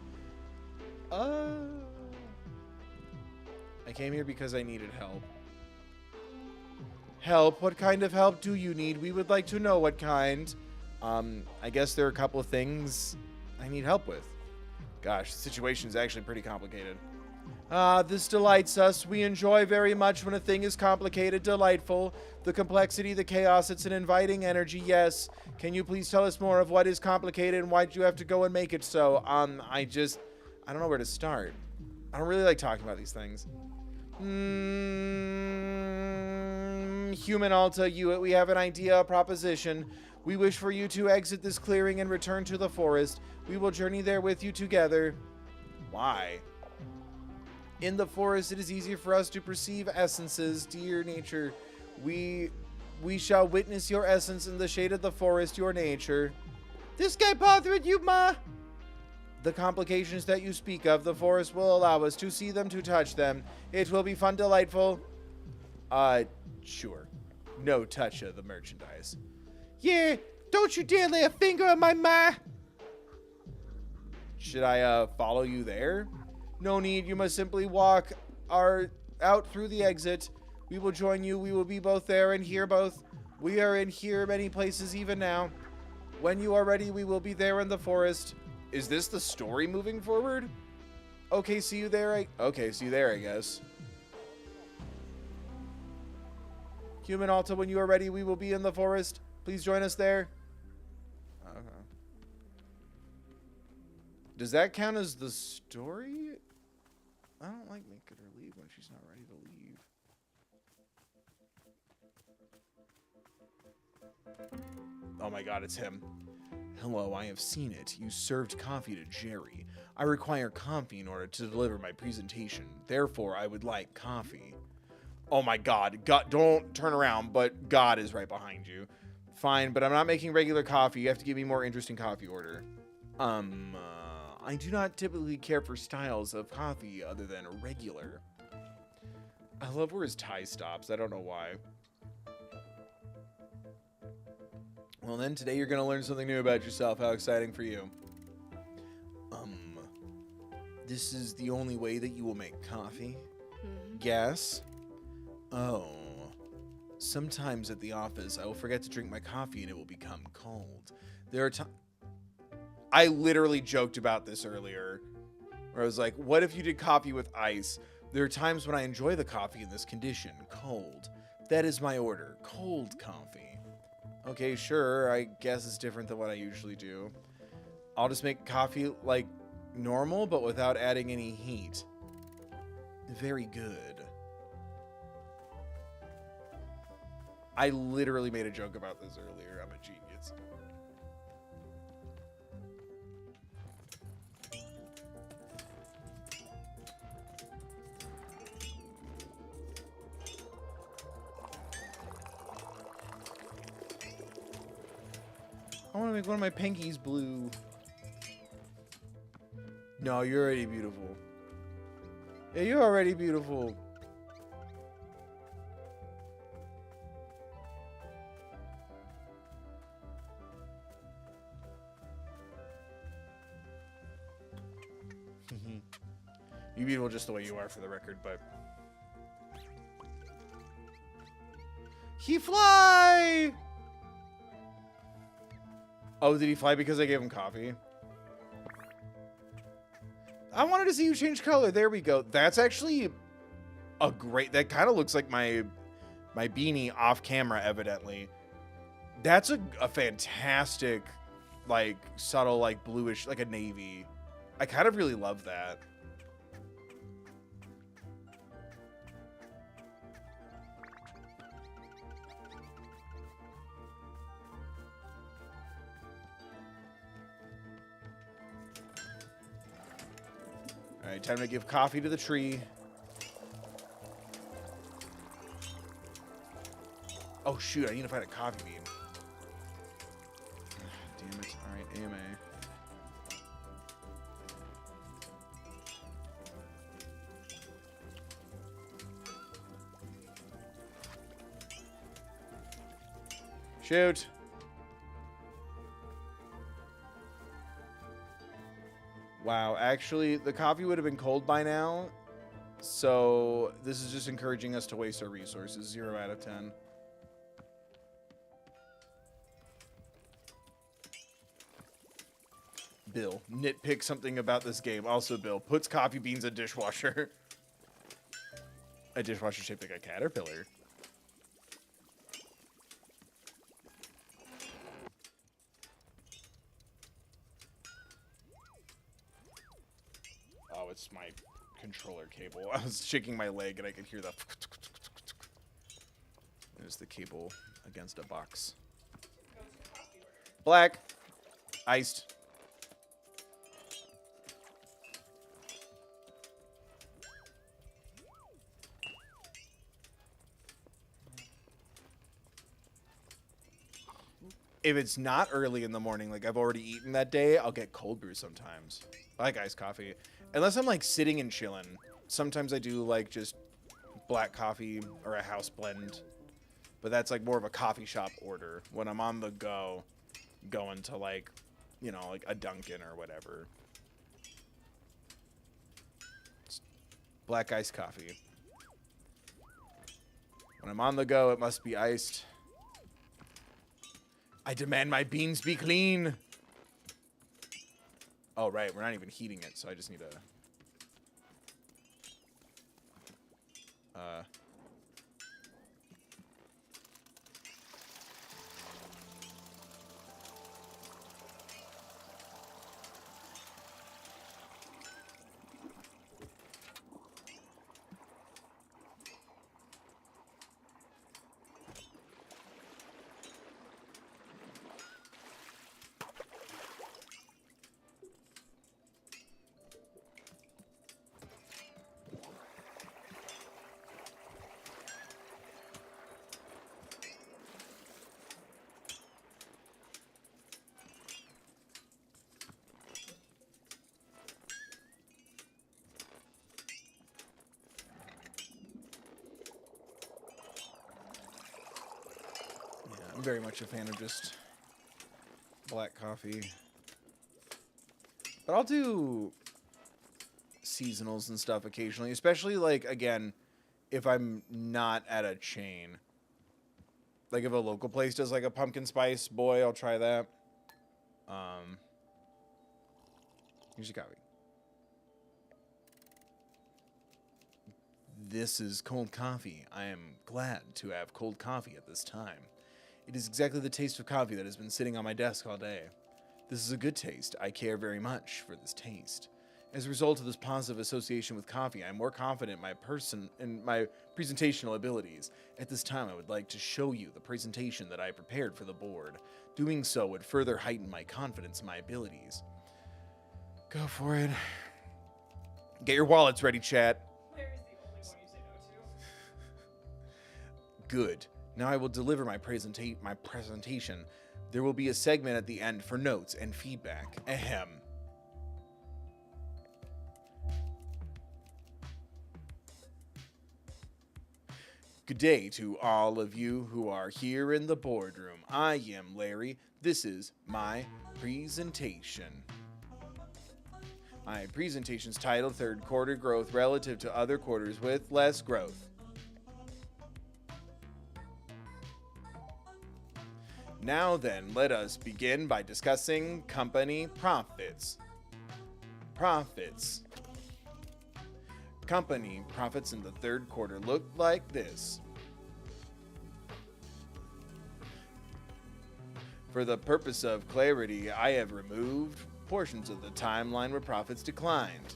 I came here because I needed help. Help? What kind of help do you need? We would like to know what kind. I guess there are a couple of things I need help with. Gosh, the situation is actually pretty complicated. This delights us. We enjoy very much when a thing is complicated, delightful. The complexity, the chaos, it's an inviting energy, yes. Can you please tell us more of what is complicated and why did you have to go and make it so? I don't know where to start. I don't really like talking about these things. Human Alta, we have an idea, a proposition. We wish for you to exit this clearing and return to the forest. We will journey there with you together. Why? In the forest, it is easier for us to perceive essences. Dear nature, we shall witness your essence in the shade of the forest, your nature. This guy bothering you, ma? The complications that you speak of, the forest will allow us to see them, to touch them. It will be fun, delightful. Sure. No touch of the merchandise. Yeah, don't you dare lay a finger on my ma. Should I follow you there? No need. You must simply walk out through the exit. We will join you. We will be both there and here both. We are in here many places even now. When you are ready, we will be there in the forest. Is this the story moving forward? Okay, see you there. Okay, see you there, I guess. Human Alta, when you are ready, we will be in the forest. Please join us there. Okay. Does that count as the story? I don't like making her leave when she's not ready to leave. Oh my god, it's him. Hello, I have seen it. You served coffee to Jerry. I require coffee in order to deliver my presentation. Therefore, I would like coffee. Oh my god. God, don't turn around, but God is right behind you. Fine, but I'm not making regular coffee. You have to give me more interesting coffee order. I do not typically care for styles of coffee other than regular. I love where his tie stops. I don't know why. Well then, today you're gonna learn something new about yourself. How exciting for you. This is the only way that you will make coffee? Yes? Oh. Sometimes at the office, I will forget to drink my coffee and it will become cold. There are times... I literally joked about this earlier. Where I was like, what if you did coffee with ice? There are times when I enjoy the coffee in this condition, cold. That is my order, cold coffee. Okay, sure, I guess it's different than what I usually do. I'll just make coffee like normal, but without adding any heat. Very good. I literally made a joke about this earlier. I'm a genius. I want to make one of my pinkies blue. No, you're already beautiful. Yeah, you're already beautiful. You're beautiful just the way you are, for the record, but... He fly! Oh, did he fly because I gave him coffee? I wanted to see you change color. There we go. That's actually a great... That kind of looks like my beanie off camera, evidently. That's a fantastic, like, subtle, like, bluish, like a navy. I kind of really love that. Alright, time to give coffee to the tree. Oh shoot, I need to find a coffee bean. Damn it. Alright, AMA. Shoot. Wow, actually, the coffee would have been cold by now. So, this is just encouraging us to waste our resources. 0 out of 10. Bill, nitpick something about this game. Also, Bill, puts coffee beans in dishwasher. A dishwasher shaped like a caterpillar. Oh, it's my controller cable. I was shaking my leg and I could hear the... There's the cable against a box. Black. Iced. If it's not early in the morning, like I've already eaten that day, I'll get cold brew sometimes. I like iced coffee. Unless I'm like sitting and chilling. Sometimes I do like just black coffee or a house blend. But that's like more of a coffee shop order. When I'm on the go, going to like, you know, like a Dunkin' or whatever. Black iced coffee. When I'm on the go, it must be iced. I demand my beans be clean. Oh, right. We're not even heating it, so I just need to... I'm very much a fan of just black coffee. But I'll do seasonals and stuff occasionally, especially, like, again, if I'm not at a chain. Like, if a local place does, like, a pumpkin spice boy, I'll try that. Here's your coffee. This is cold coffee. I am glad to have cold coffee at this time. It is exactly the taste of coffee that has been sitting on my desk all day. This is a good taste. I care very much for this taste. As a result of this positive association with coffee, I am more confident in my presentational abilities. At this time, I would like to show you the presentation that I prepared for the board. Doing so would further heighten my confidence in my abilities. Go for it. Get your wallets ready, chat. Larry's the only one you say no to. Good. Now I will deliver my presentation. There will be a segment at the end for notes and feedback. Ahem. Good day to all of you who are here in the boardroom. I am Larry. This is my presentation. My presentation's titled Third Quarter Growth Relative to Other Quarters with Less Growth. Now then, let us begin by discussing company profits. Profits. Company profits in the third quarter looked like this. For the purpose of clarity, I have removed portions of the timeline where profits declined.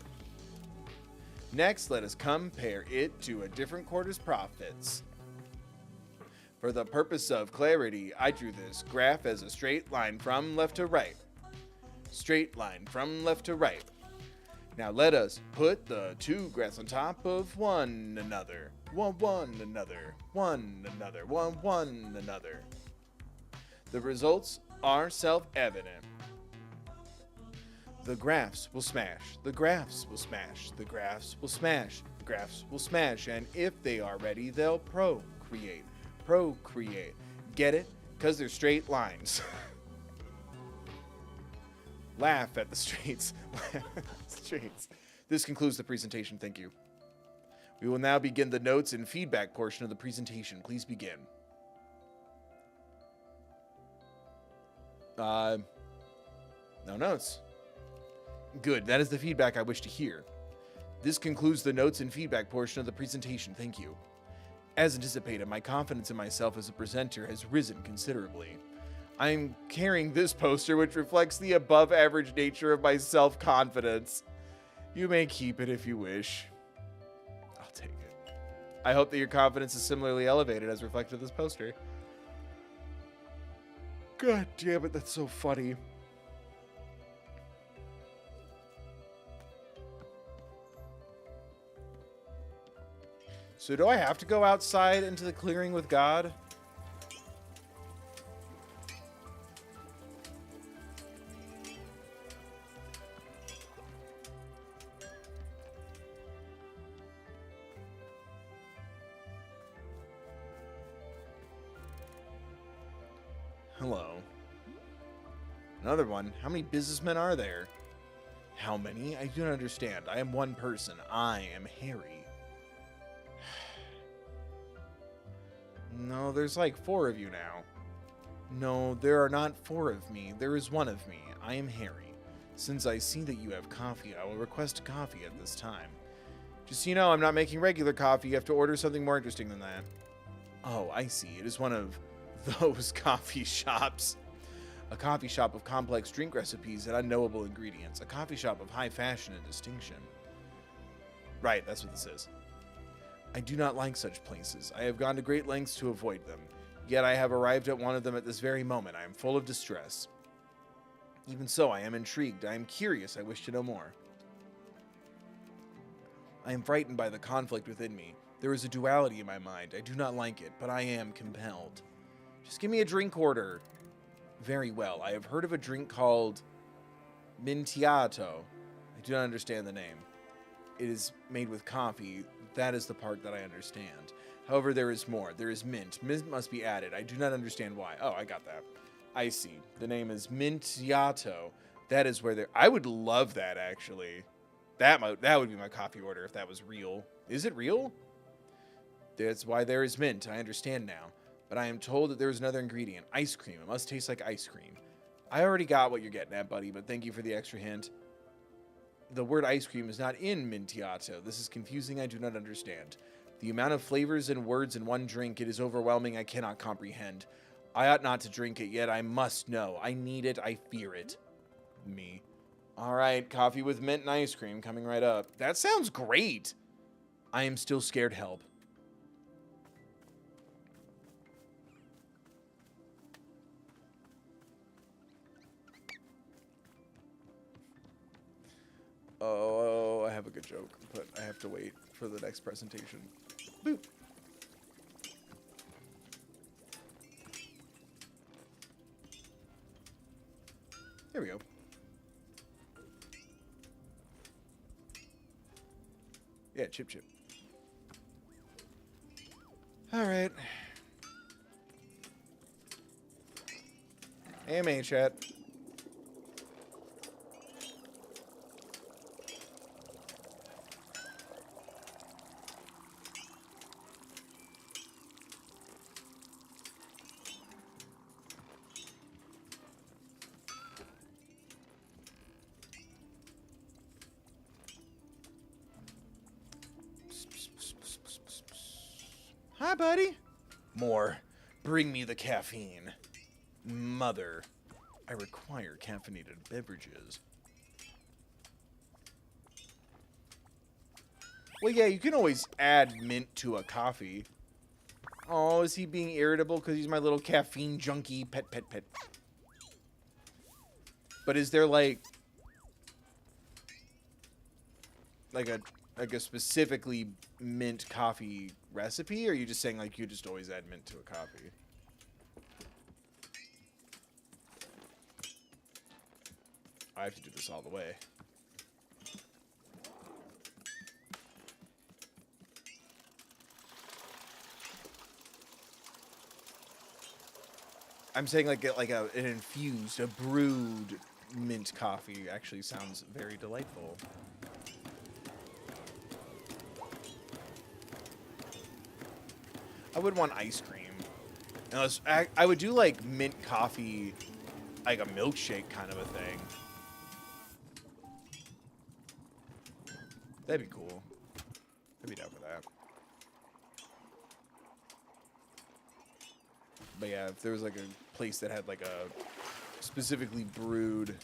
Next, let us compare it to a different quarter's profits. For the purpose of clarity, I drew this graph as a straight line from left to right. Straight line from left to right. Now let us put the two graphs on top of one another. One another. The results are self-evident. The graphs will smash. The graphs will smash. The graphs will smash. The graphs will smash. And if they are ready, they'll procreate. Procreate. Get it? Because they're straight lines. Laugh at the streets. Laugh at the streets. This concludes the presentation. Thank you. We will now begin the notes and feedback portion of the presentation. Please begin. No notes. Good. That is the feedback I wish to hear. This concludes the notes and feedback portion of the presentation. Thank you. As anticipated, my confidence in myself as a presenter has risen considerably. I am carrying this poster which reflects the above-average nature of my self-confidence. You may keep it if you wish. I'll take it. I hope that your confidence is similarly elevated as reflected in this poster. God damn it, that's so funny. So do I have to go outside into the clearing with God? Hello. Another one. How many businessmen are there? How many? I do not understand. I am one person. I am Harry. No, there's like 4 of you now. No, there are not 4 of me. There is 1 of me. I am Harry. Since I see that you have coffee, I will request coffee at this time. Just so you know, I'm not making regular coffee. You have to order something more interesting than that. Oh, I see. It is one of those coffee shops. A coffee shop of complex drink recipes and unknowable ingredients. A coffee shop of high fashion and distinction. Right, that's what this is. I do not like such places. I have gone to great lengths to avoid them. Yet I have arrived at one of them at this very moment. I am full of distress. Even so, I am intrigued. I am curious. I wish to know more. I am frightened by the conflict within me. There is a duality in my mind. I do not like it, but I am compelled. Just give me a drink order. Very well. I have heard of a drink called Mintiato. I do not understand the name. It is made with coffee. That is the part that I understand. However, there is more. There is mint. Mint must be added. I do not understand why. Oh, I got that. I see. The name is Mintiato. That is where there... I would love that, actually. That would be my coffee order if that was real. Is it real? That's why there is mint. I understand now. But I am told that there is another ingredient. Ice cream. It must taste like ice cream. I already got what you're getting at, buddy, but thank you for the extra hint. The word ice cream is not in Mintiato. This is confusing. I do not understand. The amount of flavors and words in one drink, it is overwhelming. I cannot comprehend. I ought not to drink it, yet I must know. I need it. I fear it. Me. All right, coffee with mint and ice cream coming right up. That sounds great. I am still scared help. Oh, I have a good joke, but I have to wait for the next presentation. Boop. There we go. Yeah, chip. All right. AMA chat. Hi, buddy. More. Bring me the caffeine. Mother. I require caffeinated beverages. Well, yeah, you can always add mint to a coffee. Oh, is he being irritable because he's my little caffeine junkie pet? But is there like a specifically mint coffee recipe, or are you just saying like you just always add mint to a coffee? I have to do this all the way. I'm saying like an infused, a brewed mint coffee actually sounds very delightful. I would want ice cream. Unless I would do like mint coffee, like a milkshake kind of a thing. That'd be cool. I'd be down for that. But yeah, if there was like a place that had like a specifically brewed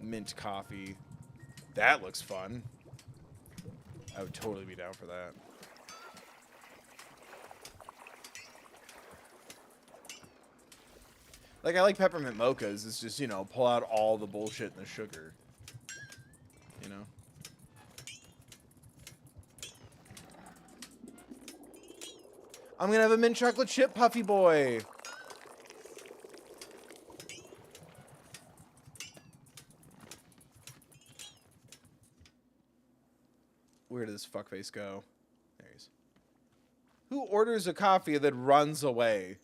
mint coffee, that looks fun. I would totally be down for that. Like, I like peppermint mochas. It's just, you know, pull out all the bullshit and the sugar. You know? I'm gonna have a mint chocolate chip puffy boy. Where did this fuckface go? There he is. Who orders a coffee that runs away?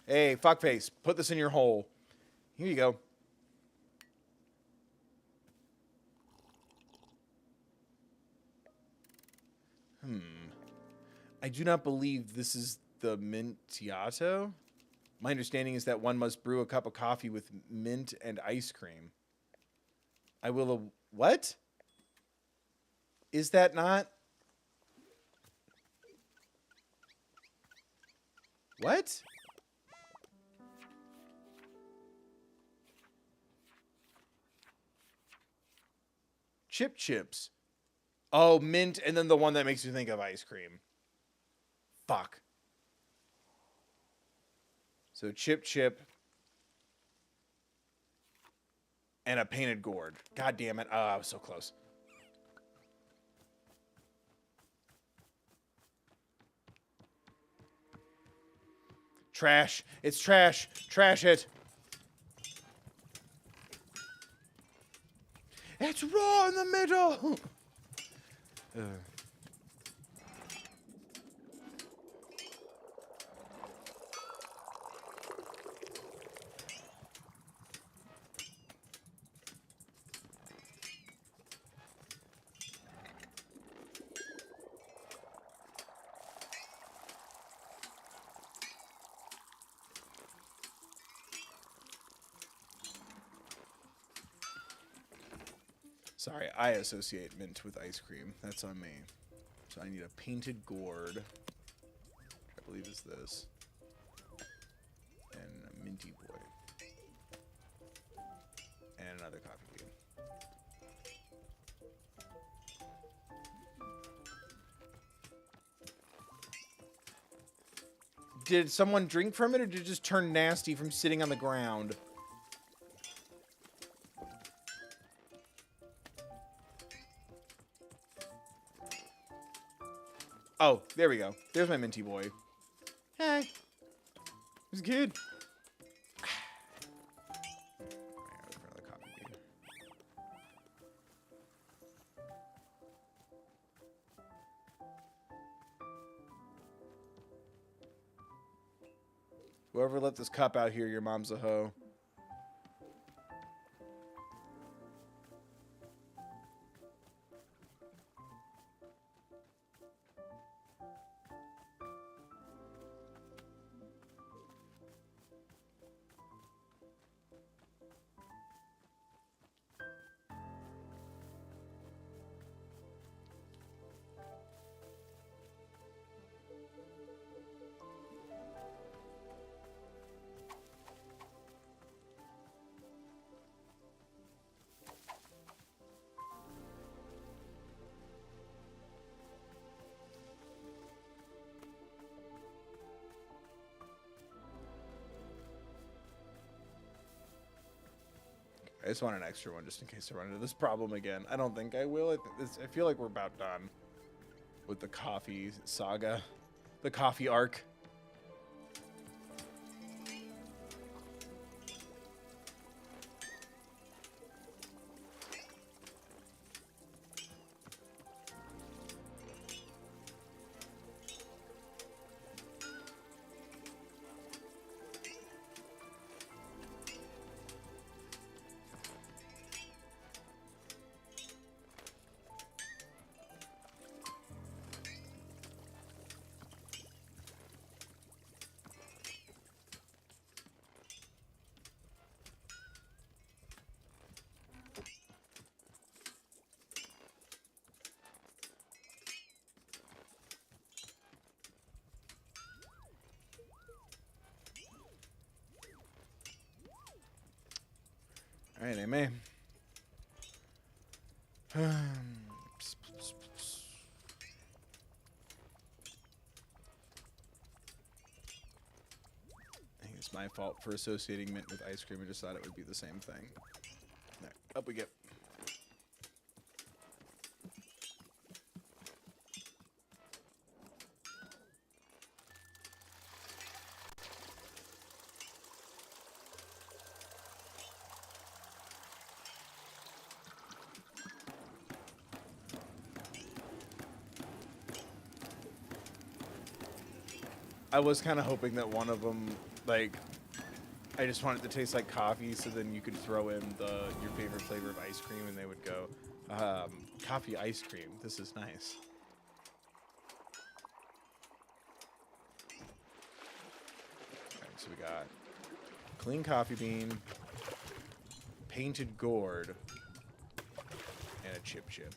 Hey, fuckface, put this in your hole. Here you go. I do not believe this is the Mintiato. My understanding is that one must brew a cup of coffee with mint and ice cream. I will... What? Is that not... What? Chip chips. Oh, mint, and then the one that makes you think of ice cream. Fuck. So chip, and a painted gourd. God damn it. Oh, I was so close. Trash. It's trash. Trash it. It's raw in the middle. Sorry, I associate mint with ice cream. That's on me. So I need a painted gourd. I believe is this. And a minty boy. And another coffee bean. Did someone drink from it, or did it just turn nasty from sitting on the ground? Oh, there we go. There's my minty boy. Hey. He's good. Another coffee bean. Whoever let this cup out here, your mom's a hoe. I just want an extra one just in case I run into this problem again. I don't think I will. I feel like we're about done with the coffee saga. The coffee arc. All right, Amy. I think it's my fault for associating mint with ice cream. I just thought it would be the same thing. All right, up we get. I was kind of hoping that one of them, like, I just want it to taste like coffee, so then you could throw in your favorite flavor of ice cream, and they would go, coffee ice cream. This is nice. All right, so we got clean coffee bean, painted gourd, and a chip chip.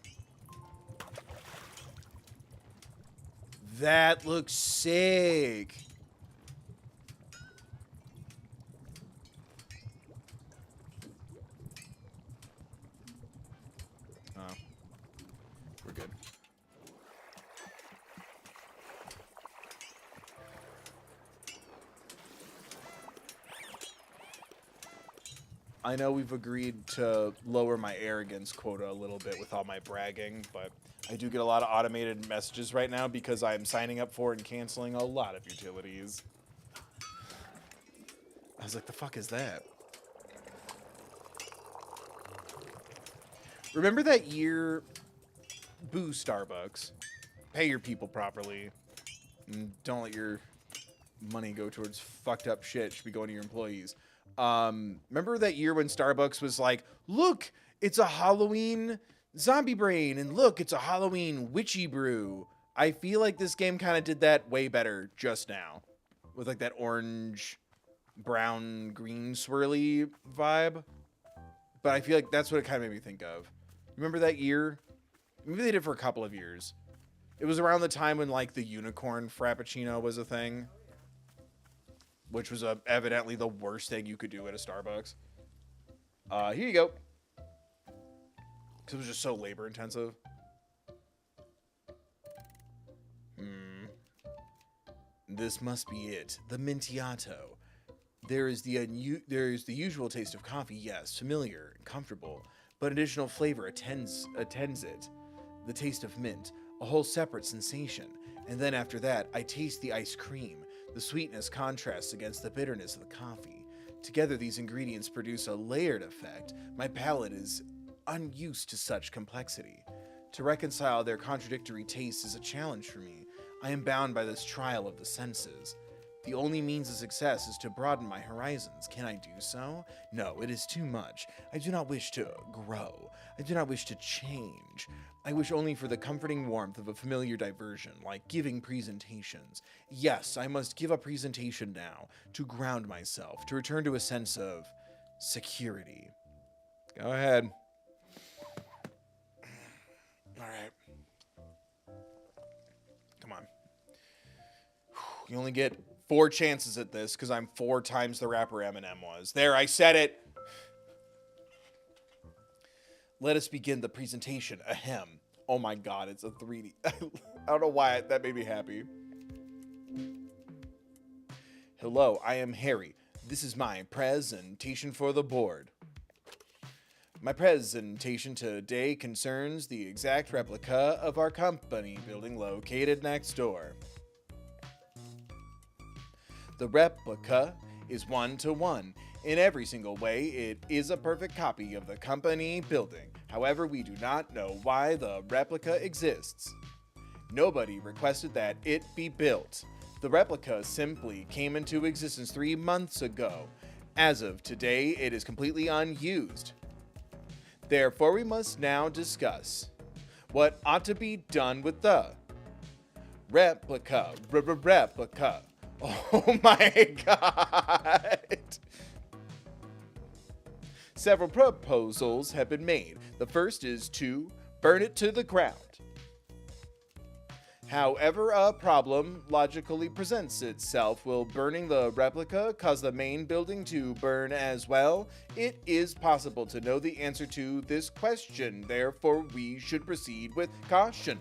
That looks sick. Oh, we're good. I know we've agreed to lower my arrogance quota a little bit with all my bragging, but I do get a lot of automated messages right now because I'm signing up for and canceling a lot of utilities. I was like, the fuck is that? Remember that year? Boo Starbucks. Pay your people properly. And don't let your money go towards fucked up shit. It should be going to your employees. Remember that year when Starbucks was like, look, it's a Halloween zombie brain, and look, it's a Halloween witchy brew. I feel like this game kind of did that way better just now. With like that orange, brown, green swirly vibe. But I feel like that's what it kind of made me think of. Remember that year? Maybe they did for a couple of years. It was around the time when like the unicorn frappuccino was a thing. Which was evidently the worst thing you could do at a Starbucks. Here you go. Because it was just so labor intensive. This must be it. The Mintiato. There is the usual taste of coffee, yes, familiar and comfortable, but additional flavor attends it. The taste of mint, a whole separate sensation. And then after that, I taste the ice cream. The sweetness contrasts against the bitterness of the coffee. Together, these ingredients produce a layered effect. My palate is unused to such complexity. To reconcile their contradictory tastes is a challenge for me. I am bound by this trial of the senses. The only means of success is to broaden my horizons. Can I do so? No, it is too much. I do not wish to grow. I do not wish to change. I wish only for the comforting warmth of a familiar diversion, like giving presentations. Yes, I must give a presentation now, to ground myself, to return to a sense of security. Go ahead. All right. Come on. You only get 4 chances at this because I'm 4 times the rapper Eminem was. There, I said it. Let us begin the presentation. Ahem. Oh my god, it's a 3D. I don't know why that made me happy. Hello, I am Harry. This is my presentation for the board. My presentation today concerns the exact replica of our company building located next door. The replica is 1-to-1. In every single way, it is a perfect copy of the company building. However, we do not know why the replica exists. Nobody requested that it be built. The replica simply came into existence 3 months ago. As of today, it is completely unused. Therefore, we must now discuss what ought to be done with the replica. Replica. Oh my god. Several proposals have been made. The first is to burn it to the ground. However, a problem logically presents itself. Will burning the replica cause the main building to burn as well? It is possible to know the answer to this question. Therefore, we should proceed with caution.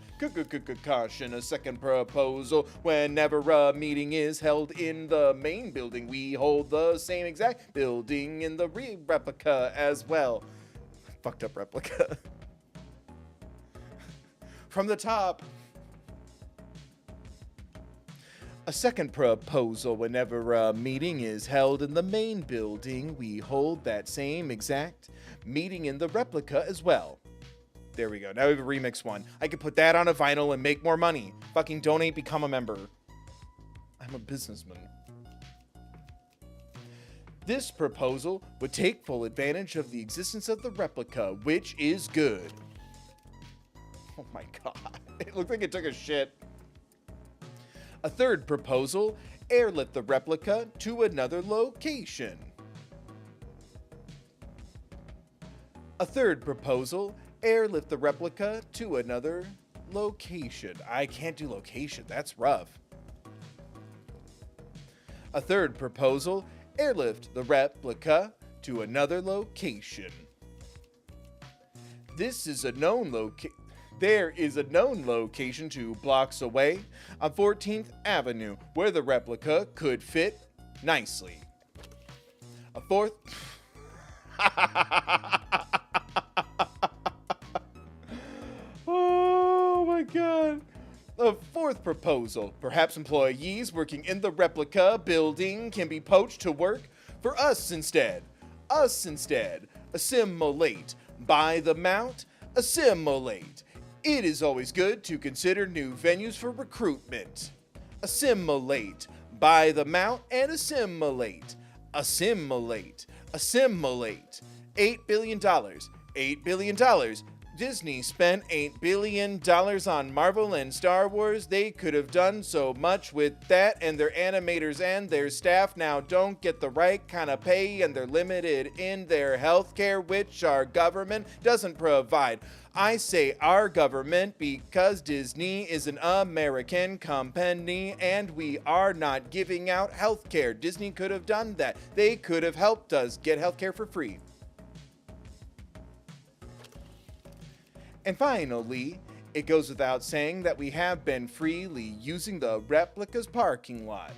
Caution. A second proposal. Whenever a meeting is held in the main building, we hold the same exact building in the replica as well. Fucked up replica. From the top. A second proposal. Whenever a meeting is held in the main building, we hold that same exact meeting in the replica as well. There we go. Now we have a remix one. I could put that on a vinyl and make more money. Fucking donate, become a member. I'm a businessman. This proposal would take full advantage of the existence of the replica, which is good. Oh my god. It looked like it took a shit. A third proposal, airlift the replica to another location. A third proposal, airlift the replica to another location. I can't do location, that's rough. A third proposal, airlift the replica to another location. There is a known location 2 blocks away on 14th Avenue where the replica could fit nicely. A fourth... Oh my god. A fourth proposal. Perhaps employees working in the replica building can be poached to work for us instead. Assimilate. By the mount, assimilate. It is always good to consider new venues for recruitment. Assimilate. By the mount and assimilate. Assimilate. $8 billion. $8 billion. Disney spent $8 billion on Marvel and Star Wars. They could have done so much with that, and their animators and their staff now don't get the right kind of pay, and they're limited in their healthcare, which our government doesn't provide. I say our government because Disney is an American company and we are not giving out healthcare. Disney could have done that. They could have helped us get healthcare for free. And finally, it goes without saying that we have been freely using the replica's parking lot.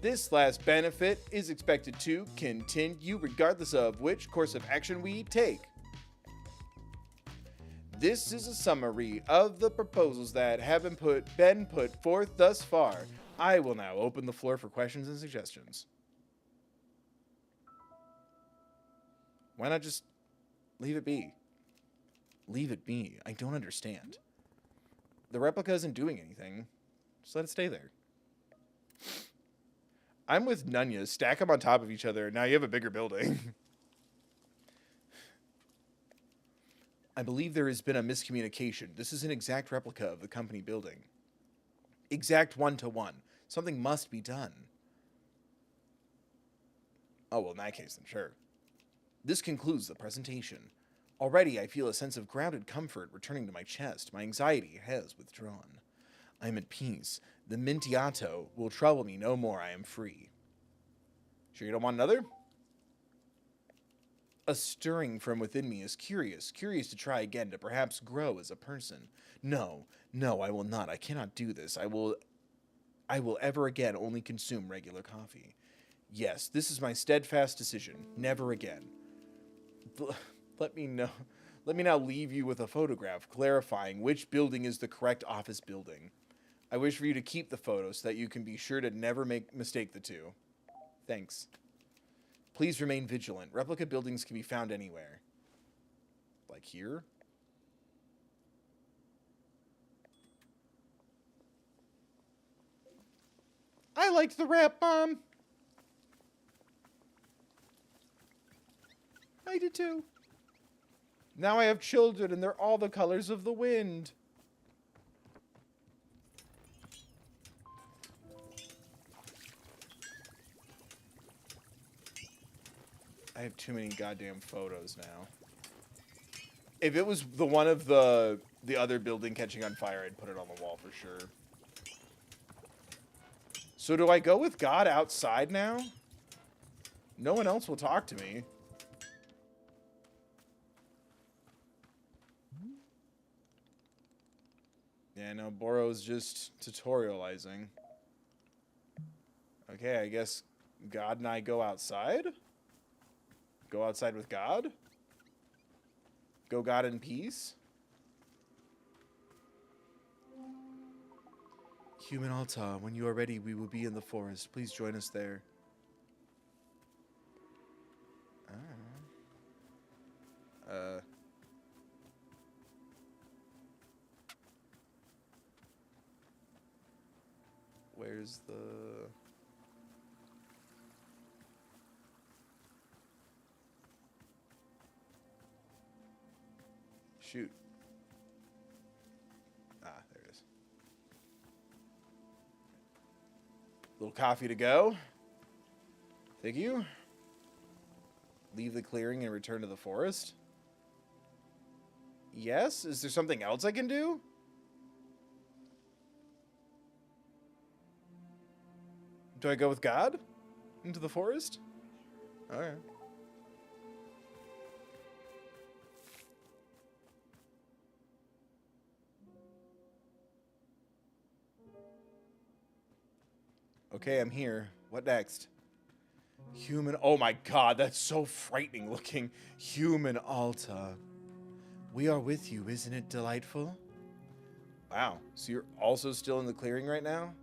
This last benefit is expected to continue regardless of which course of action we take. This is a summary of the proposals that have been put forth thus far. I will now open the floor for questions and suggestions. Why not just leave it be? Leave it be. I don't understand. The replica isn't doing anything. Just let it stay there. I'm with Nunya. Stack them on top of each other. Now you have a bigger building. I believe there has been a miscommunication. This is an exact replica of the company building. Exact 1-to-1. Something must be done. Oh, well, in that case, then sure. This concludes the presentation. Already, I feel a sense of grounded comfort returning to my chest. My anxiety has withdrawn. I am at peace. The Mintiato will trouble me no more. I am free. Sure you don't want another? A stirring from within me is curious to try again, to perhaps grow as a person. No, I will not. I cannot do this. I will ever again only consume regular coffee. Yes, this is my steadfast decision. Never again. Let me now leave you with a photograph clarifying which building is the correct office building. I wish for you to keep the photo so that you can be sure to never mistake the two. Thanks. Please remain vigilant. Replica buildings can be found anywhere. Like here? I liked the rap bomb. I did too. Now I have children and they're all the colors of the wind. I have too many goddamn photos now. If it was the one of the other building catching on fire, I'd put it on the wall for sure. So do I go with God outside now? No one else will talk to me. Yeah, no, Boro's just tutorializing. Okay, I guess God and I go outside? Go outside with God? Go God in peace? Human Alta, when you are ready, we will be in the forest. Please join us there. Where's the... Shoot. Ah, there it is. Little coffee to go. Thank you. Leave the clearing and return to the forest. Yes? Is there something else I can do? Do I go with God? Into the forest? Alright. Okay, I'm here. What next? Human... Oh my god, that's so frightening looking. Human Alta. We are with you, isn't it delightful? Wow, so you're also still in the clearing right now?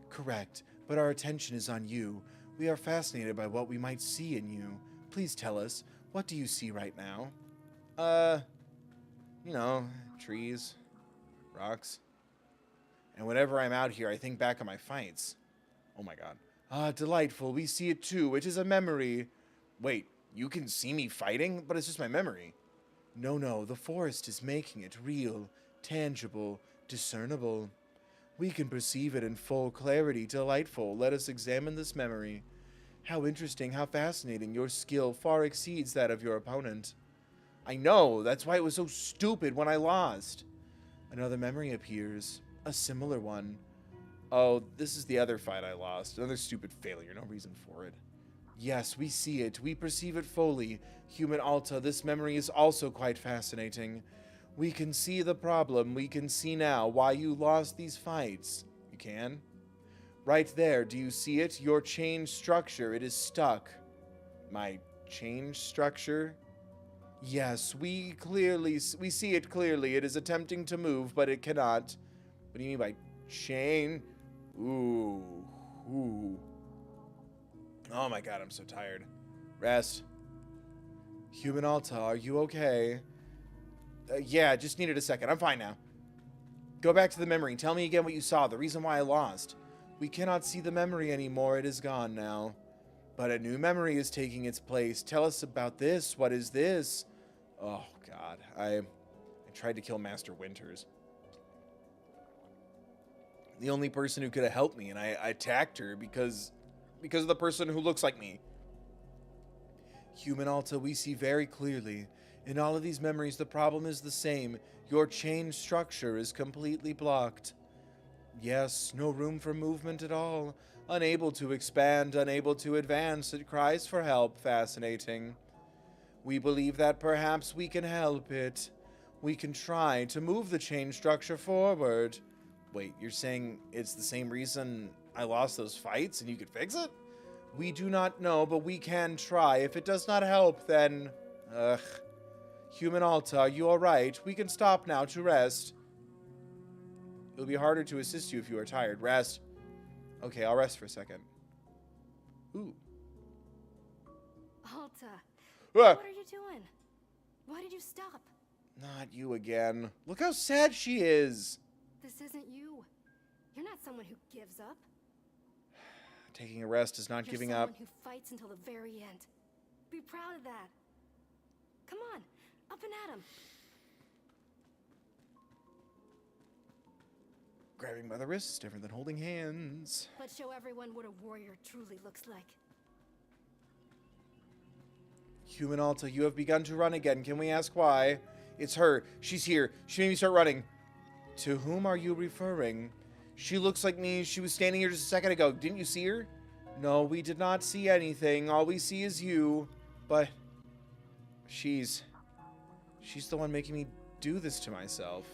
Correct, but our attention is on you. We are fascinated by what we might see in you. Please tell us, what do you see right now? You know, trees, rocks. And whenever I'm out here, I think back on my fights. Oh my god. Ah, delightful, we see it too. It is a memory. Wait, you can see me fighting? But it's just my memory. No, the forest is making it real, tangible, discernible. We can perceive it in full clarity. Delightful. Let us examine this memory. How interesting, how fascinating. Your skill far exceeds that of your opponent. I know, that's why it was so stupid when I lost. Another memory appears. A similar one. Oh, this is the other fight I lost. Another stupid failure, no reason for it. Yes, we see it. We perceive it fully. Human Alta, this memory is also quite fascinating. We can see the problem. We can see now why you lost these fights. You can? Right there, do you see it? Your change structure, it is stuck. My change structure? Yes, we see it clearly. It is attempting to move, but it cannot. What do you mean by chain? Ooh. Oh my god, I'm so tired. Rest. Human Alta, are you okay? Yeah, just needed a second. I'm fine now. Go back to the memory. Tell me again what you saw, the reason why I lost. We cannot see the memory anymore. It is gone now. But a new memory is taking its place. Tell us about this. What is this? Oh, God. I tried to kill Master Winters. The only person who could have helped me, and I attacked her because of the person who looks like me. Human Alta, we see very clearly. In all of these memories, the problem is the same. Your chain structure is completely blocked. Yes, no room for movement at all. Unable to expand, unable to advance. It cries for help. Fascinating. We believe that perhaps we can help it. We can try to move the chain structure forward. Wait, you're saying it's the same reason I lost those fights and you could fix it? We do not know, but we can try. If it does not help, then... Ugh. Human Alta, you are right. We can stop now to rest. It'll be harder to assist you if you are tired. Rest. Okay, I'll rest for a second. Ooh. Alta, Ah! what are you doing? Why did you stop? Not you again. Look how sad she is. This isn't you. You're not someone who gives up. Taking a rest is not You're giving someone up. who fights until the very end. Be proud of that. Come on, up and at him. Grabbing by the wrist is different than holding hands. Let's show everyone what a warrior truly looks like. Human Alta, you have begun to run again. Can we ask why? It's her. She's here. She made me start running. To whom are you referring? She looks like me. She was standing here just a second ago. Didn't you see her? No, we did not see anything. All we see is you. But she's the one making me do this to myself.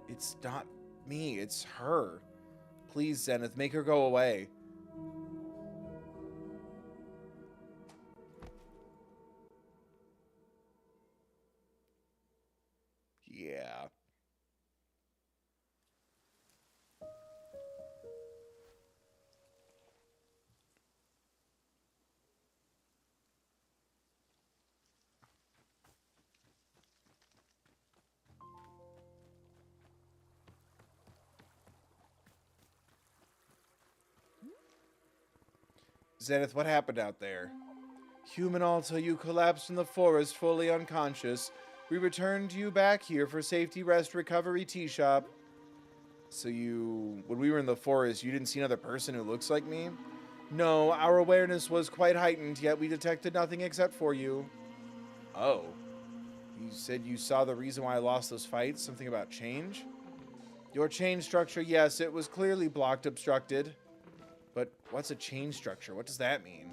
It's not me. It's her. Please, Zenith, make her go away. Yeah. Zenith, what happened out there? Human Alta, you collapsed in the forest, fully unconscious. We returned you back here for safety, rest, recovery, tea shop. So when we were in the forest, you didn't see another person who looks like me? No, our awareness was quite heightened, yet we detected nothing except for you. Oh. You said you saw the reason why I lost those fights? Something about change? Your change structure, yes, it was clearly blocked, obstructed. But what's a change structure? What does that mean?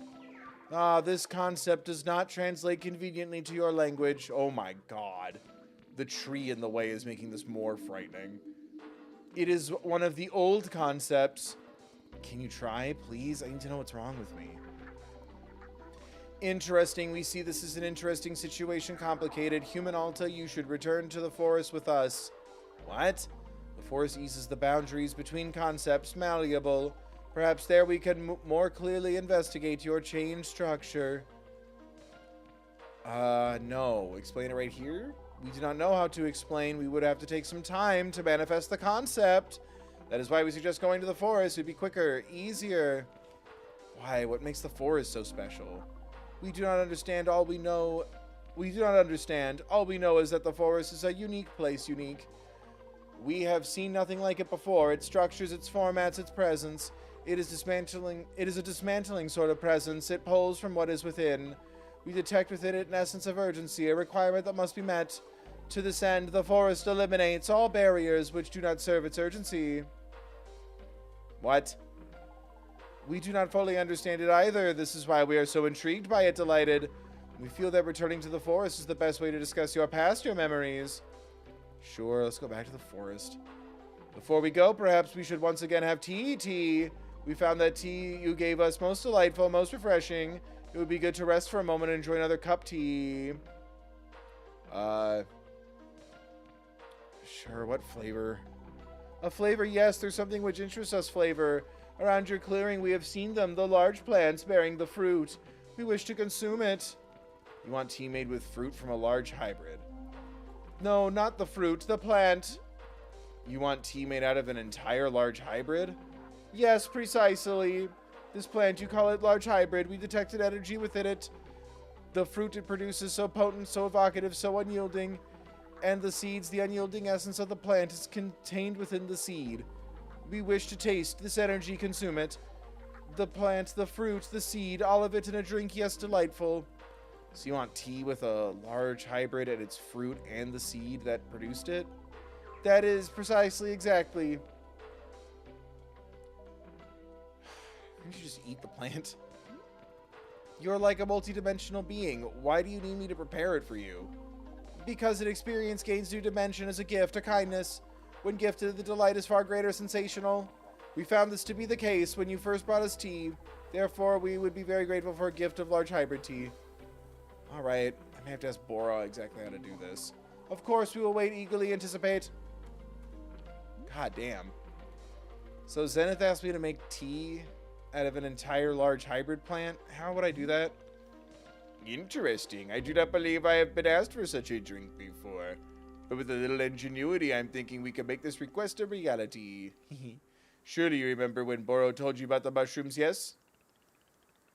Ah, this concept does not translate conveniently to your language. Oh my god. The tree in the way is making this more frightening. It is one of the old concepts. Can you try, please? I need to know what's wrong with me. Interesting. We see this is an interesting situation. Complicated. Human Alta, you should return to the forest with us. What? The forest eases the boundaries between concepts, malleable. Perhaps there we can more clearly investigate your change structure. No. Explain it right here? We do not know how to explain. We would have to take some time to manifest the concept. That is why we suggest going to the forest. It would be quicker, easier. Why? What makes the forest so special? We do not understand. All we know... We do not understand. All we know is that the forest is a unique place. Unique. We have seen nothing like it before. Its structures, its formats, its presence... It is a dismantling sort of presence. It pulls from what is within. We detect within it an essence of urgency, a requirement that must be met. To this end, the forest eliminates all barriers which do not serve its urgency. What? We do not fully understand it either. This is why we are so intrigued by it, delighted. We feel that returning to the forest is the best way to discuss your past, your memories. Sure, let's go back to the forest. Before we go, perhaps we should once again have tea. We found that tea you gave us most delightful, most refreshing. It would be good to rest for a moment and enjoy another cup tea. Sure, what flavor? A flavor, yes, there's something which interests us, flavor. Around your clearing, we have seen them, the large plants bearing the fruit. We wish to consume it. You want tea made with fruit from a large hybrid? No, not the fruit, the plant. You want tea made out of an entire large hybrid? Yes, precisely. This plant, you call it large hybrid. We detected energy within it. The fruit it produces so potent, so evocative, so unyielding. And the seeds, the unyielding essence of the plant is contained within the seed. We wish to taste this energy, consume it. The plant, the fruit, the seed, all of it in a drink, yes, delightful. So you want tea with a large hybrid and its fruit and the seed that produced it? That is precisely, exactly. Can't you just eat the plant? You're like a multidimensional being. Why do you need me to prepare it for you? Because an experience gains new dimension as a gift, a kindness. When gifted, the delight is far greater, sensational. We found this to be the case when you first brought us tea. Therefore, we would be very grateful for a gift of large hybrid tea. Alright, I may have to ask Bora exactly how to do this. Of course, we will wait, eagerly anticipate. God damn. So Zenith asked me to make tea out of an entire large hybrid plant. How would I do that? Interesting. I do not believe I have been asked for such a drink before. But with a little ingenuity, I'm thinking we can make this request a reality. Surely you remember when Boro told you about the mushrooms, yes?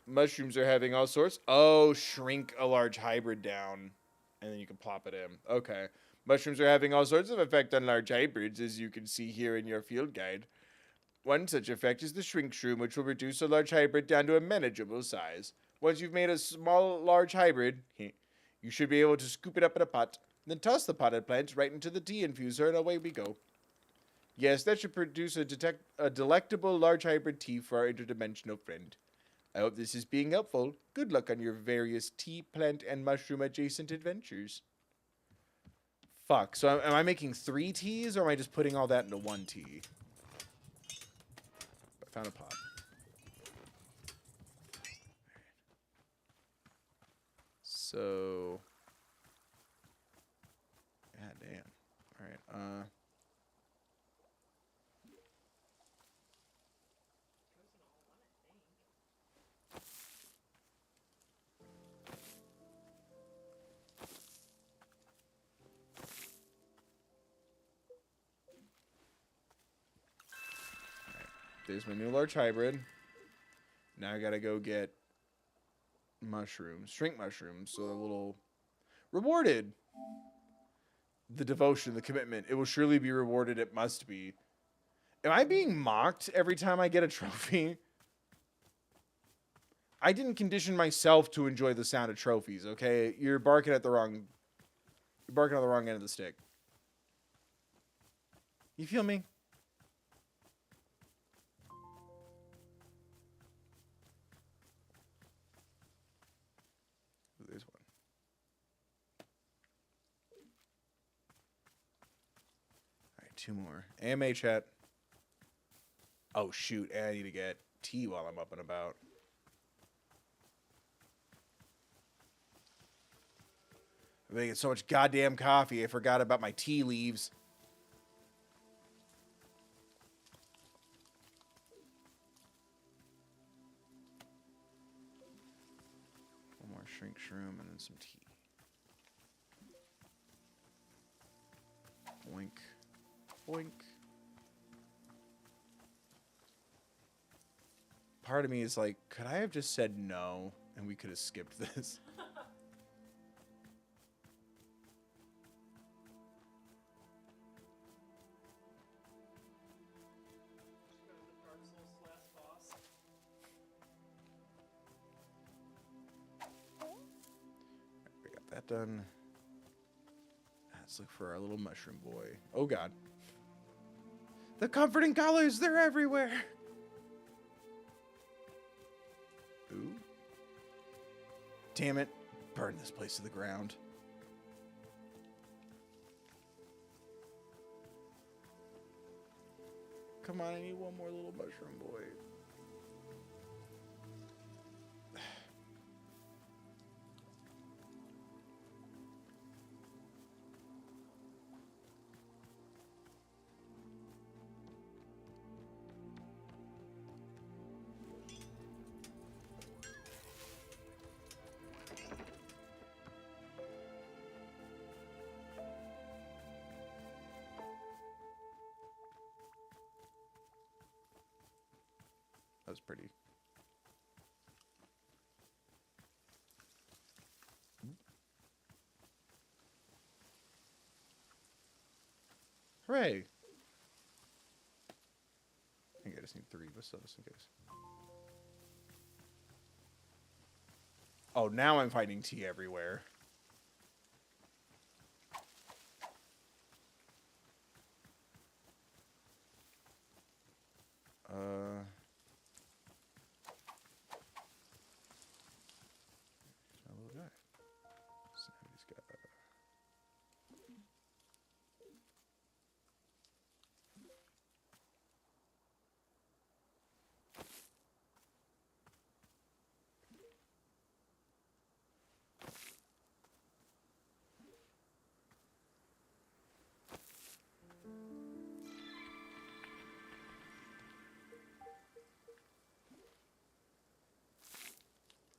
Mushrooms are having all sorts. Oh, shrink a large hybrid down. And then you can plop it in. Okay. Mushrooms are having all sorts of effect on large hybrids, as you can see here in your field guide. One such effect is the shrink shroom, which will reduce a large hybrid down to a manageable size. Once you've made a small large hybrid, you should be able to scoop it up in a pot, then toss the potted plant right into the tea infuser, and away we go. Yes, that should produce a delectable large hybrid tea for our interdimensional friend. I hope this is being helpful. Good luck on your various tea, plant, and mushroom-adjacent adventures. Fuck, so am I making 3 teas, or am I just putting all that into 1 tea? I found a pot. So... God damn. Alright, there's my new large hybrid. Now I gotta go get mushrooms. Shrink mushrooms, so a little... Rewarded! the devotion, the commitment. It will surely be rewarded. It must be. Am I being mocked every time I get a trophy? I didn't condition myself to enjoy the sound of trophies, okay? You're barking on the wrong end of the stick. You feel me? There's one. All right, 2 more. AMA chat. Oh, shoot. I need to get tea while I'm up and about. I'm making so much goddamn coffee, I forgot about my tea leaves. One more shrink shroom and then some tea. Boink. Boink. Part of me is like, could I have just said no and we could have skipped this? We got that done. Let's look for our little mushroom boy. Oh god. The comforting colors, they're everywhere. Ooh. Damn it. Burn this place to the ground. Come on, I need one more little mushroom boy. That was pretty. Hooray! I think I just need 3 of us in case. Oh, now I'm finding tea everywhere. My little guy. So he's got.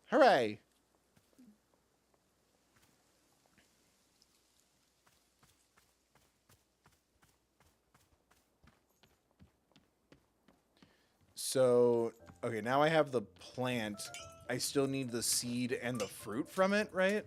Hooray! So, okay, now I have the plant. I still need the seed and the fruit from it, right?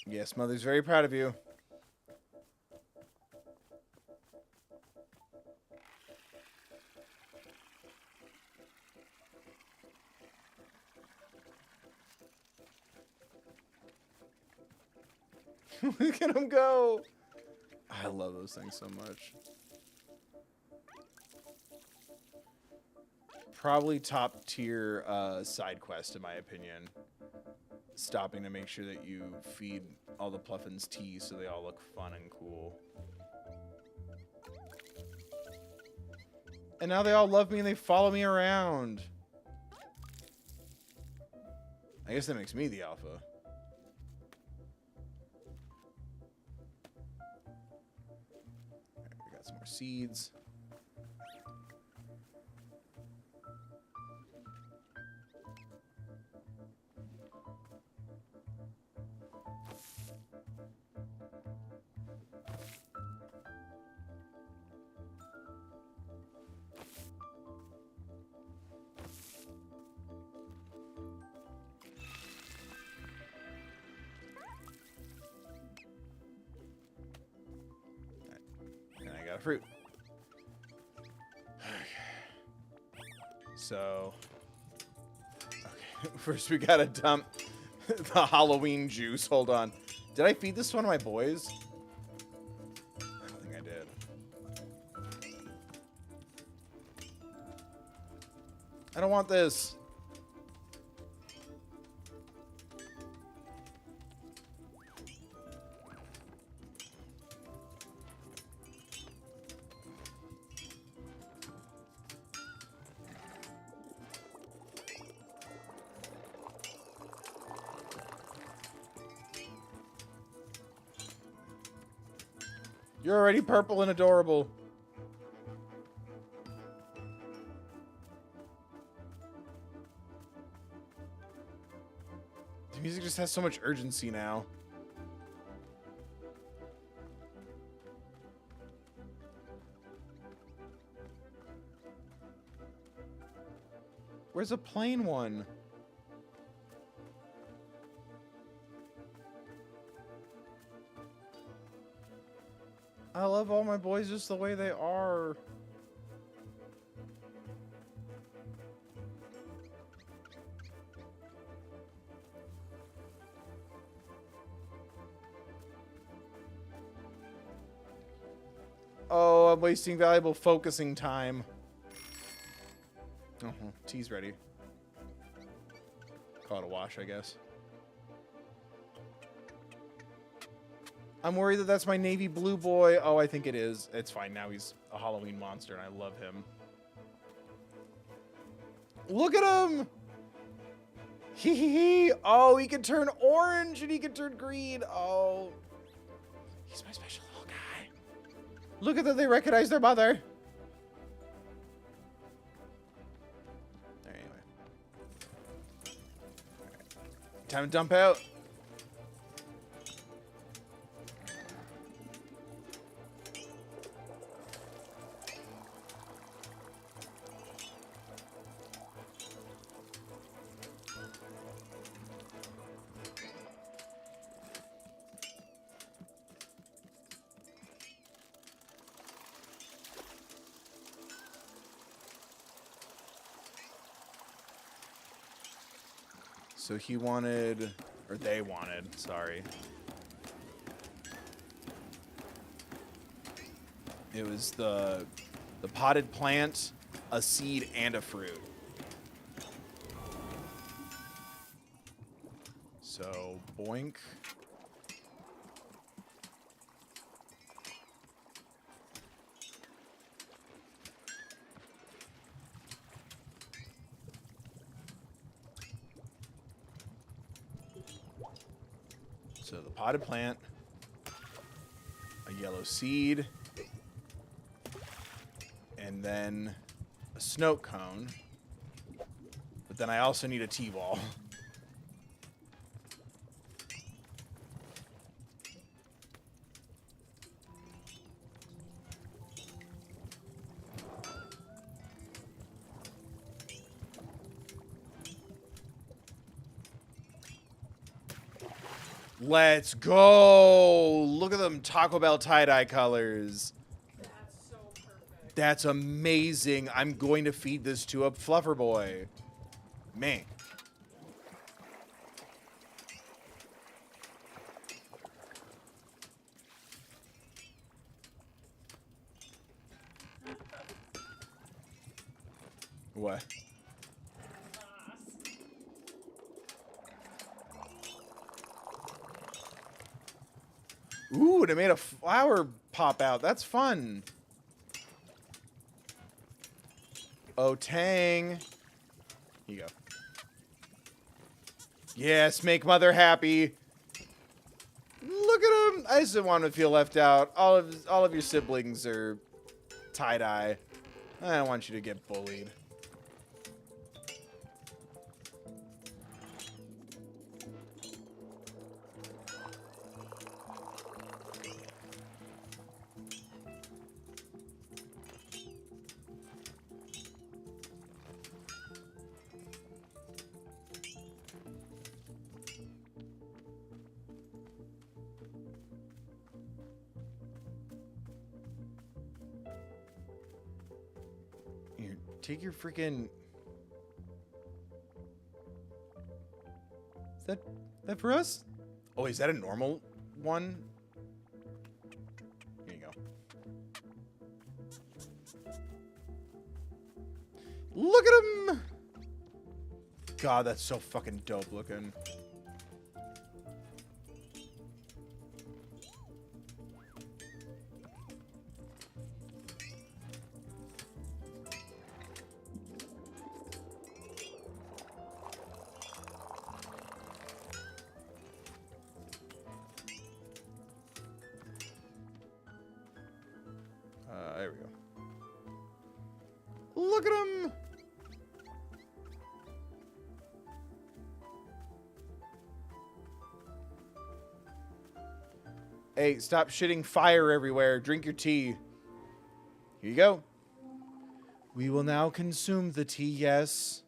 Yes, Mother's very proud of you. Look at him go. I love those things so much. Probably top tier side quest in my opinion. Stopping to make sure that you feed all the Pluffins tea so they all look fun and cool. And now they all love me and they follow me around. I guess that makes me the alpha. Alright, we got some more seeds. A fruit. So, okay. First we gotta dump the Halloween juice. Hold on. Did I feed this to one of my boys? I don't think I did. I don't want this. You're already purple and adorable. The music just has so much urgency now. Where's a plain one? I love all my boys just the way they are. Oh, I'm wasting valuable focusing time. Oh, tea's ready. Call it a wash, I guess. I'm worried that that's my navy blue boy. Oh, I think it is. It's fine. Now he's a Halloween monster, and I love him. Look at him! Hee hee hee! Oh, he can turn orange, and he can turn green. Oh. He's my special little guy. Look at that. They recognize their mother. Anyway. Right. Time to dump out. So he wanted, or they wanted, sorry. It was the potted plant, a seed, and a fruit. So, boink. So the potted plant, a yellow seed, and then a snow cone. But then I also need a T-ball. Let's go! Look at them Taco Bell tie-dye colors. That's so perfect. That's amazing. I'm going to feed this to a fluffer boy. Man. What? Ooh, they made a flower pop out. That's fun. Oh, Tang. Here you go. Yes, make mother happy. Look at him. I just didn't want him to feel left out. All of your siblings are tie-dye. I don't want you to get bullied. Here, take your freaking... Is that for us? Oh, is that a normal one? Here you go. Look at him! God, that's so fucking dope looking. There we go. Look at him! Hey, stop shitting fire everywhere. Drink your tea. Here you go. We will now consume the tea, yes.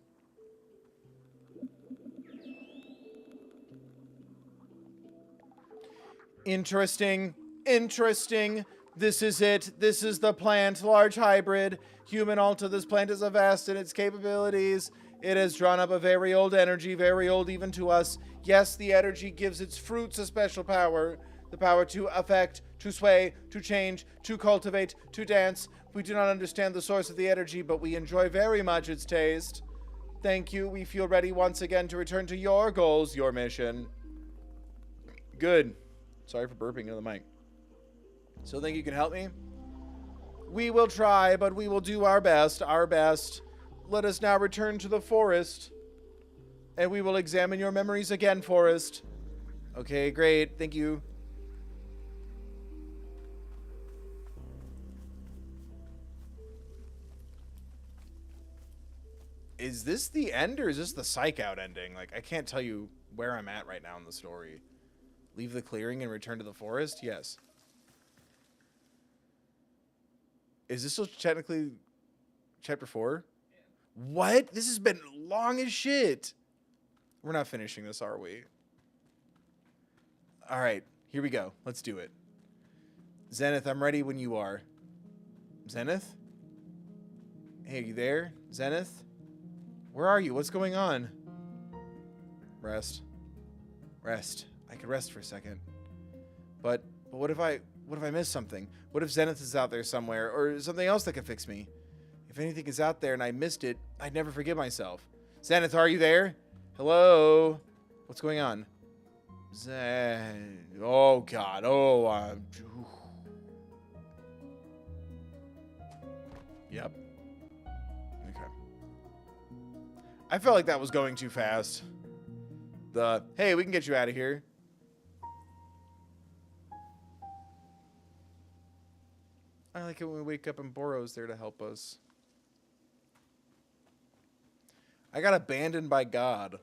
Interesting. Interesting. This is it. This is the plant. Large hybrid. Human alta. This plant is vast in its capabilities. It has drawn up a very old energy, very old even to us. Yes, the energy gives its fruits a special power. The power to affect, to sway, to change, to cultivate, to dance. We do not understand the source of the energy, but we enjoy very much its taste. Thank you. We feel ready once again to return to your goals, your mission. Good. Sorry for burping into the mic. So think you can help me? We will try, but we will do our best, our best. Let us now return to the forest. And we will examine your memories again, forest. Okay, great. Thank you. Is this the end or is this the psych out ending? Like, I can't tell you where I'm at right now in the story. Leave the clearing and return to the forest? Yes. Is this still technically chapter 4? Yeah. What? This has been long as shit. We're not finishing this, are we? All right, here we go. Let's do it. Zenith, I'm ready when you are. Zenith? Hey, are you there? Zenith? Where are you? What's going on? Rest. Rest. I could rest for a second. But what if I missed something? What if Zenith is out there somewhere or something else that could fix me? If anything is out there and I missed it, I'd never forgive myself. Zenith, are you there? Hello? What's going on? Oh God. Oh, Yep. Okay. I felt like that was going too fast. Hey, we can get you out of here. I like it when we wake up and Boro's there to help us. I got abandoned by God.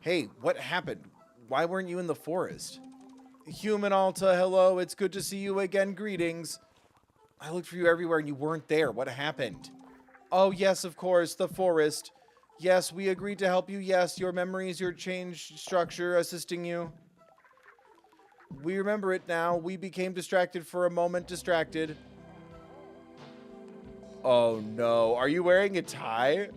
Hey, what happened? Why weren't you in the forest? Human Alta, hello, it's good to see you again, greetings. I looked for you everywhere and you weren't there. What happened? Oh, yes, of course, the forest. Yes, we agreed to help you. Yes, your memories, your change structure, assisting you. We remember it now. We became distracted for a moment, distracted. Oh, no. Are you wearing a tie?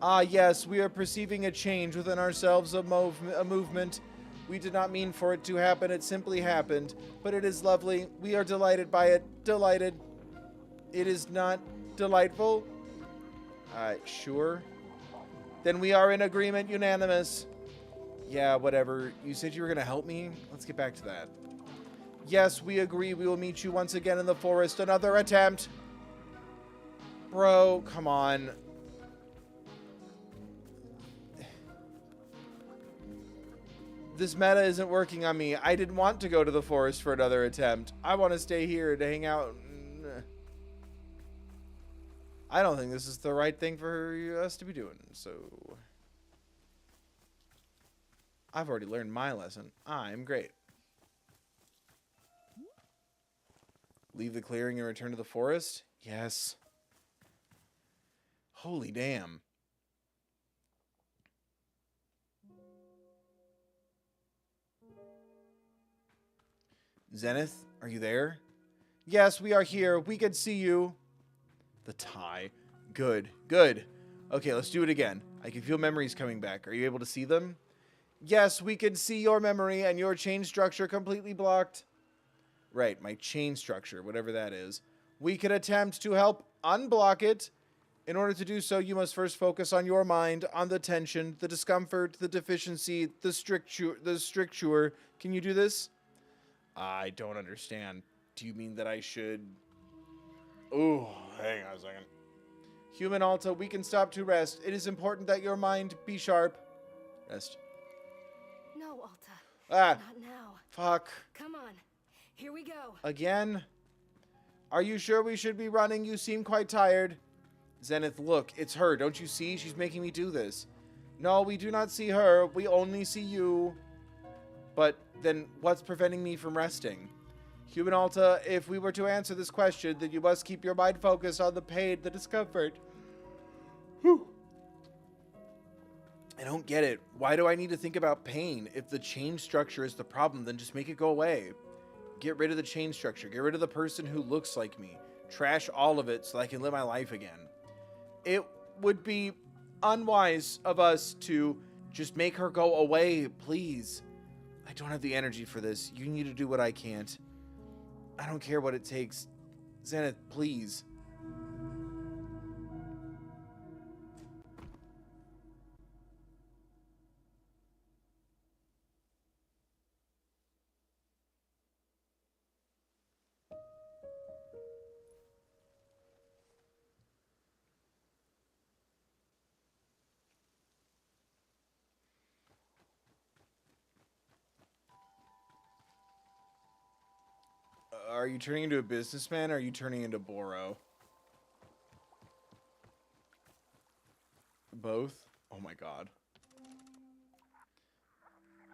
Ah, yes, we are perceiving a change within ourselves, a movement. We did not mean for it to happen. It simply happened. But it is lovely. We are delighted by it. Delighted. It is not delightful? Sure. Then we are in agreement, unanimous. Yeah, whatever. You said you were going to help me? Let's get back to that. Yes, we agree. We will meet you once again in the forest. Another attempt. Bro, come on. This meta isn't working on me. I didn't want to go to the forest for another attempt. I want to stay here to hang out. I don't think this is the right thing for us to be doing, so... I've already learned my lesson. I'm great. Leave the clearing and return to the forest? Yes. Holy damn. Zenith, are you there? Yes, we are here. We can see you. The tie. Good. Good. Okay, let's do it again. I can feel memories coming back. Are you able to see them? Yes, we can see your memory and your chain structure completely blocked. Right, my chain structure, whatever that is. We can attempt to help unblock it. In order to do so, you must first focus on your mind, on the tension, the discomfort, the deficiency, the stricture. Can you do this? I don't understand. Do you mean that I should... Ooh, hang on a second. Human Alta, we can stop to rest. It is important that your mind be sharp. Rest. No, Alta. Ah. Not now. Fuck. Come on. Here we go. Again? Are you sure we should be running? You seem quite tired. Zenith, look. It's her. Don't you see? She's making me do this. No, we do not see her. We only see you. But then what's preventing me from resting? Human Alta, if we were to answer this question, then you must keep your mind focused on the pain, the discomfort. Whew. I don't get it. Why do I need to think about pain? If the chain structure is the problem, then just make it go away. Get rid of the chain structure. Get rid of the person who looks like me. Trash all of it so I can live my life again. It would be unwise of us to just make her go away, please. I don't have the energy for this. You need to do what I can't. I don't care what it takes. Zenith, please. Are you turning into a businessman or are you turning into Boro? Both? Oh my god.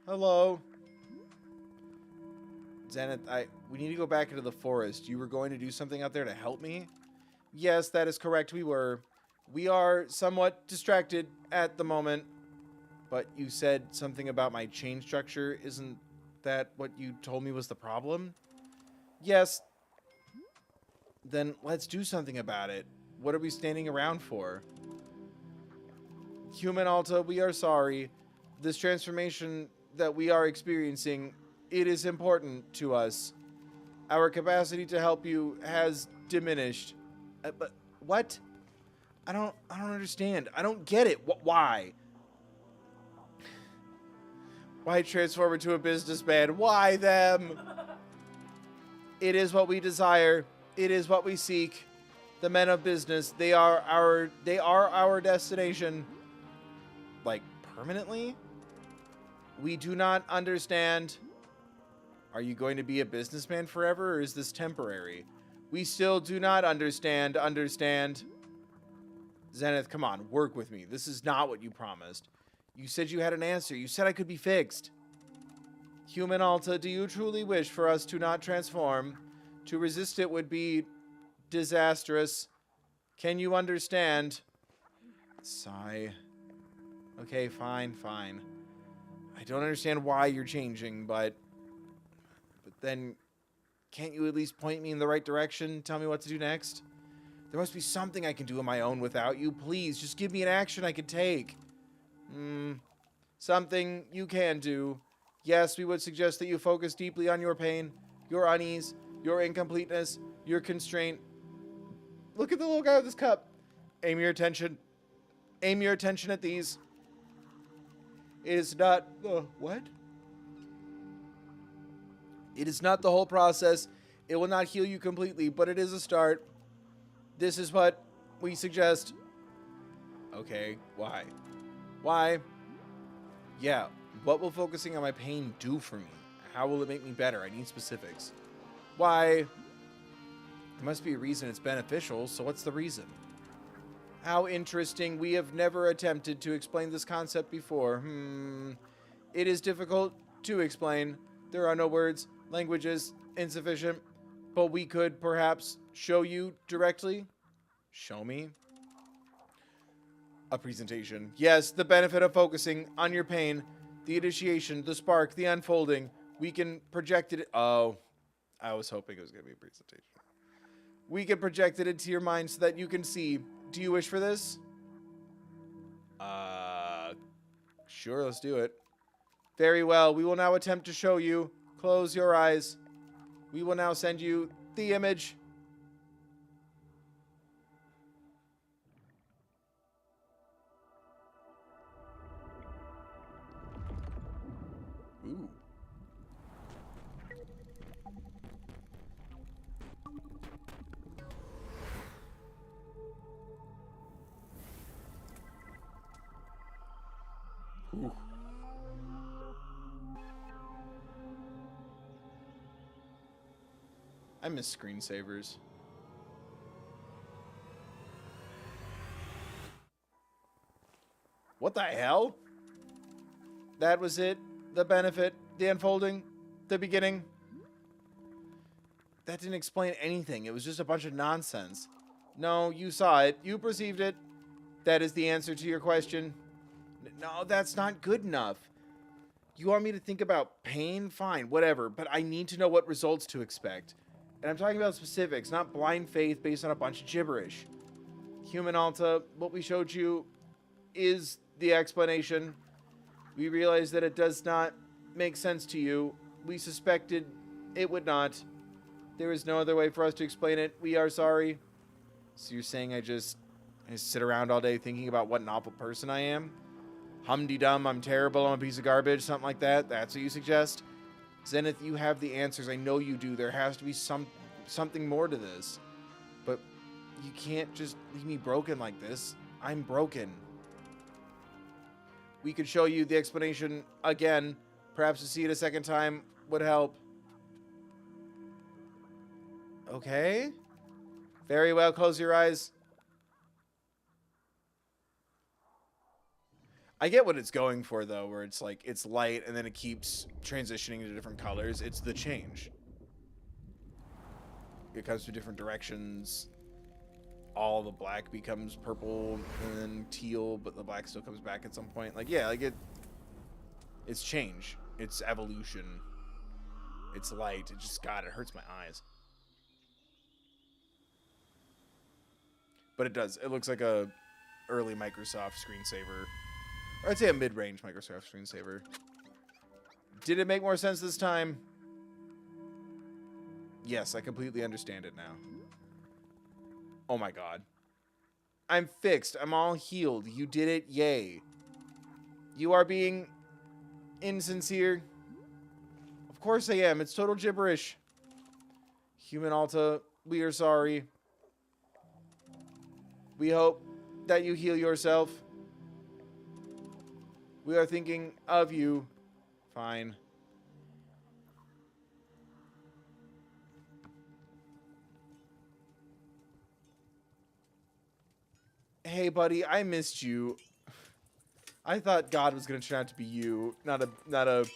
Hello. Zenith, we need to go back into the forest. You were going to do something out there to help me? Yes, that is correct. We were. We are somewhat distracted at the moment. But you said something about my chain structure. Isn't that what you told me was the problem? Yes. Then let's do something about it. What are we standing around for? Human Alta, we are sorry. This transformation that we are experiencing, it is important to us. Our capacity to help you has diminished. But what? I don't understand. I don't get it. Why? Why transform into a businessman? Why them? It is what we desire. It is what we seek. The men of business, they are our destination. Like, permanently? We do not understand. Are you going to be a businessman forever, or is this temporary? We still do not understand. Zenith, come on, work with me. This is not what you promised. You said you had an answer. You said I could be fixed. Human Alta, do you truly wish for us to not transform? To resist it would be disastrous. Can you understand? Sigh. Okay, fine. I don't understand why you're changing, but then can't you at least point me in the right direction? Tell me what to do next? There must be something I can do on my own without you. Please, just give me an action I can take. Something you can do. Yes, we would suggest that you focus deeply on your pain, your unease, your incompleteness, your constraint. Look at the little guy with his cup. Aim your attention at these. It is not the what? It is not the whole process. It will not heal you completely, but it is a start. This is what we suggest. Okay, why? Why? Yeah, what will focusing on my pain do for me? How will it make me better? I need specifics. Why? There must be a reason it's beneficial, so what's the reason? How interesting. We have never attempted to explain this concept before. It is difficult to explain. There are no words, languages, insufficient, but we could perhaps show you directly. Show me? A presentation. Yes, the benefit of focusing on your pain, the initiation, the spark, the unfolding. We can project it. Oh, I was hoping it was going to be a presentation. We can project it into your mind so that you can see. Do you wish for this? Sure, let's do it. Very well. We will now attempt to show you. Close your eyes. We will now send you the image. Ooh. Ooh. I miss screensavers. What the hell? That was it? The benefit? The unfolding? The beginning? That didn't explain anything. It was just a bunch of nonsense. No, you saw it. You perceived it. That is the answer to your question. No, that's not good enough. You want me to think about pain? Fine, whatever. But I need to know what results to expect. And I'm talking about specifics, not blind faith based on a bunch of gibberish. Human Alta, what we showed you is the explanation. We realize that it does not make sense to you. We suspected it would not. There is no other way for us to explain it. We are sorry. So you're saying I just sit around all day thinking about what an awful person I am? Hum-de-dum, I'm terrible, I'm a piece of garbage, something like that? That's what you suggest? Zenith, you have the answers. I know you do. There has to be something more to this. But you can't just leave me broken like this. I'm broken. We could show you the explanation again. Perhaps to see it a second time would help. Okay. Very well. Close your eyes. I get what it's going for, though, where it's like, it's light, and then it keeps transitioning to different colors. It's the change. It comes to different directions. All the black becomes purple, and then teal, but the black still comes back at some point. Like, yeah, like it's change. It's evolution. It's light. It just, God, it hurts my eyes. But it does. It looks like a early Microsoft screensaver. Or I'd say a mid-range Microsoft screensaver. Did it make more sense this time? Yes, I completely understand it now. Oh my God. I'm fixed. I'm all healed. You did it. Yay. You are being insincere. Of course I am. It's total gibberish. Human Alta, we are sorry. We hope that you heal yourself. We are thinking of you. Fine. Hey, buddy, I missed you. I thought God was gonna turn out to be you, not a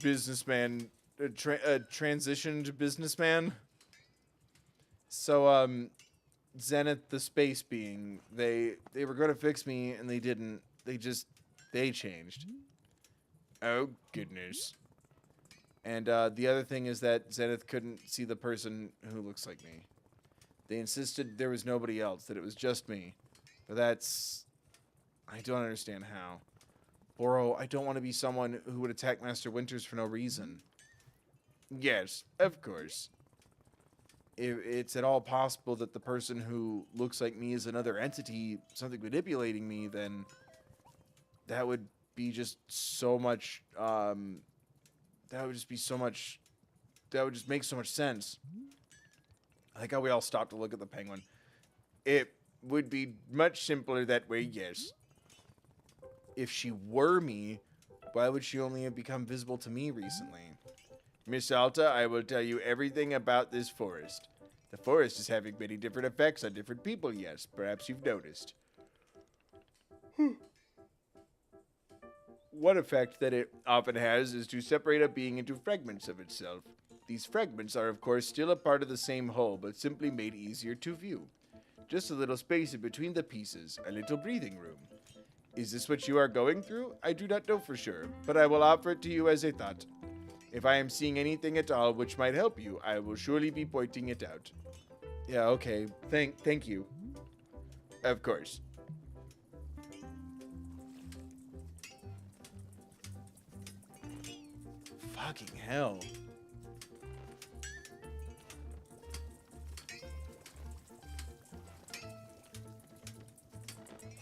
businessman, a transitioned businessman. So, Zenith, the space being, they were gonna fix me and they didn't. They changed. Oh, goodness. And the other thing is that Zenith couldn't see the person who looks like me. They insisted there was nobody else, that it was just me. But that's... I don't understand how. Boro, I don't want to be someone who would attack Master Winters for no reason. Yes, of course. If it's at all possible that the person who looks like me is another entity, something manipulating me, then... that would be just so much, that would just be so much, that would just make so much sense. I like how we all stopped to look at the penguin. It would be much simpler that way, yes. If she were me, why would she only have become visible to me recently? Miss Alta, I will tell you everything about this forest. The forest is having many different effects on different people, yes. Perhaps you've noticed. One effect that it often has is to separate a being into fragments of itself. These fragments are, of course, still a part of the same whole, but simply made easier to view. Just a little space in between the pieces, a little breathing room. Is this what you are going through? I do not know for sure, but I will offer it to you as a thought. If I am seeing anything at all which might help you, I will surely be pointing it out. Yeah, okay. Thank you. Of course. Fucking hell.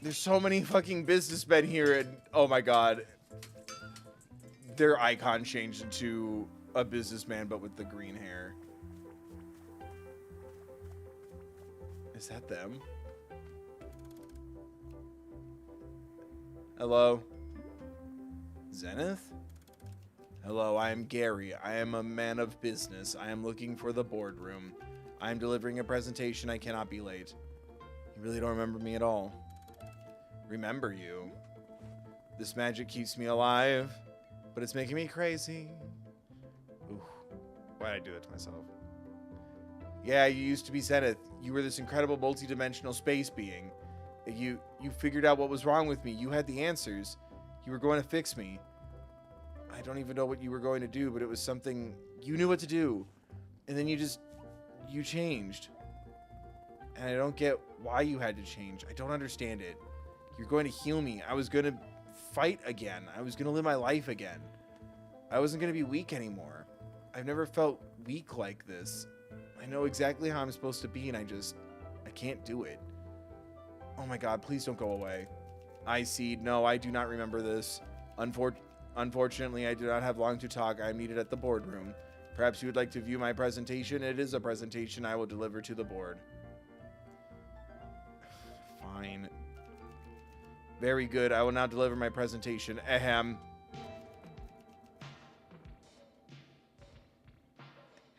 There's so many fucking businessmen here, and oh my god. Their icon changed into a businessman, but with the green hair. Is that them? Hello? Zenith? Hello, I am Gary. I am a man of business. I am looking for the boardroom. I am delivering a presentation. I cannot be late. You really don't remember me at all. Remember you? This magic keeps me alive, but it's making me crazy. Ooh, why'd I do that to myself? Yeah, you used to be Zenith. You were this incredible multi-dimensional space being. You figured out what was wrong with me. You had the answers. You were going to fix me. I don't even know what you were going to do, but it was something you knew what to do. And then you changed. And I don't get why you had to change. I don't understand it. You're going to heal me. I was going to fight again. I was going to live my life again. I wasn't going to be weak anymore. I've never felt weak like this. I know exactly how I'm supposed to be, and I can't do it. Oh my god, please don't go away. I see. No, I do not remember this. Unfortunately, I do not have long to talk. I am needed at the boardroom. Perhaps you would like to view my presentation. It is a presentation I will deliver to the board. Fine. Very good. I will now deliver my presentation. Ahem.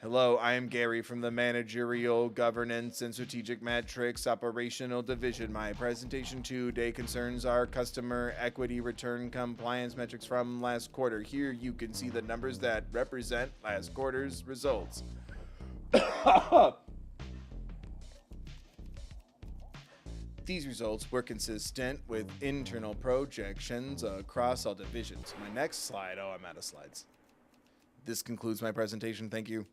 Hello, I am Gary from the Managerial Governance and Strategic Metrics Operational Division. My presentation today concerns our customer equity return compliance metrics from last quarter. Here you can see the numbers that represent last quarter's results. These results were consistent with internal projections across all divisions. My next slide. Oh, I'm out of slides. This concludes my presentation. Thank you.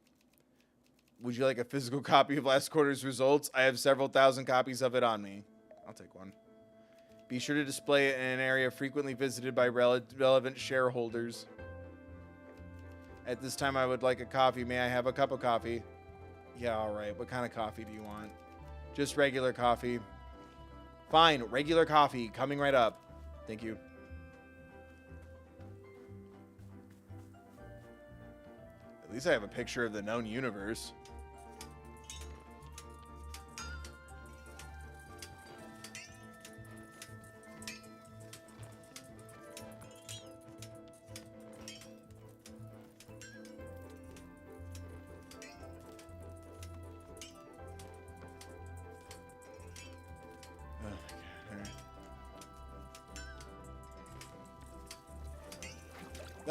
Would you like a physical copy of last quarter's results? I have several thousand copies of it on me. I'll take one. Be sure to display it in an area frequently visited by relevant shareholders. At this time, I would like a coffee. May I have a cup of coffee? Yeah, all right. What kind of coffee do you want? Just regular coffee. Fine, regular coffee. Coming right up. Thank you. At least I have a picture of the known universe.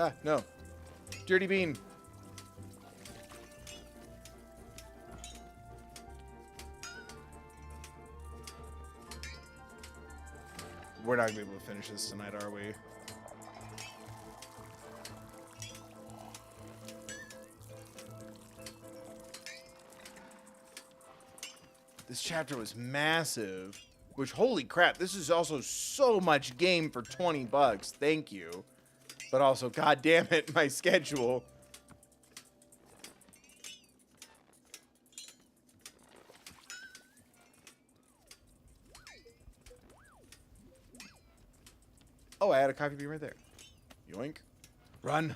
Ah, no. Dirty bean. We're not going to be able to finish this tonight, are we? This chapter was massive. Which, holy crap, this is also so much game for 20 bucks. Thank you. But also, god damn it, my schedule. Oh, I had a coffee bean right there. Yoink. Run.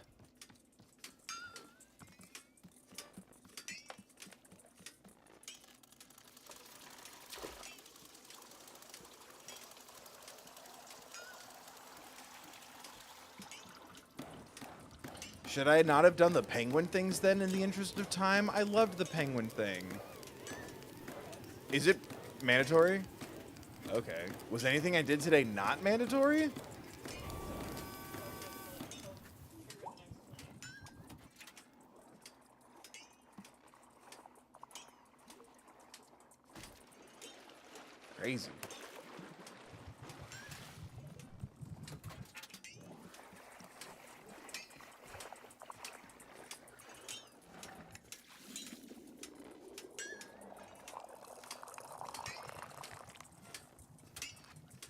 Should I not have done the penguin things then in the interest of time? I loved the penguin thing. Is it mandatory? Okay. Was anything I did today not mandatory? Crazy.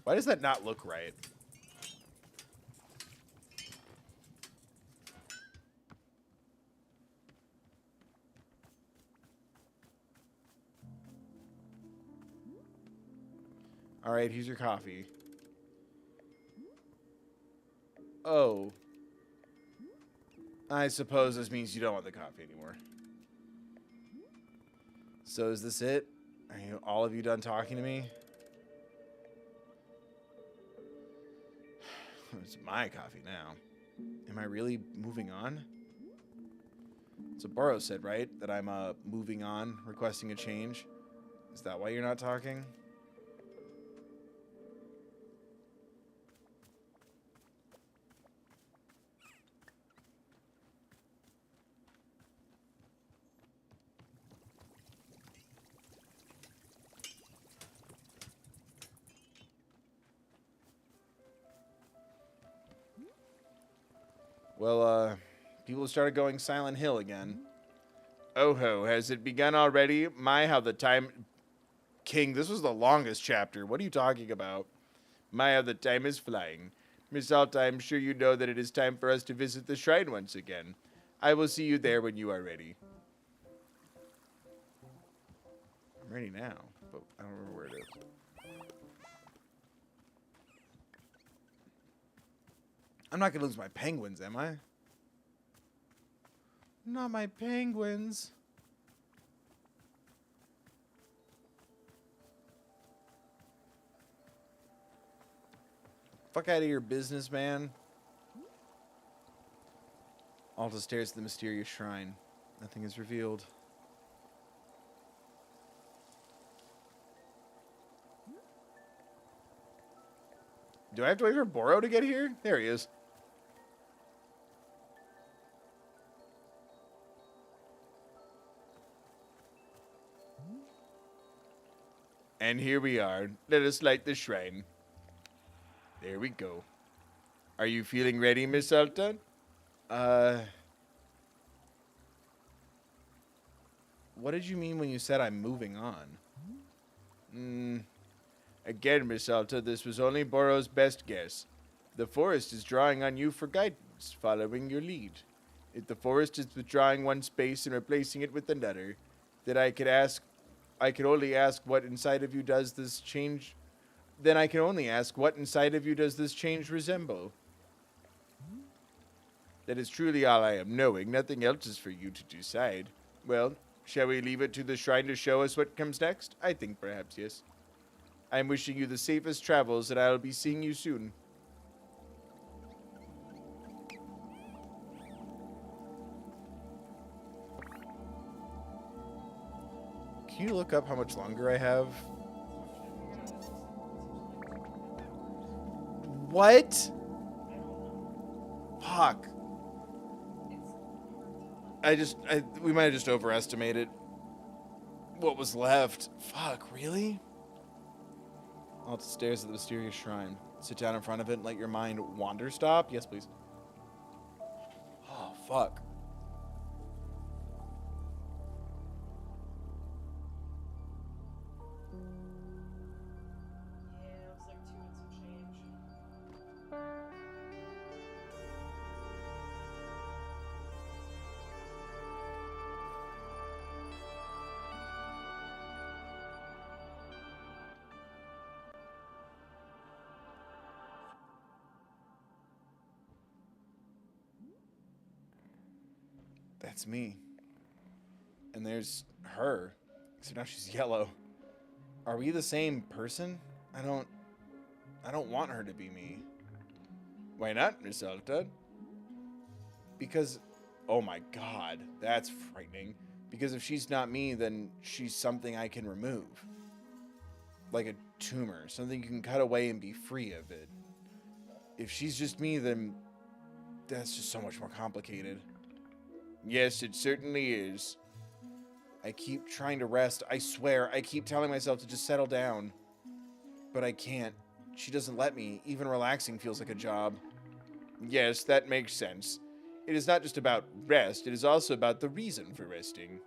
Why does that not look right? All right, here's your coffee. Oh. I suppose this means you don't want the coffee anymore. So is this it? Are you, all of you done talking to me? It's my coffee now. Am I really moving on? So Burrow said, right? That I'm moving on, requesting a change. Is that why you're not talking? Well, people started going Silent Hill again. Oh ho, has it begun already? My, how the time... King, this was the longest chapter. What are you talking about? My, how the time is flying. Miss Alta, I'm sure you know that it is time for us to visit the shrine once again. I will see you there when you are ready. I'm ready now, but I don't remember where it is. I'm not gonna lose my penguins, am I? Not my penguins. Fuck out of your business, man. Alta stares at the mysterious shrine. Nothing is revealed. Do I have to wait for Boro to get here? There he is. And here we are. Let us light the shrine. There we go. Are you feeling ready, Miss Alta? What did you mean when you said I'm moving on? Again, Miss Alta, this was only Boro's best guess. The forest is drawing on you for guidance, following your lead. If the forest is withdrawing one space and replacing it with another, then I could only ask what inside of you does this change... Then I can only ask, what inside of you does this change resemble? That is truly all I am knowing. Nothing else is for you to decide. Well, shall we leave it to the shrine to show us what comes next? I think perhaps, yes. I am wishing you the safest travels, and I will be seeing you soon. Can you look up how much longer I have? What? Fuck. We might have just overestimated what was left. Fuck, really? Alta stares at the mysterious shrine. Sit down in front of it and let your mind Wanderstop? Yes, please. Oh, fuck. Yeah, it was like 2 and some change. That's me. And there's her. So now she's yellow. Are we the same person? I don't want her to be me. Why not, Miss Alta? Because, oh my god, that's frightening. Because if she's not me, then she's something I can remove. Like a tumor, something you can cut away and be free of it. If she's just me, then that's just so much more complicated. Yes, it certainly is. I keep trying to rest. I swear, I keep telling myself to just settle down. But I can't. She doesn't let me. Even relaxing feels like a job. Yes, that makes sense. It is not just about rest, it is also about the reason for resting.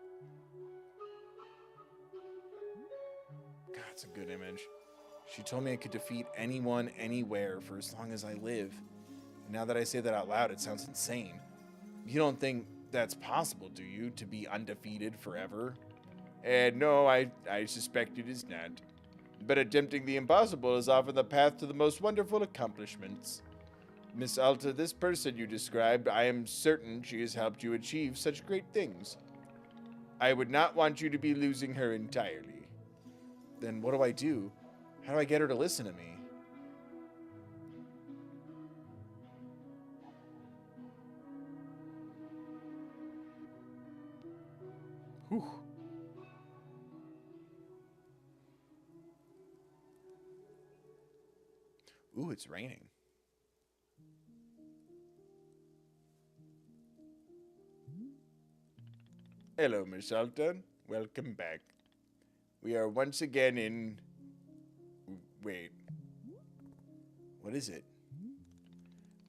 God, it's a good image. She told me I could defeat anyone, anywhere, for as long as I live. And now that I say that out loud, it sounds insane. You don't think that's possible, do you? To be undefeated forever? No, I suspect it is not. But attempting the impossible is often the path to the most wonderful accomplishments. Miss Alta, this person you described, I am certain she has helped you achieve such great things. I would not want you to be losing her entirely. Then what do I do? How do I get her to listen to me? Whew. Ooh, it's raining. Hello, Miss Alta. Welcome back. We are once again in... Wait. What is it?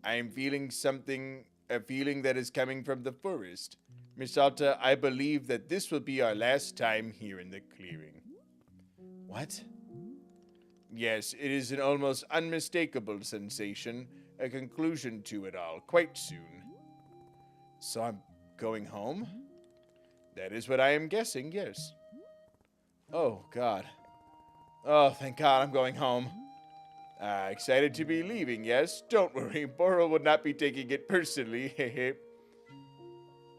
I am feeling something, a feeling that is coming from the forest. Miss Alta, I believe that this will be our last time here in the clearing. What? Yes, it is an almost unmistakable sensation, a conclusion to it all, quite soon. So I'm going home? That is what I am guessing, yes. Oh, God. Oh, thank God I'm going home. Excited to be leaving, yes? Don't worry, Boral would not be taking it personally, hehe.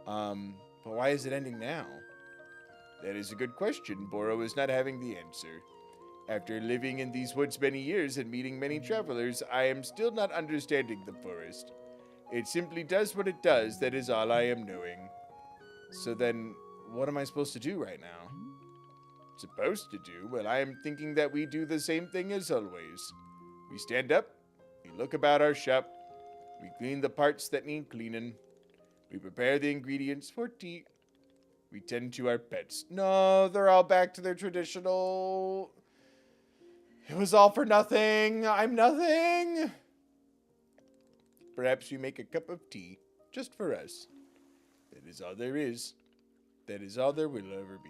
But why is it ending now? That is a good question. Boro is not having the answer. After living in these woods many years and meeting many travelers, I am still not understanding the forest. It simply does what it does, that is all I am knowing. So then, what am I supposed to do right now? Supposed to do? Well, I am thinking that we do the same thing as always. We stand up, we look about our shop, we clean the parts that need cleaning, we prepare the ingredients for tea, we tend to our pets. No, they're all back to their traditional... It was all for nothing. I'm nothing. Perhaps we make a cup of tea just for us. That is all there is. That is all there will ever be.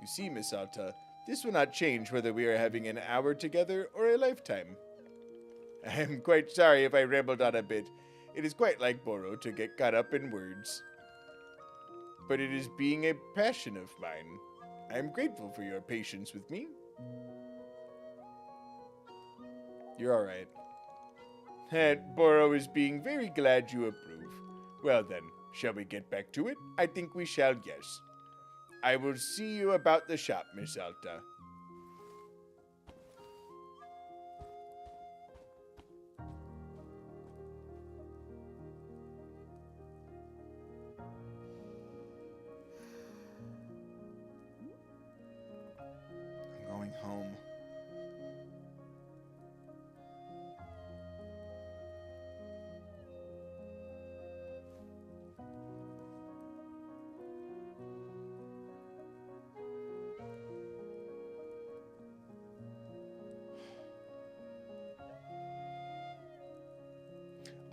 You see, Miss Alta, this will not change whether we are having an hour together or a lifetime. I am quite sorry if I rambled on a bit. It is quite like Boro to get caught up in words. But it is being a passion of mine. I am grateful for your patience with me. You're all right. And Boro is being very glad you approve. Well then, shall we get back to it? I think we shall, yes. I will see you about the shop, Miss Alta. I'm going home.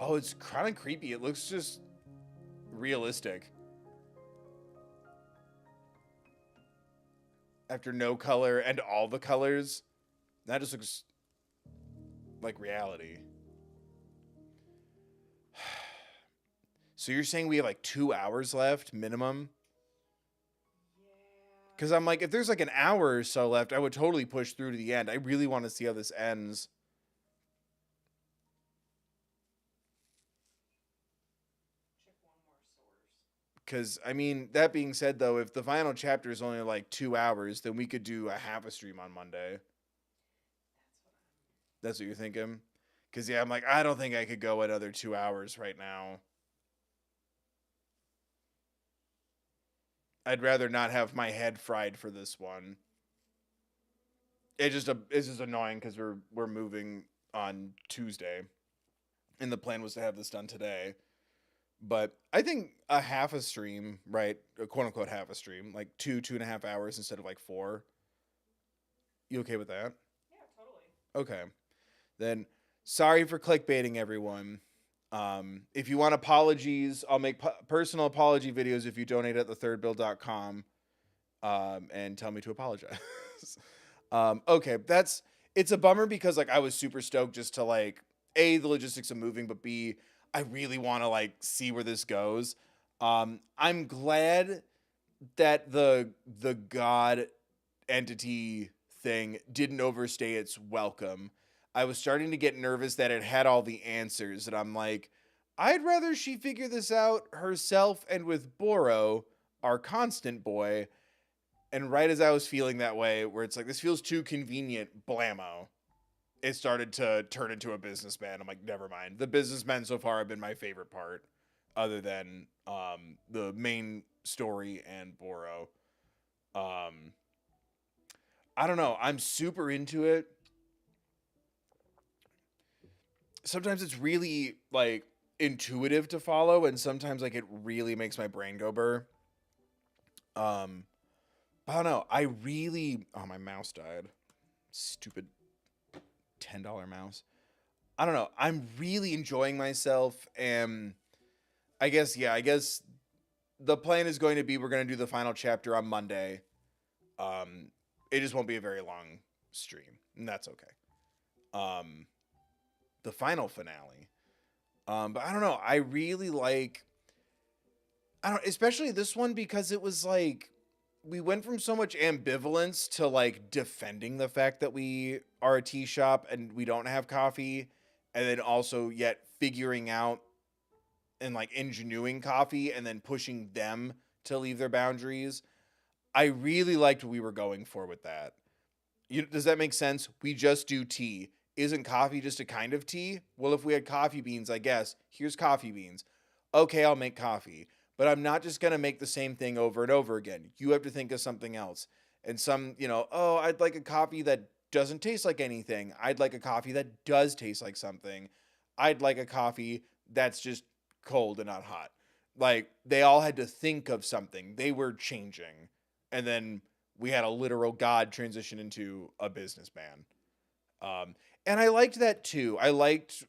Oh, it's kind of creepy. It looks just realistic. After no color and all the colors, that just looks like reality. So you're saying we have like 2 hours left minimum? Yeah. Because I'm like, if there's like an hour or so left, I would totally push through to the end. I really want to see how this ends. Check one more source. Because, I mean, that being said, though, if the final chapter is only like 2 hours, then we could do a half a stream on Monday. That's what you're thinking? Because, yeah, I'm like, I don't think I could go another 2 hours right now. I'd rather not have my head fried for this one. It's just annoying because we're moving on Tuesday, and the plan was to have this done today. But I think a half a stream, right? A quote unquote half a stream, like 2.5 hours instead of like 4. You okay with that? Yeah, totally. Okay. Then sorry for clickbaiting everyone. If you want apologies, I'll make personal apology videos if you donate at thethirdbill.com and tell me to apologize. Okay, it's a bummer because like I was super stoked just to like A, the logistics of moving, but B, I really want to like see where this goes. I'm glad that the God entity thing didn't overstay its welcome. I was starting to get nervous that it had all the answers, and I'm like, I'd rather she figure this out herself and with Boro, our constant boy. And right as I was feeling that way, where it's like, this feels too convenient, blammo, it started to turn into a businessman. I'm like, never mind. The businessmen so far have been my favorite part, other than the main story and Boro. I don't know. I'm super into it. Sometimes it's really like intuitive to follow, and sometimes like it really makes my brain go burr. I don't know. I really. Oh, my mouse died. Stupid $10 mouse. I don't know. I'm really enjoying myself, and I guess the plan is going to be we're going to do the final chapter on Monday. It just won't be a very long stream, and that's okay. The final finale. But I don't know. I really like. I don't, especially this one because it was like we went from so much ambivalence to like defending the fact that we are a tea shop and we don't have coffee, and then also yet figuring out and like ingenuing coffee and then pushing them to leave their boundaries. I really liked what we were going for with that. Does that make sense? We just do tea. Isn't coffee just a kind of tea? Well, if we had coffee beans, I guess, here's coffee beans. Okay, I'll make coffee. But I'm not just going to make the same thing over and over again. You have to think of something else. And oh, I'd like a coffee that doesn't taste like anything. I'd like a coffee that does taste like something. I'd like a coffee that's just cold and not hot. Like, they all had to think of something. They were changing. And then we had a literal god transition into a businessman. And I liked that too. I liked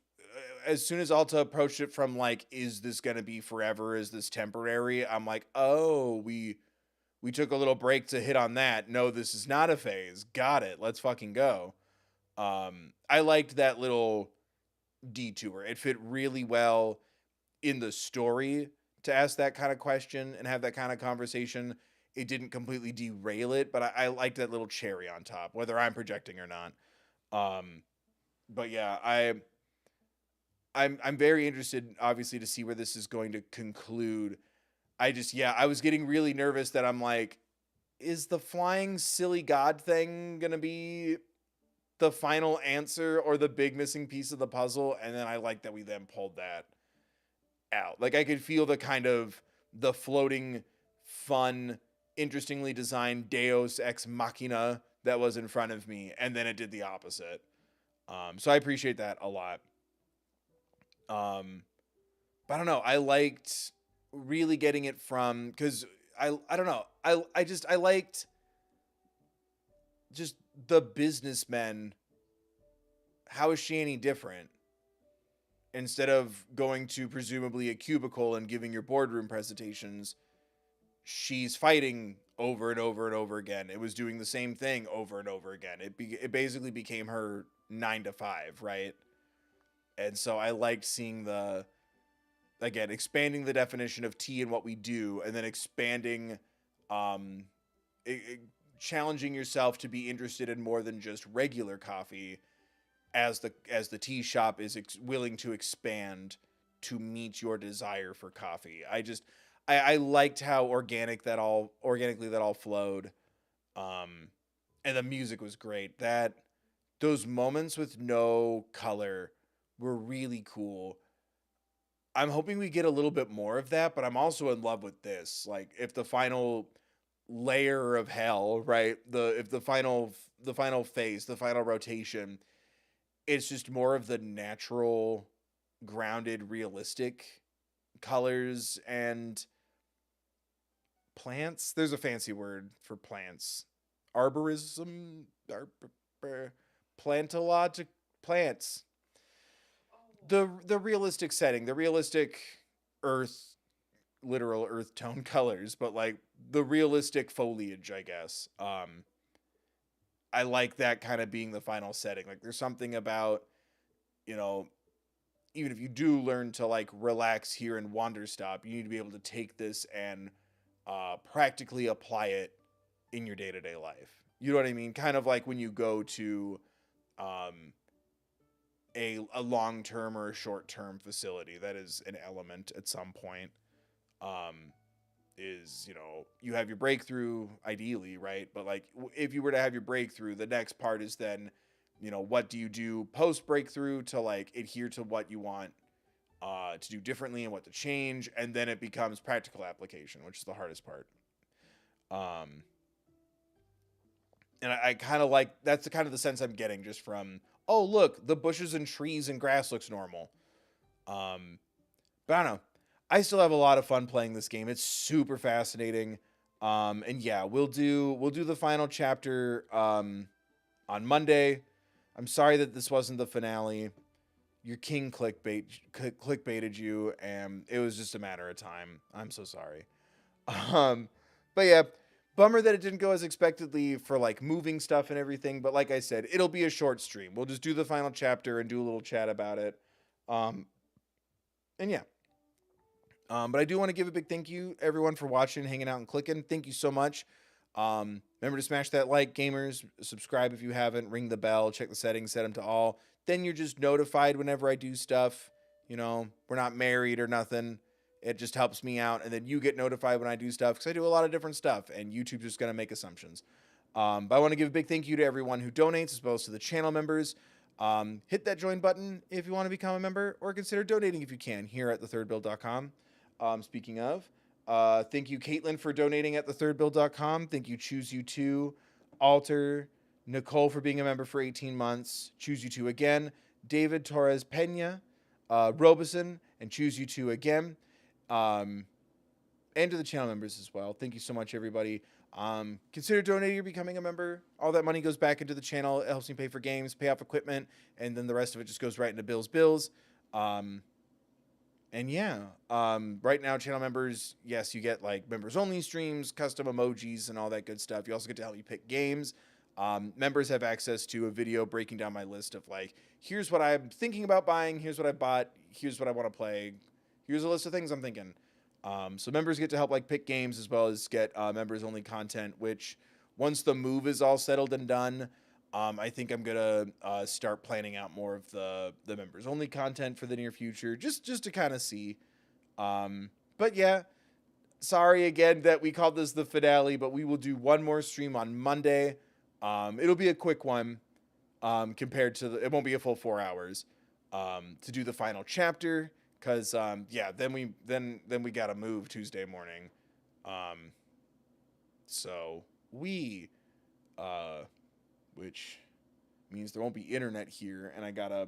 as soon as Alta approached it from like, is this going to be forever? Is this temporary? I'm like, oh, we took a little break to hit on that. No, this is not a phase. Got it. Let's fucking go. I liked that little detour. It fit really well in the story to ask that kind of question and have that kind of conversation. It didn't completely derail it, but I liked that little cherry on top, whether I'm projecting or not. But yeah, I'm very interested, obviously, to see where this is going to conclude. I was getting really nervous that I'm like, is the flying silly god thing gonna be the final answer or the big missing piece of the puzzle? And then I like that we then pulled that out. Like, I could feel the floating, fun, interestingly designed Deus Ex Machina that was in front of me, and then it did the opposite. So I appreciate that a lot. But I don't know. I liked really getting it from, because I don't know. I liked just the businessmen. How is she any different? Instead of going to presumably a cubicle and giving your boardroom presentations, she's fighting over and over and over again. It was doing the same thing over and over again. It basically became her 9 to 5, right? And so I liked seeing expanding the definition of tea and what we do, and then expanding, challenging yourself to be interested in more than just regular coffee, as the tea shop is willing to expand to meet your desire for coffee. I liked how organically that all flowed. And the music was great. Those moments with no color were really cool. I'm hoping we get a little bit more of that, but I'm also in love with this. Like if the final layer of hell, right? If the final phase, the final rotation, it's just more of the natural, grounded, realistic colors and plants. There's a fancy word for plants. Arborism, plantologic plants. The realistic setting, the realistic earth, literal earth tone colors, but like the realistic foliage, I guess. I like that kind of being the final setting. Like there's something about, you know, even if you do learn to like relax here in Wanderstop, you need to be able to take this and practically apply it in your day-to-day life. You know what I mean? Kind of like when you go to a long-term or a short-term facility that is an element at some point. Is, you know, you have your breakthrough ideally, right? But like if you were to have your breakthrough, the next part is then, you know, what do you do post breakthrough to like adhere to what you want to do differently and what to change, and then it becomes practical application, which is the hardest part. And I kind of like that's the kind of the sense I'm getting just from, oh look, the bushes and trees and grass looks normal. But I don't know. I still have a lot of fun playing this game. It's super fascinating. And yeah, we'll do the final chapter on Monday. I'm sorry that this wasn't the finale. Your king clickbaited you, and it was just a matter of time. I'm so sorry. But yeah, bummer that it didn't go as expectedly for like moving stuff and everything. But like I said, it'll be a short stream. We'll just do the final chapter and do a little chat about it. And yeah. But I do want to give a big thank you, everyone, for watching, hanging out, and clicking. Thank you so much. Remember to smash that like, gamers. Subscribe if you haven't. Ring the bell. Check the settings. Set them to all. Then you're just notified whenever I do stuff. You know, we're not married or nothing. It just helps me out. And then you get notified when I do stuff because I do a lot of different stuff. And YouTube's just going to make assumptions. But I want to give a big thank you to everyone who donates as well as to the channel members. Hit that join button if you want to become a member, or consider donating if you can here at thethirdbill.com. Speaking of, thank you, Caitlin, for donating at thethirdbill.com. Thank you, Choose You 2, Alter, Nicole for being a member for 18 months, Choose You 2 again, David Torres Pena, Robeson, and Choose You 2 again, and to the channel members as well. Thank you so much, everybody. Consider donating or becoming a member. All that money goes back into the channel. It helps me pay for games, pay off equipment, and then the rest of it just goes right into Bill's bills. And yeah, right now, channel members, yes, you get like members only streams, custom emojis, and all that good stuff. You also get to help me pick games. Members have access to a video breaking down my list of like, here's what I'm thinking about buying, here's what I bought, here's what I want to play, here's a list of things I'm thinking. So members get to help like pick games as well as get members only content, which once the move is all settled and done, I think I'm gonna start planning out more of the members only content for the near future, just to kind of see. But yeah, sorry again that we called this the finale, but we will do one more stream on Monday. It'll be a quick one compared to it won't be a full 4 hours to do the final chapter because yeah, then we gotta move Tuesday morning. So we which means there won't be internet here, and I gotta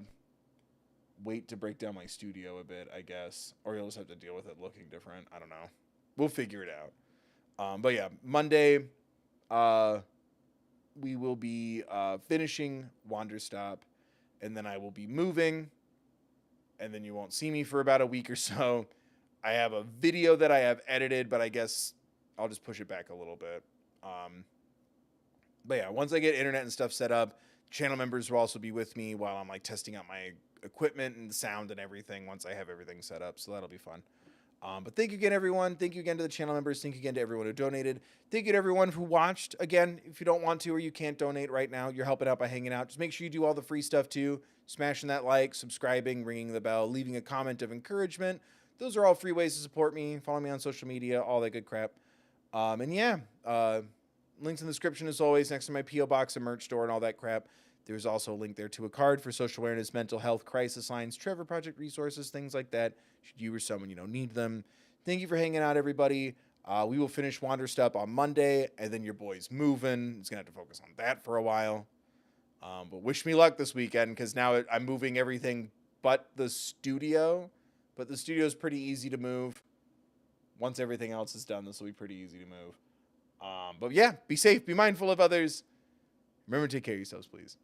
wait to break down my studio a bit, I guess. Or you'll just have to deal with it looking different. I don't know. We'll figure it out. But yeah, Monday, we will be finishing Wanderstop, and then I will be moving, and then you won't see me for about a week or so. I have a video that I have edited, but I guess I'll just push it back a little bit. But yeah, once I get internet and stuff set up, channel members will also be with me while I'm like testing out my equipment and sound and everything once I have everything set up. So that'll be fun. But thank you again, everyone. Thank you again to the channel members. Thank you again to everyone who donated. Thank you to everyone who watched. Again, if you don't want to or you can't donate right now, you're helping out by hanging out. Just make sure you do all the free stuff too. Smashing that like, subscribing, ringing the bell, leaving a comment of encouragement. those are all free ways to support me. Follow me on social media, all that good crap. And yeah, links in the description as always, next to my P.O. box and merch store and all that crap. There's also a link there to a card for social awareness, mental health, crisis lines, Trevor Project resources, things like that, should you or someone you know need them. Thank you for hanging out, everybody. We will finish Wanderstop on Monday, and then your boy's moving. He's going to have to focus on that for a while. But wish me luck this weekend, because now I'm moving everything but the studio. But the studio is pretty easy to move. Once everything else is done, this will be pretty easy to move. But yeah, be safe, be mindful of others. Remember to take care of yourselves, please.